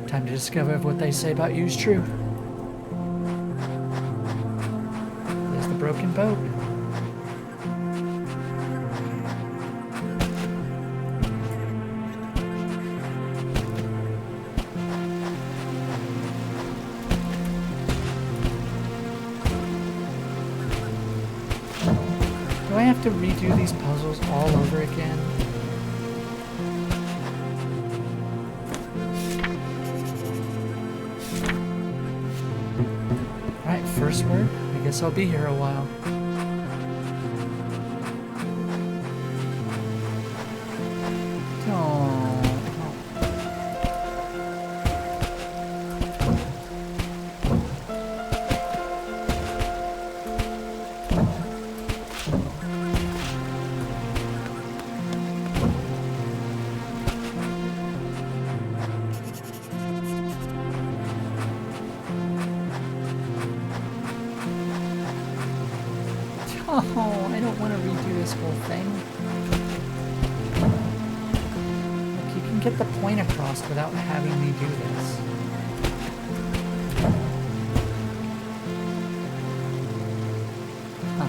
Time to discover if what they say about you is true. There's the broken boat. Do I have to redo these puzzles all over again? Alright, first word. I guess I'll be here a while. Oh, I don't want to redo this whole thing. Like, you can get the point across without having me do this. Huh.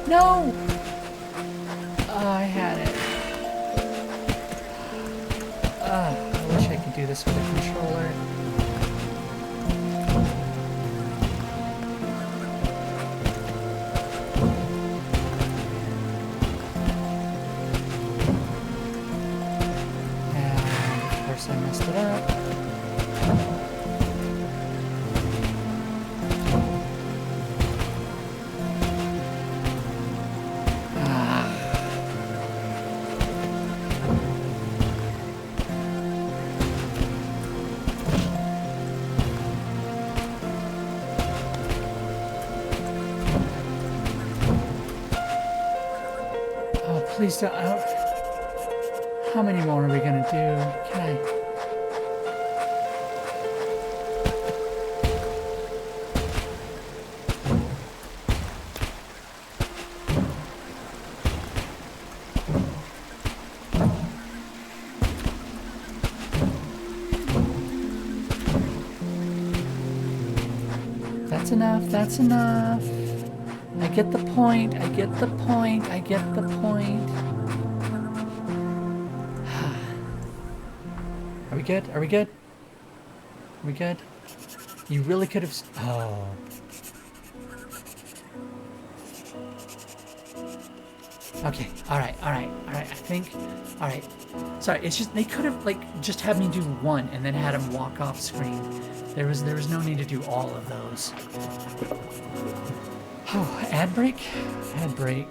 No! Oh, I had it. I wish I could do this with a controller. And of course Oops, I messed it up. Oh, please don't. How many more are we gonna do? Can I? That's enough. That's enough. I get the point. I get the point. I get the point. Are we good? Are we good? Are we good? You really could have. Oh. Okay. All right. All right. All right. I think. All right. Sorry. It's just they could have like just had me do one and then had him walk off screen. There was no need to do all of those. Oh, ad break. Ad break.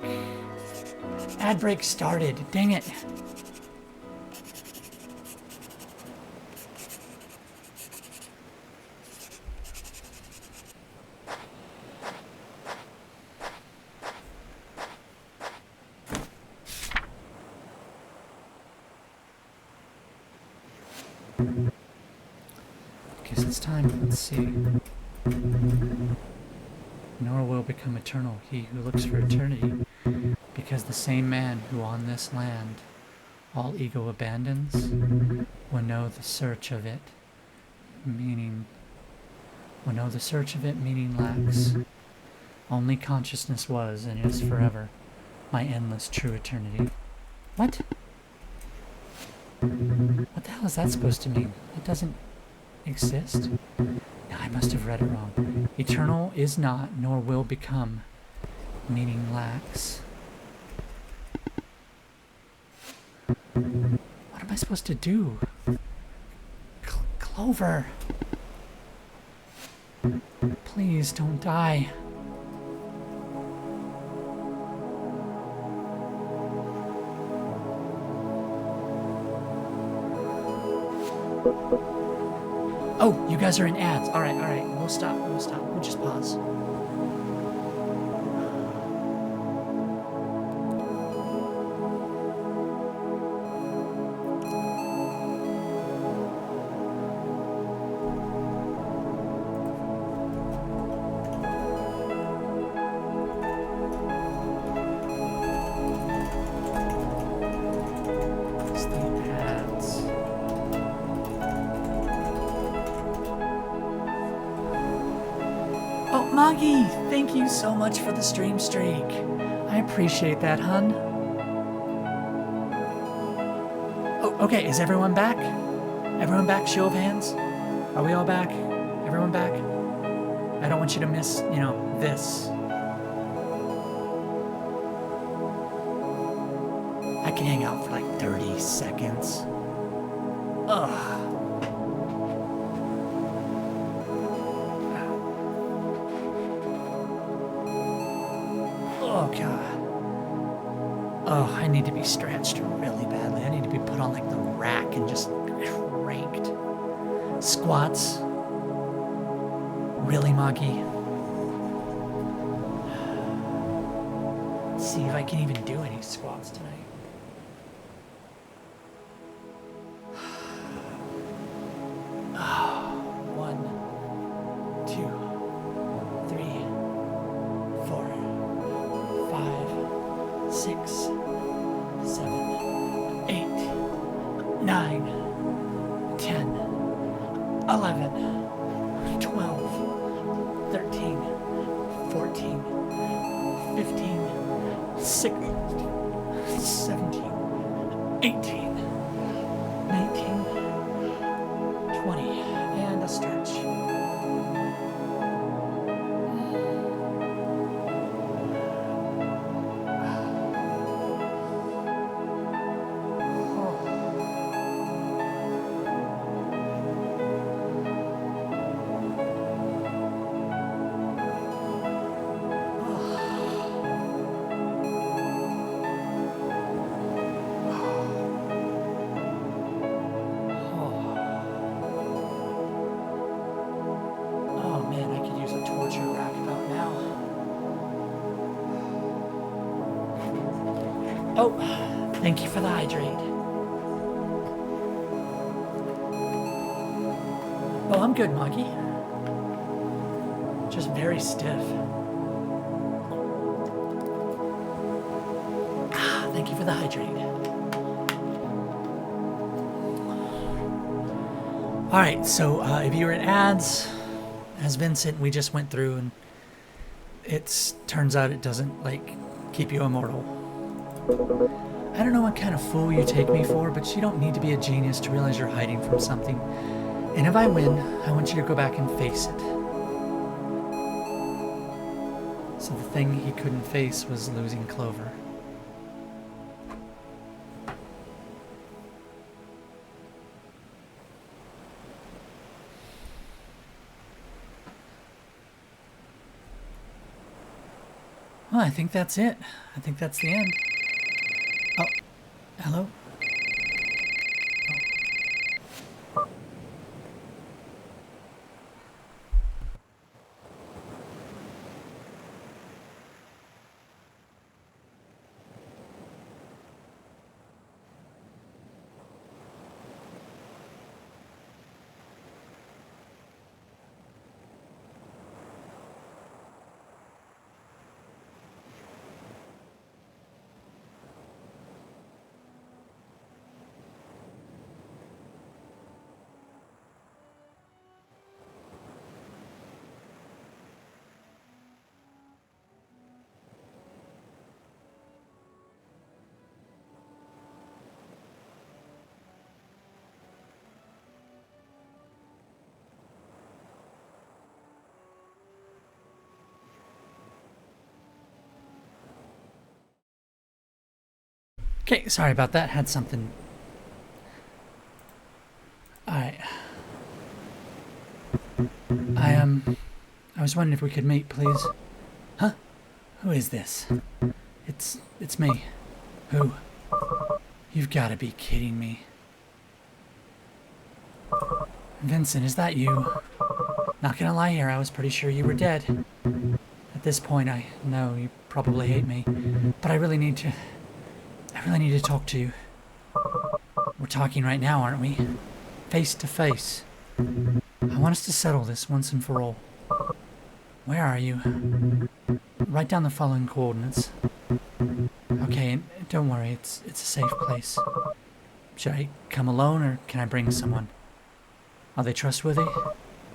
Ad break started. Dang it. Guess it's time. Let's see. Nor will become eternal he who looks for eternity, because the same man who on this land all ego abandons will know the search of it, meaning lacks. Only consciousness was and is forever my endless true eternity. What? What the hell is that supposed to mean? It doesn't exist? No, I must have read it wrong. Eternal is not, nor will become, meaning lacks. What am I supposed to do? Clover! Please don't die. Oh, you guys are in ads. All right. We'll stop. We'll just pause. It's the ads. Oh, Maggie, thank you so much for the stream streak. I appreciate that, hun. Oh, okay, is everyone back? Everyone back? Show of hands. Are we all back? Everyone back? I don't want you to miss, this. I can hang out for like 30 seconds. Ugh. Oh, God. Oh, I need to be stretched really badly. I need to be put on like the rack and just cranked. Squats. Really, Maggie? Let's see if I can even do any squats tonight. Oh, thank you for the hydrate. Oh, I'm good, Moggy. Just very stiff. Ah, thank you for the hydrate. Alright, so if you were in ads, as Vincent, we just went through, and turns out it doesn't, like, keep you immortal. I don't know what kind of fool you take me for, but you don't need to be a genius to realize you're hiding from something. And if I win, I want you to go back and face it. So the thing he couldn't face was losing Clover. Well, I think that's it. I think that's the end. Oh, hello? Okay, sorry about that. Had something. Alright. I was wondering if we could meet, please. Huh? Who is this? It's me. Who? You've got to be kidding me. Vincent, is that you? Not gonna lie here, I was pretty sure you were dead. At this point, I know you probably hate me, but I really need to talk to you. We're talking right now, aren't we? Face to face. I want us to settle this once and for all. Where are you? Write down the following coordinates. Okay, and don't worry, it's a safe place. Should I come alone, or can I bring someone? Are they trustworthy?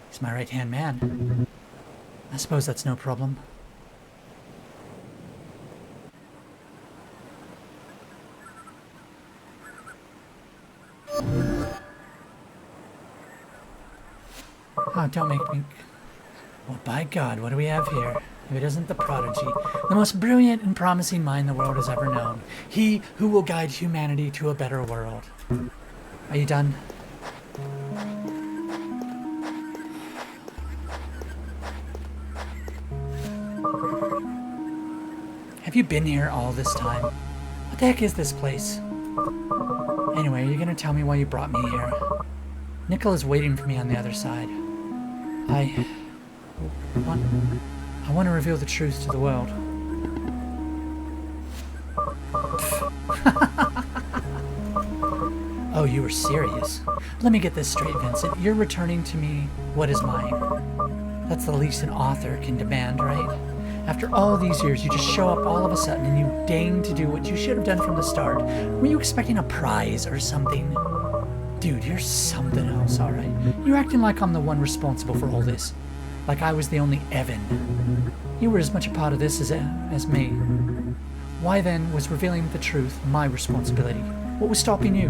He's my right-hand man. I suppose that's no problem. Oh, don't make me... Well, by God, what do we have here? If it isn't the prodigy, the most brilliant and promising mind the world has ever known. He who will guide humanity to a better world. Are you done? Have you been here all this time? What the heck is this place? Anyway, are you gonna tell me why you brought me here? Nickel is waiting for me on the other side. I want to reveal the truth to the world. Oh, you were serious? Let me get this straight, Vincent. You're returning to me what is mine. That's the least an author can demand, right? After all these years, you just show up all of a sudden and you deign to do what you should have done from the start. Were you expecting a prize or something? Dude, you're something else, alright? You're acting like I'm the one responsible for all this. Like I was the only Evan. You were as much a part of this as me. Why then was revealing the truth my responsibility? What was stopping you?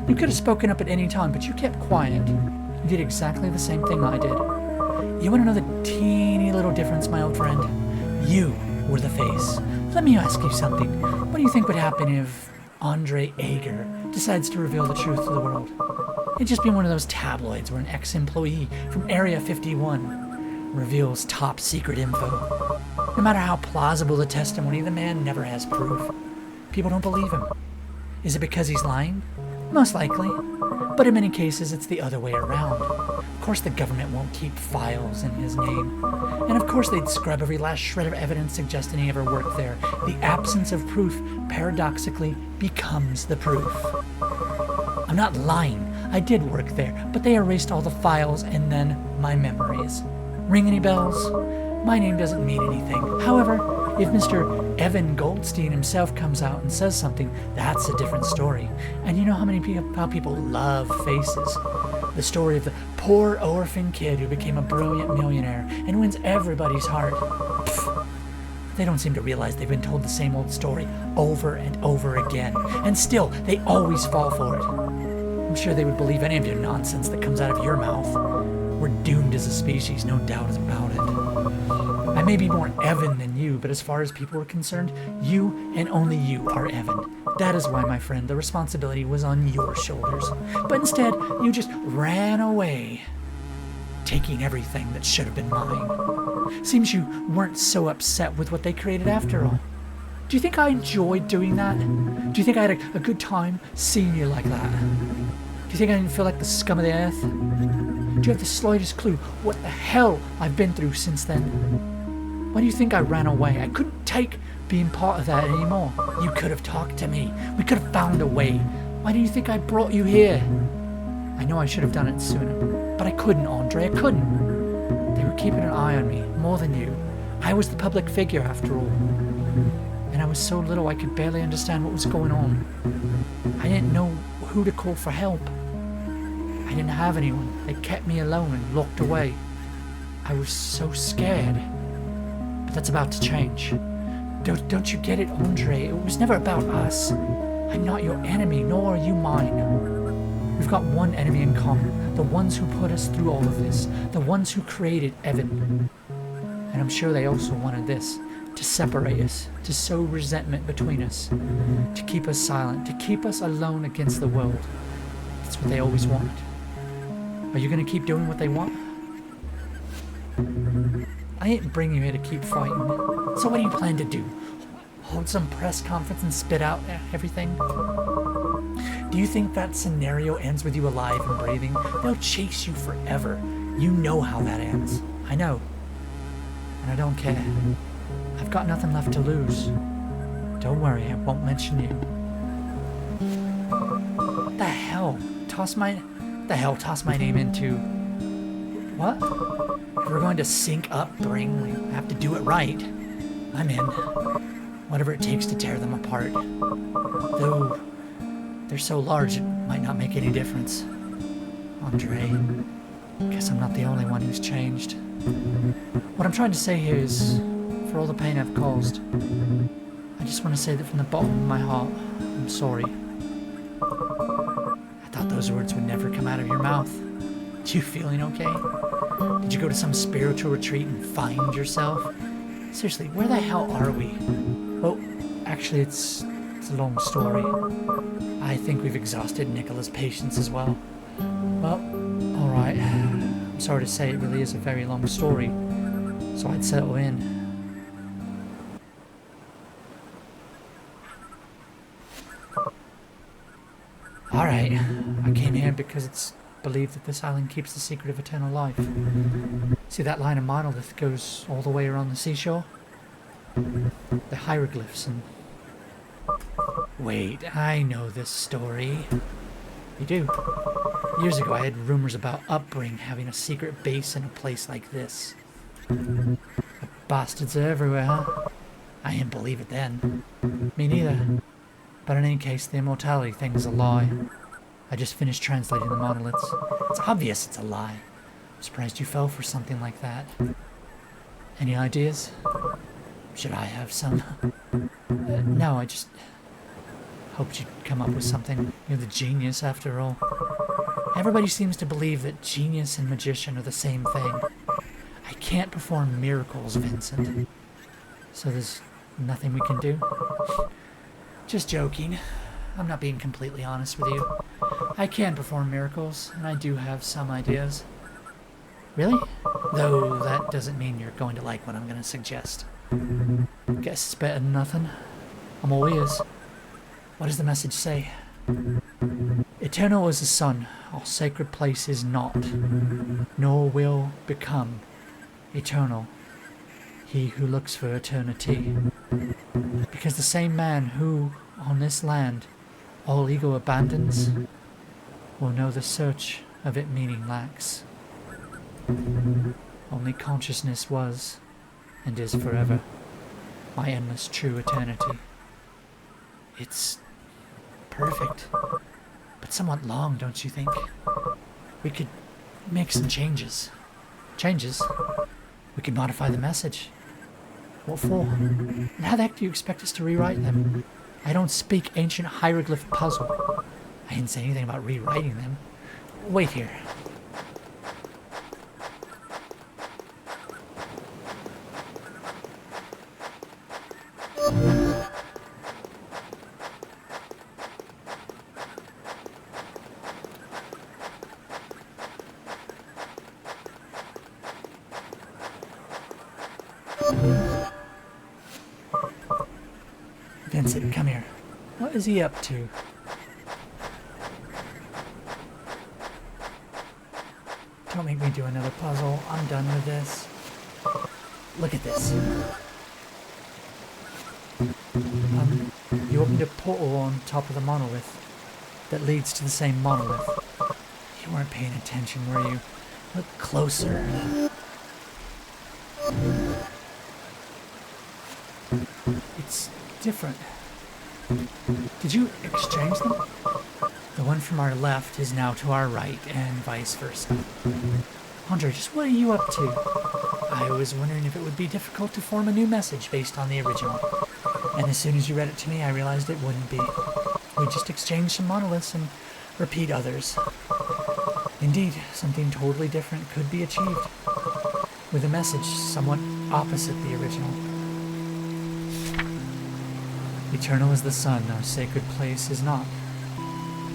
You could have spoken up at any time, but you kept quiet. You did exactly the same thing I did. You want to know the teeny little difference, my old friend? You were the face. Let me ask you something. What do you think would happen if Andre Ager decides to reveal the truth to the world? It'd just be one of those tabloids where an ex-employee from Area 51 reveals top secret info. No matter how plausible the testimony, the man never has proof. People don't believe him. Is it because he's lying? Most likely. But in many cases, it's the other way around. course the government won't keep files in his name. And of course they'd scrub every last shred of evidence suggesting he ever worked there. The absence of proof, paradoxically, becomes the proof. I'm not lying. I did work there, but they erased all the files and then my memories. Ring any bells? My name doesn't mean anything. However, if Mr. Evan Goldstein himself comes out and says something, that's a different story. And you know how people love faces. The story of the poor orphan kid who became a brilliant millionaire and wins everybody's heart. Pfft. They don't seem to realize they've been told the same old story over and over again. And still, they always fall for it. I'm sure they would believe any of your nonsense that comes out of your mouth. We're doomed as a species, no doubt about it. I may be more Evan than you, but as far as people are concerned, you and only you are Evan. That is why, my friend, the responsibility was on your shoulders. But instead, you just ran away, taking everything that should have been mine. Seems you weren't so upset with what they created after all. Do you think I enjoyed doing that? Do you think I had a good time seeing you like that? Do you think I didn't feel like the scum of the earth? Do you have the slightest clue what the hell I've been through since then? Why do you think I ran away? I couldn't take being part of that anymore. You could have talked to me. We could have found a way. Why do you think I brought you here? I know I should have done it sooner, but I couldn't, Andre. I couldn't. They were keeping an eye on me, more than you. I was the public figure, after all. And I was so little I could barely understand what was going on. I didn't know who to call for help. I didn't have anyone. They kept me alone and locked away. I was so scared. But that's about to change. Don't you get it, Andre? It was never about us. I'm not your enemy, nor are you mine. We've got one enemy in common. The ones who put us through all of this. The ones who created Evan. And I'm sure they also wanted this. To separate us. To sow resentment between us. To keep us silent. To keep us alone against the world. That's what they always wanted. Are you going to keep doing what they want? I didn't bring you here to keep fighting. So what do you plan to do? Hold some press conference and spit out everything? Do you think that scenario ends with you alive and breathing? They'll chase you forever. You know how that ends. I know. And I don't care. I've got nothing left to lose. Don't worry, I won't mention you. What the hell? Toss my name into... What? If we're going to sync up Bring, we have to do it right. I'm in. Whatever it takes to tear them apart. Though they're so large, it might not make any difference. Andre, guess I'm not the only one who's changed. What I'm trying to say here is, for all the pain I've caused, I just want to say that from the bottom of my heart, I'm sorry. I thought those words would never come out of your mouth. You feeling okay? Did you go to some spiritual retreat and find yourself? Seriously, where the hell are we? Oh, actually, it's a long story. I think we've exhausted Nicola's patience as well. Well, alright. I'm sorry to say it really is a very long story, so I'd settle in. Alright, I came here because it's believed that this island keeps the secret of eternal life. See that line of monolith goes all the way around the seashore? The hieroglyphs and... Wait, I know this story. You do? Years ago I had rumors about Upbring having a secret base in a place like this. The bastards are everywhere, huh? I didn't believe it then. Me neither. But in any case, the immortality thing is a lie. I just finished translating the monoliths. It's obvious it's a lie. I'm surprised you fell for something like that. Any ideas? Should I have some? No, I just hoped you'd come up with something. You're the genius, after all. Everybody seems to believe that genius and magician are the same thing. I can't perform miracles, Vincent. So there's nothing we can do? Just joking. I'm not being completely honest with you. I can perform miracles, and I do have some ideas. Really? Though that doesn't mean you're going to like what I'm going to suggest. Guess it's better than nothing. I'm all ears. What does the message say? It Eternal is the sun, all sacred place is not, nor will become eternal he who looks for eternity. Because the same man who, on this land, all ego abandons, will know the search of it meaning lacks. Only consciousness was, and is forever, my endless true eternity. It's perfect, but somewhat long, don't you think? We could make some changes. Changes? We could modify the message. What for? And how the heck do you expect us to rewrite them? I don't speak ancient hieroglyph puzzle. I didn't say anything about rewriting them. Wait here. Vincent, come here. What is he up to? Don't make me do another puzzle. I'm done with this. Look at this. You opened a portal on top of the monolith that leads to the same monolith. You weren't paying attention, were you? Look closer. It's different. Did you exchange them? The one from our left is now to our right, and vice versa. Andre, just what are you up to? I was wondering if it would be difficult to form a new message based on the original. And as soon as you read it to me, I realized it wouldn't be. We just exchange some monoliths and repeat others. Indeed, something totally different could be achieved, with a message somewhat opposite the original. Eternal is the sun, our sacred place is not,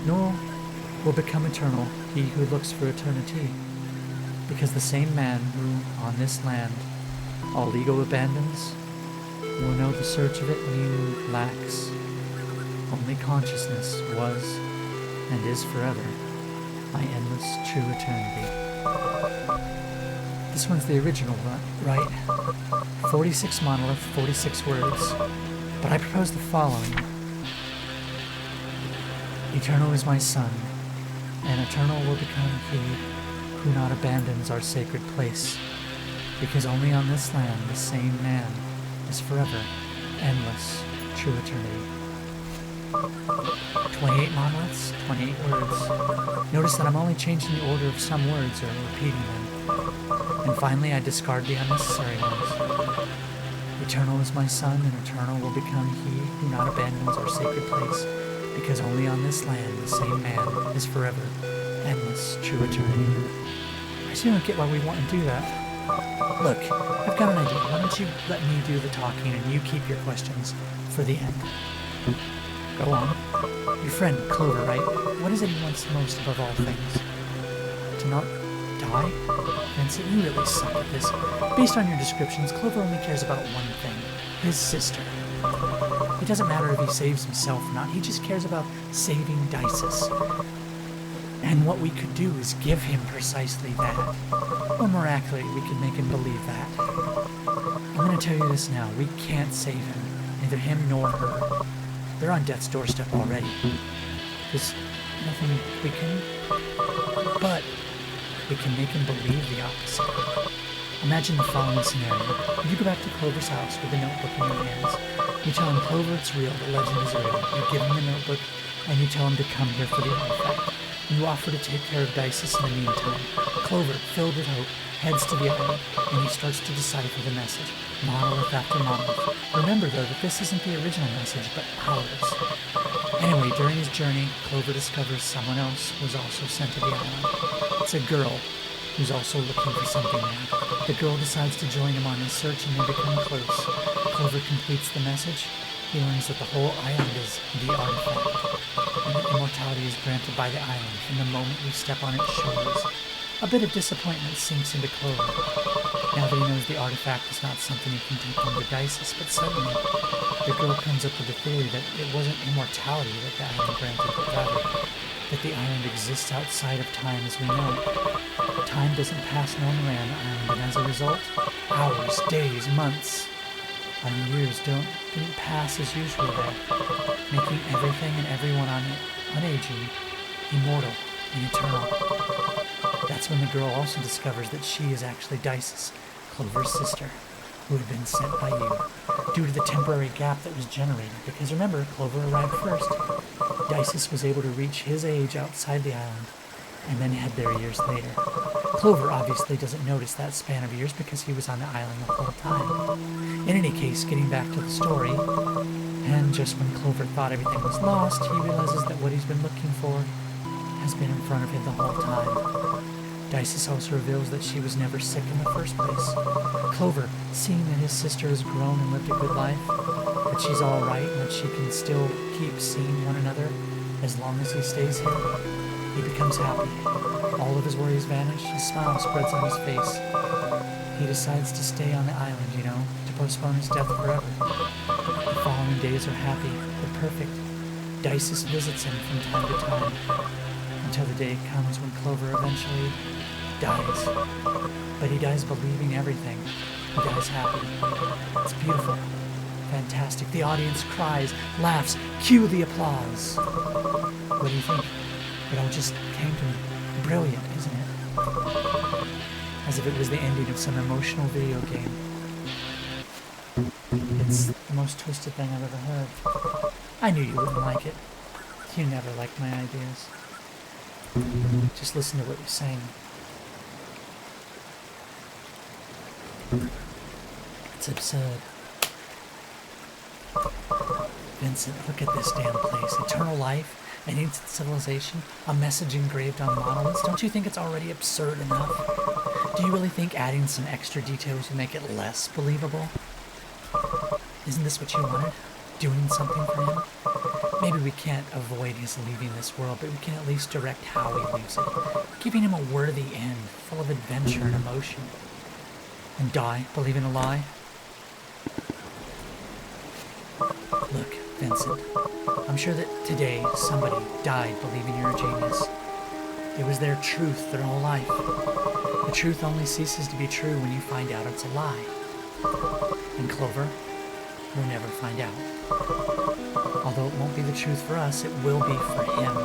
nor will become eternal he who looks for eternity, because the same man who, on this land, all ego abandons, will know the search of it meaning lacks. Only consciousness was, and is forever, my endless true eternity. This one's the original, right? 46 monolith, 46 words. But I propose the following. Eternal is my son, and eternal will become he who not abandons our sacred place, because only on this land the same man is forever, endless, true eternity. 28 monoliths, 28 words. Notice that I'm only changing the order of some words or repeating them. And finally, I discard the unnecessary ones. Eternal is my son, and eternal will become he who not abandons our sacred place, because only on this land the same man is forever, endless, true eternity. I still don't get why we want to do that. Look, I've got an idea. Why don't you let me do the talking and you keep your questions for the end? Go on. Your friend, Clover, right? What is it he wants most above all things? To not die? Vincent, you really suck at this. Based on your descriptions, Clover only cares about one thing. His sister. It doesn't matter if he saves himself or not. He just cares about saving Dices. And what we could do is give him precisely that. Or more accurately, we could make him believe that. I'm going to tell you this now. We can't save him. Neither him nor her. They're on death's doorstep already. There's nothing we can... But we can make him believe the opposite. Imagine the following scenario. You go back to Clover's house with a notebook in your hands. You tell him, Clover, it's real, the legend is real. You give him the notebook, and you tell him to come here for the artifact. You offer to take care of Dices in the meantime. Clover, filled with hope, heads to the island, and he starts to decipher the message, monolith after monolith. Remember, though, that this isn't the original message, but ours. Anyway, during his journey, Clover discovers someone else was also sent to the island. It's a girl who's also looking for something there. The girl decides to join him on his search, and they become close. Clover completes the message. He learns that the whole island is the artifact, and that immortality is granted by the island from the moment we step on its shores. A bit of disappointment sinks into Clover, now that he knows the artifact is not something he can take under Dices, but suddenly, the girl comes up with the theory that it wasn't immortality that the island granted, but rather that the island exists outside of time as we know it. Time doesn't pass normally on the island, and as a result, hours, days, months, and years didn't pass as usual there, making everything and everyone on it unaging, immortal, and eternal. That's when the girl also discovers that she is actually Dices, Clover's sister, who had been sent by you, due to the temporary gap that was generated. Because remember, Clover arrived first. Dices was able to reach his age outside the island, and then head there years later. Clover obviously doesn't notice that span of years because he was on the island the whole time. In any case, getting back to the story, and just when Clover thought everything was lost, he realizes that what he's been looking for has been in front of him the whole time. Dices also reveals that she was never sick in the first place. Clover, seeing that his sister has grown and lived a good life, that she's all right and that she can still keep seeing one another as long as he stays here, he becomes happy. All of his worries vanish, his smile spreads on his face. He decides to stay on the island, to postpone his death forever. The following days are happy, they're perfect. Dices visits him from time to time, until the day comes when Clover eventually dies. But he dies believing everything. He dies happy. It's beautiful. Fantastic. The audience cries, laughs, cue the applause. What do you think? It all just came to me. Brilliant, isn't it? As if it was the ending of some emotional video game. It's the most twisted thing I've ever heard. I knew you wouldn't like it. You never liked my ideas. Just listen to what you're saying. It's absurd. Vincent, look at this damn place. Eternal life, an ancient civilization, a message engraved on monoliths. Don't you think it's already absurd enough? Do you really think adding some extra details would make it less believable? Isn't this what you wanted? Doing something for him? Maybe we can't avoid his leaving this world, but we can at least direct how he leaves it, giving him a worthy end, full of adventure and emotion. And die, believing a lie? Look, Vincent, I'm sure that today somebody died believing you're a genius. It was their truth their whole life. The truth only ceases to be true when you find out it's a lie. And Clover will never find out. Although it won't be the truth for us, it will be for him.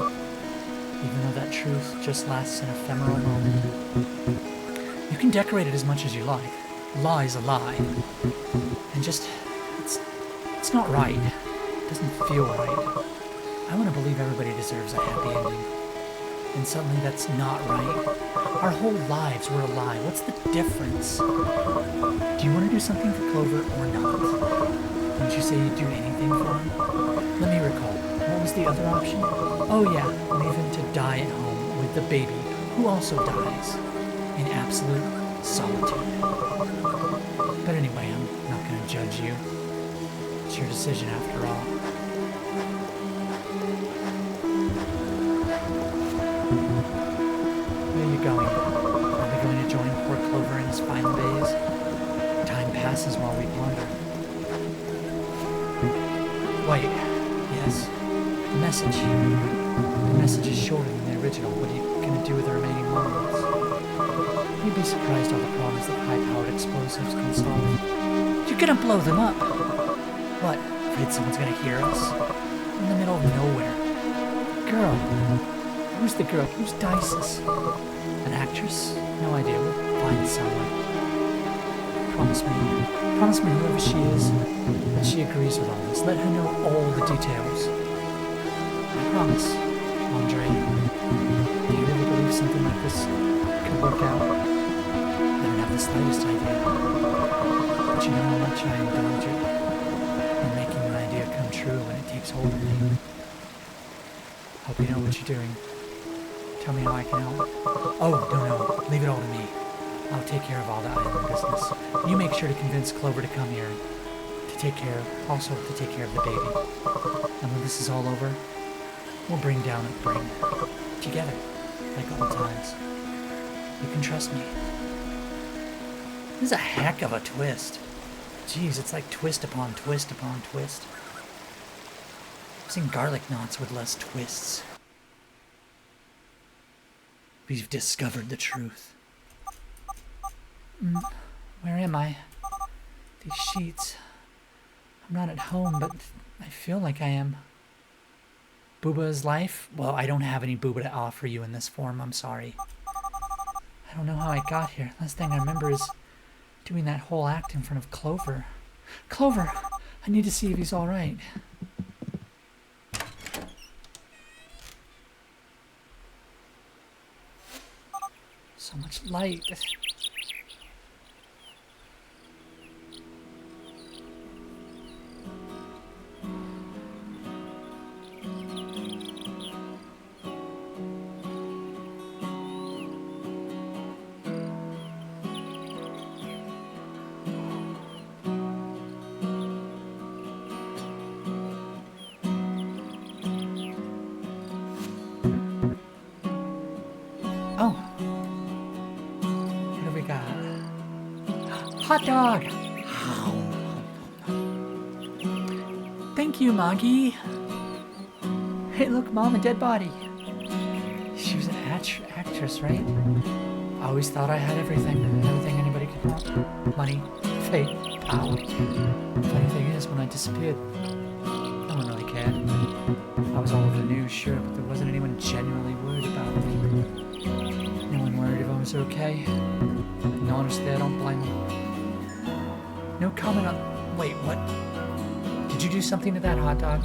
Even though that truth just lasts an ephemeral moment. You can decorate it as much as you like. A lie's a lie. And just, it's not right. It doesn't feel right. I want to believe everybody deserves a happy ending. And suddenly that's not right. Our whole lives were a lie. What's the difference? Do you want to do something for Clover or not? Didn't you say you'd do anything for him? Let me recall. What was the other option? Oh yeah, leave him to die at home with the baby, who also dies in absolute solitude. But anyway, I'm not going to judge you. It's your decision after all. Where are you going? Are we going to join poor Clover in his final days? Time passes while we ponder. Wait, yes. The message. The message is shorter than the original. What are you going to do with the remaining moments? You'd be surprised all the problems that high-powered explosives can solve. You're going to blow them up. What? Afraid someone's going to hear us? We're in the middle of nowhere. Girl. Who's the girl? Who's Dices? An actress? No idea. We'll find someone. Promise me whoever she is, that she agrees with all this. Let her know all the details. I promise, Andre. Do you really believe something like this could work out? I don't have the slightest idea. But you know how much I indulge it in making an idea come true when it takes hold of me. Hope you know what you're doing. Tell me how I can help. Oh, no. Leave it all to me. I'll take care of all the island business. You make sure to convince Clover to come here to take care of the baby. And when this is all over, we'll bring down a bring together, like old times. You can trust me. This is a heck of a twist. Jeez, it's like twist upon twist upon twist. I've seen garlic knots with less twists. We've discovered the truth. Where am I? These sheets. I'm not at home, but I feel like I am. Booba's life? Well, I don't have any booba to offer you in this form, I'm sorry. I don't know how I got here. Last thing I remember is doing that whole act in front of Clover. Clover! I need to see if he's alright. So much light. Oh. What do we got? Hot dog! Thank you, Moggy. Hey, look, Mom, a dead body. She was an actress, right? I always thought I had everything anybody could want. Money, fame, power. Funny thing is, when I disappeared, no one really cared. I was all over the news, sure, but there wasn't anyone genuinely worried about me. No one worried if I was okay. And honestly, I don't blame them. No comment on... Wait, what? Did you do something to that hot dog?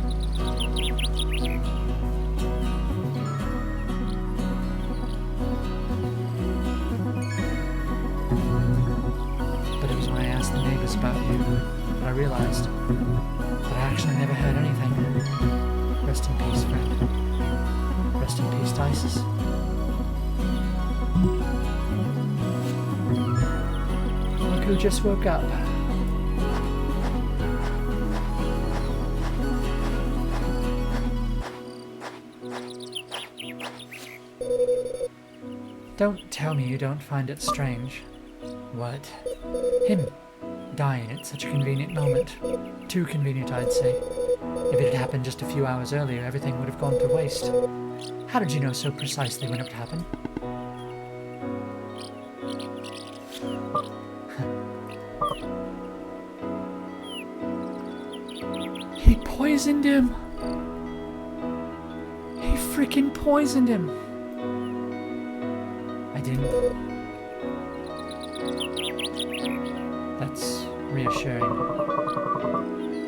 But it was when I asked the neighbors about you that I realized that I actually never heard anything. Rest in peace, friend. Rest in peace, Dices. Look who just woke up. Don't tell me you don't find it strange. What? Him dying at such a convenient moment. Too convenient, I'd say. If it had happened just a few hours earlier, everything would have gone to waste. How did you know so precisely when it would happen? He poisoned him! He freaking poisoned him! I didn't. That's reassuring.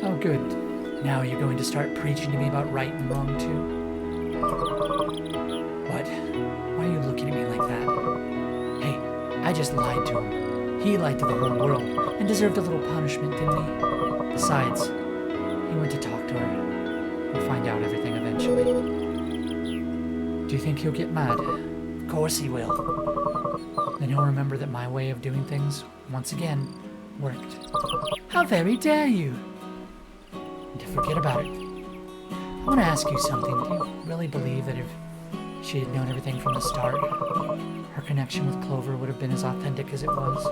Oh, good. Now you're going to start preaching to me about right and wrong, too? What? Why are you looking at me like that? Hey, I just lied to him. He lied to the whole world and deserved a little punishment, didn't he? Besides, he went to talk to her. We'll find out everything eventually. Do you think he'll get mad? Of course he will. Then he'll remember that my way of doing things, once again, worked. How very dare you! And to forget about it. I want to ask you something. Do you really believe that if she had known everything from the start, her connection with Clover would have been as authentic as it was?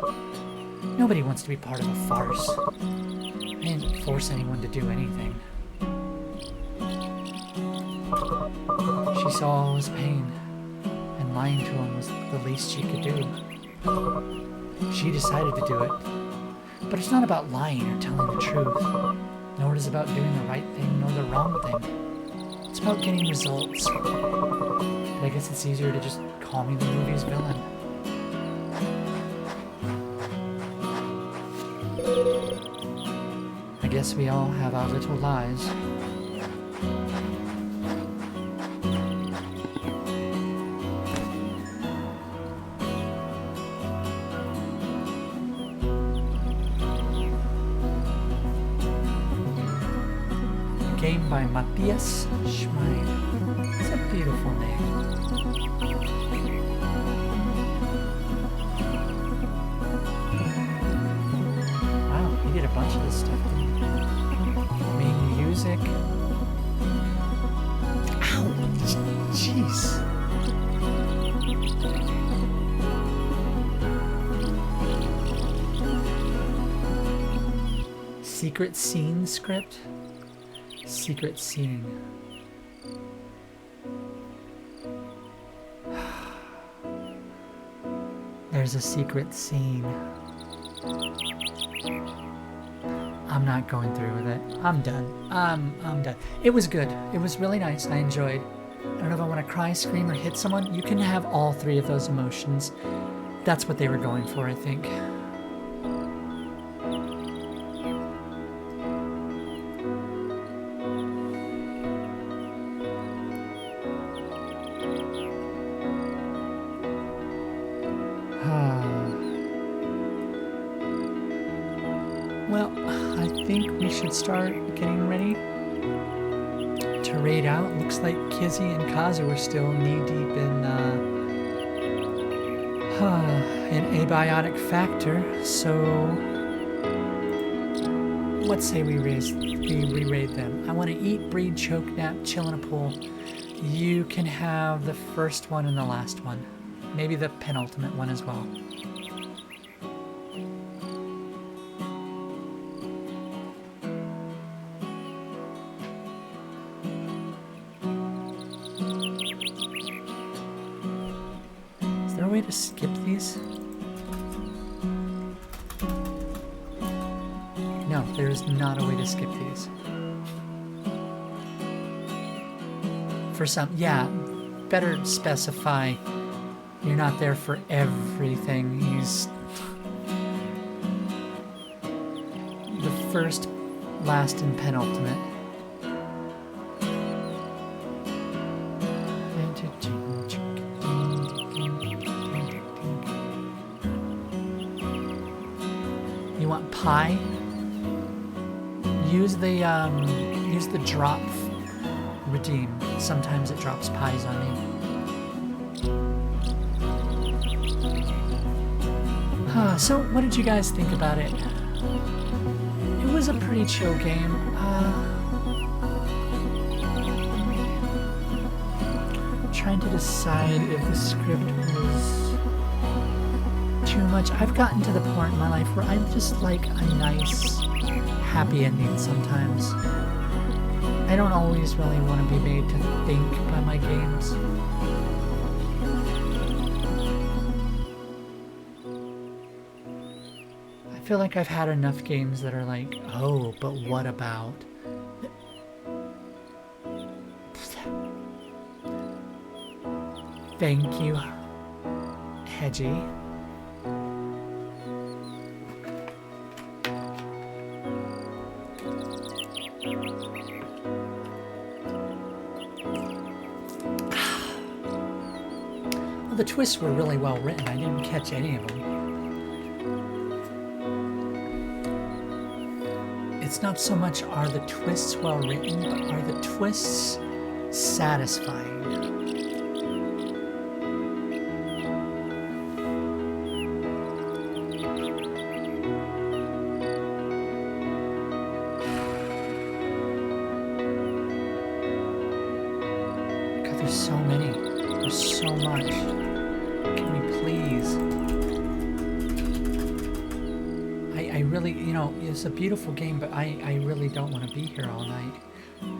Nobody wants to be part of a farce. I didn't force anyone to do anything. She saw all his pain, and lying to him was the least she could do. She decided to do it. But it's not about lying or telling the truth, nor is it about doing the right thing nor the wrong thing. It's about getting results. But I guess it's easier to just call me the movie's villain. I guess we all have our little lies. Game by Matthias Schmein. It's a beautiful name. Wow, he did a bunch of this stuff. Main music. Ow! Jeez. Secret scene script? Secret scene. There's a secret scene. I'm not going through with it. I'm done. I'm done. It was good. It was really nice. I enjoyed. I don't know if I want to cry, scream, or hit someone. You can have all three of those emotions. That's what they were going for, I think. Well, I think we should start getting ready to raid out. Looks like Kizzy and Kazu are still knee-deep in Abiotic Factor, so let's say we re-raid them. I want to eat, breed, choke, nap, chill in a pool. You can have the first one and the last one. Maybe the penultimate one as well. Is there a way to skip these? No, there is not a way to skip these. For some, yeah, better specify you're not there for everything. He's the first, last, and penultimate. You want pie? Use the drop redeem. Sometimes it drops pies on me. So, what did you guys think about it? It was a pretty chill game. Trying to decide if the script was too much. I've gotten to the point in my life where I just like a nice, happy ending sometimes. I don't always really want to be made to think by my games. I feel like I've had enough games that are like, oh, but what about? Thank you, Hedgie. Well, the twists were really well written. I didn't catch any of them. It's not so much are the twists well written, but are the twists satisfying? God, there's so many. There's so much. Can we please? I really, you know, it's a beautiful game, but I really don't want to be here all night.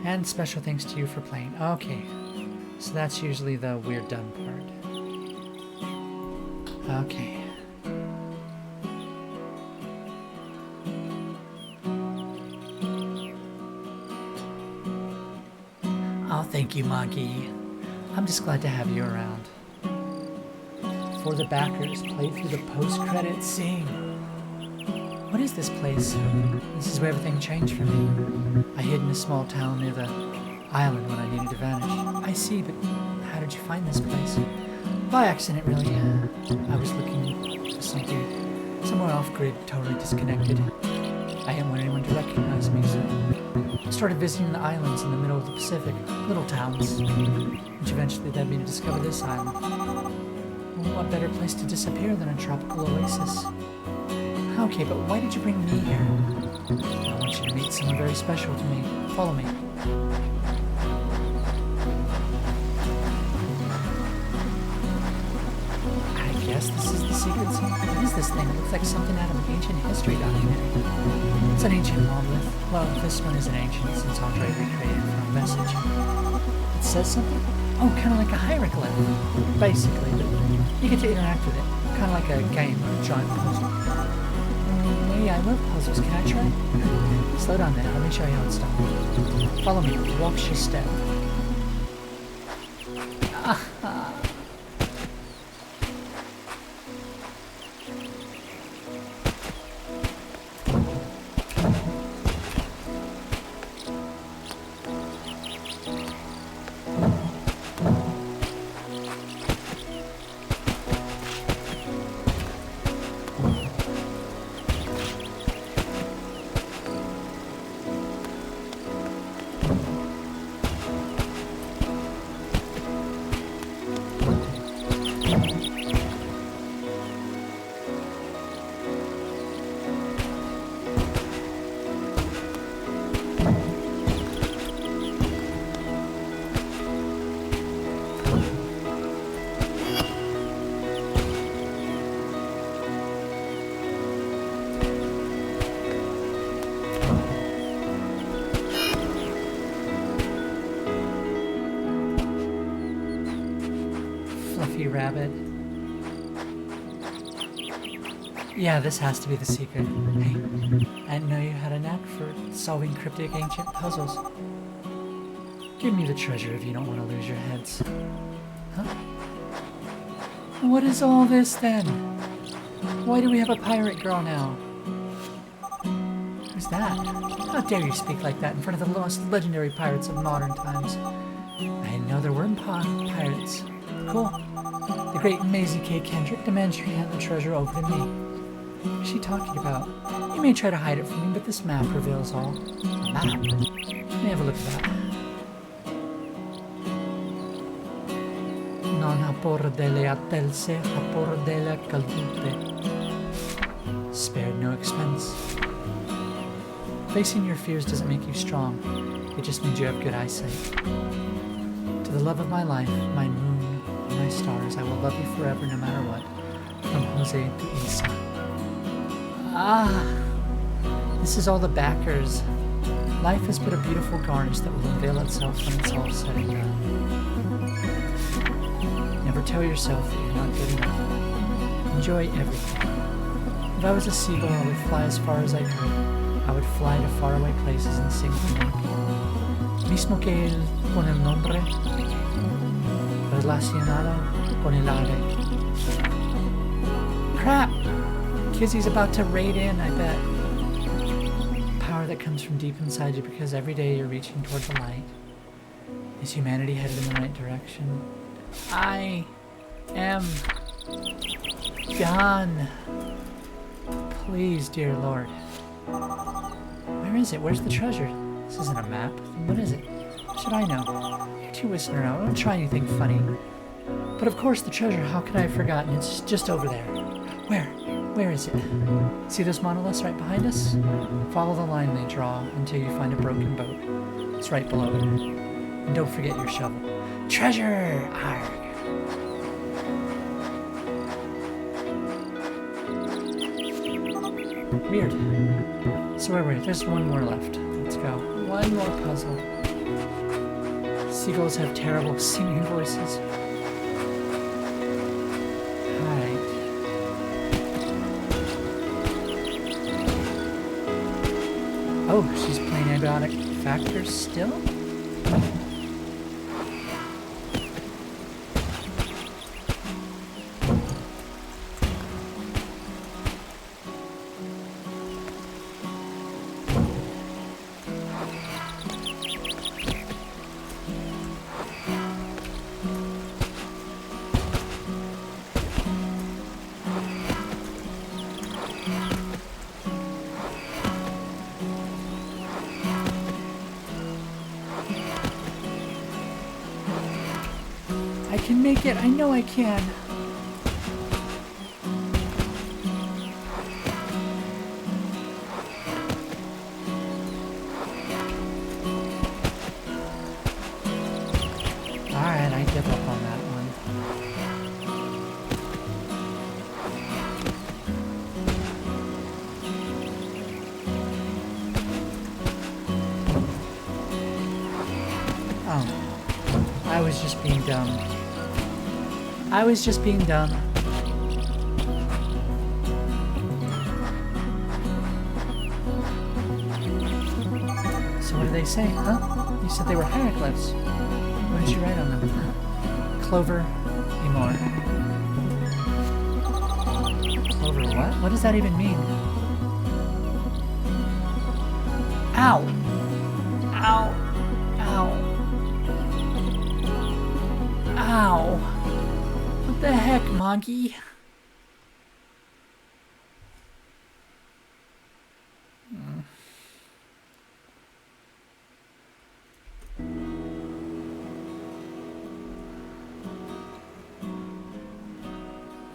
And special thanks to you for playing. Okay, so that's usually the we're done part. Okay. Oh, thank you, Maggie. I'm just glad to have you around. For the backers, play through the post-credit scene. What is this place? This is where everything changed for me. I hid in a small town near the island when I needed to vanish. I see, but how did you find this place? By accident, really. I was looking for something somewhere off-grid, totally disconnected. I didn't want anyone to recognize me, so I started visiting the islands in the middle of the Pacific, little towns, which eventually led me to discover this island. Well, what better place to disappear than a tropical oasis? Okay, but why did you bring me here? I want you to meet someone very special to me. Follow me. I guess this is the secret scene. What is this thing? It looks like something out of an ancient history documentary. It's an ancient monolith. Well, this one isn't ancient since Andre recreated it from a message. It says something? Oh, kind of like a hieroglyph, basically, but you get to interact with it. kind of like a game, a giant puzzle. Hey, I love puzzles. Can I try? Slow down there. Let me show you how it's done. Follow me. Watch your step. Rabbit. Yeah, this has to be the secret. Hey, I didn't know you had a knack for solving cryptic ancient puzzles. Give me the treasure if you don't want to lose your heads. Huh? What is all this then? Why do we have a pirate girl now? Who's that? How dare you speak like that in front of the most legendary pirates of modern times? I didn't know there were pirates. Cool. The great Maisie K. Kendrick demands you hand the treasure over to me. What is she talking about? You may try to hide it from me, but this map reveals all. A map? Let me have a look at that. Non appor delle attelse, appor delle cadute. Spared no expense. Facing your fears doesn't make you strong. It just means you have good eyesight. To the love of my life, my moon, my stars, I will love you forever no matter what. From Jose to Isa. Ah, this is all the backers. Life is but a beautiful garnish that will unveil itself when it's all said and done. Never tell yourself that you're not good enough. Enjoy everything. If I was a seagull, I would fly as far as I could. I would fly to faraway places and sing to many people. Mismo que él con el nombre relacionado con el ave. Crap! Kizzy's about to raid in, I bet. Power that comes from deep inside you because every day you're reaching toward the light. Is humanity headed in the right direction? I am gone. Please, dear Lord. Where is it? Where's the treasure? This isn't a map. Then what is it? Should I know? You're too whistling around. Don't try anything funny. But of course the treasure, how could I have forgotten? It's just over there. Where? Where is it? See those monoliths right behind us? Follow the line they draw until you find a broken boat. It's right below it. And don't forget your shovel. Treasure! Arrgh. Weird. So where were we? There's one more left. Let's go. One more puzzle. Seagulls have terrible singing voices. Alright. Oh, she's playing Abiotic Factors still? I can make it. I know I can. Alright, I give up on that one. Oh. I was just being dumb. I was just being dumb. So what do they say, huh? You said they were hieroglyphs. What did you write on them? Clover Amor. Clover what? What does that even mean? Ow! Ow! Ow! Ow! What the heck, Moggy?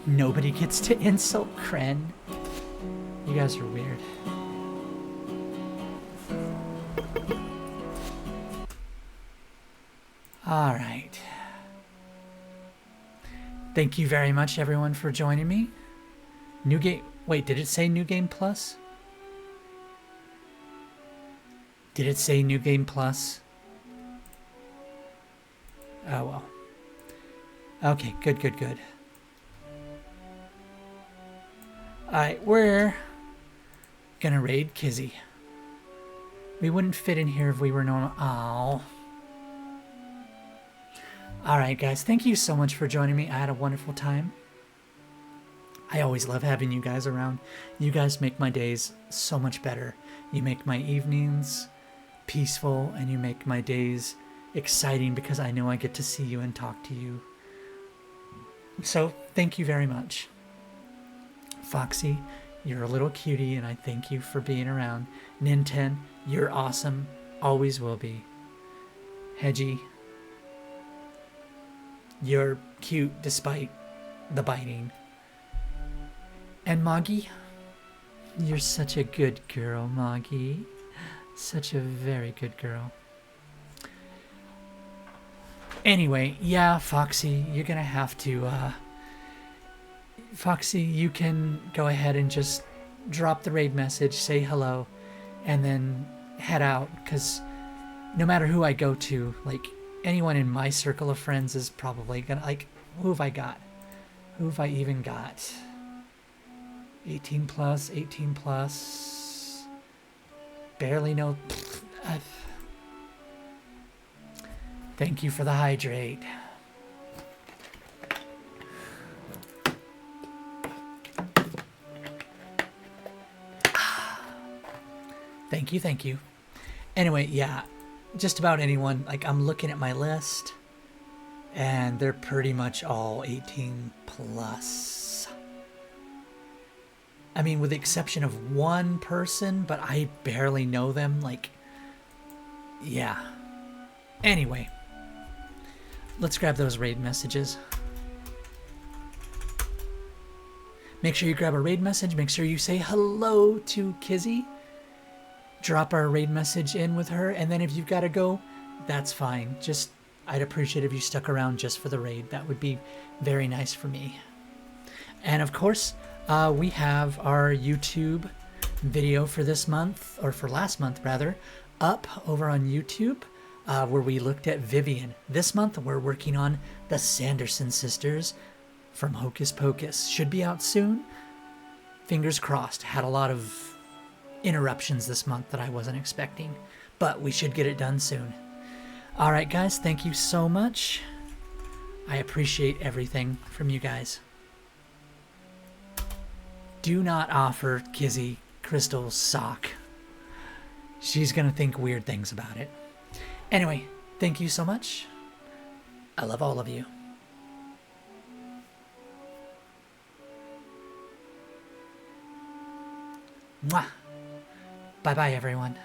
Nobody gets to insult Kren. You guys are weird. All right. Thank you very much, everyone, for joining me. New game. Wait, did it say New Game Plus? Did it say New Game Plus? Oh, well. Okay, good, good, good. Alright, we're gonna raid Kizzy. We wouldn't fit in here if we were normal. Oh. Alright, guys, thank you so much for joining me. I had a wonderful time. I always love having you guys around. You guys make my days so much better. You make my evenings peaceful, and you make my days exciting because I know I get to see you and talk to you. So, thank you very much. Foxy, you're a little cutie, and I thank you for being around. Ninten, you're awesome. Always will be. Hedgie, you're cute despite the biting. And Moggy, you're such a good girl, Moggy. Such a very good girl. Anyway, yeah, Foxy, you're gonna have to, Foxy, you can go ahead and just drop the raid message, say hello, and then head out, because no matter who I go to, like, anyone in my circle of friends is probably gonna, like, who have I got? Who have I even got? 18 plus, 18 plus. Barely know. Thank you for the hydrate. Thank you, thank you. Anyway, yeah, just about anyone. Like, I'm looking at my list, and they're pretty much all 18 plus. I mean, with the exception of one person, but I barely know them. Like, yeah. Anyway, let's grab those raid messages. Make sure you grab a raid message. Make sure you say hello to Kizzy. Drop our raid message in with her, and then if you've got to go, that's fine. Just, I'd appreciate if you stuck around just for the raid. That would be very nice for me. And of course, we have our YouTube video for this month, or for last month rather, up over on YouTube, where we looked at Vivian. This month we're working on the Sanderson sisters from Hocus Pocus. Should be out soon. Fingers crossed. Had a lot of interruptions this month that I wasn't expecting, but we should get it done soon. All right, guys, thank you so much. I appreciate everything from you guys. Do not offer Kizzy Crystal's sock. She's gonna think weird things about it. Anyway, thank you so much. I love all of you. Mwah. Bye-bye, everyone.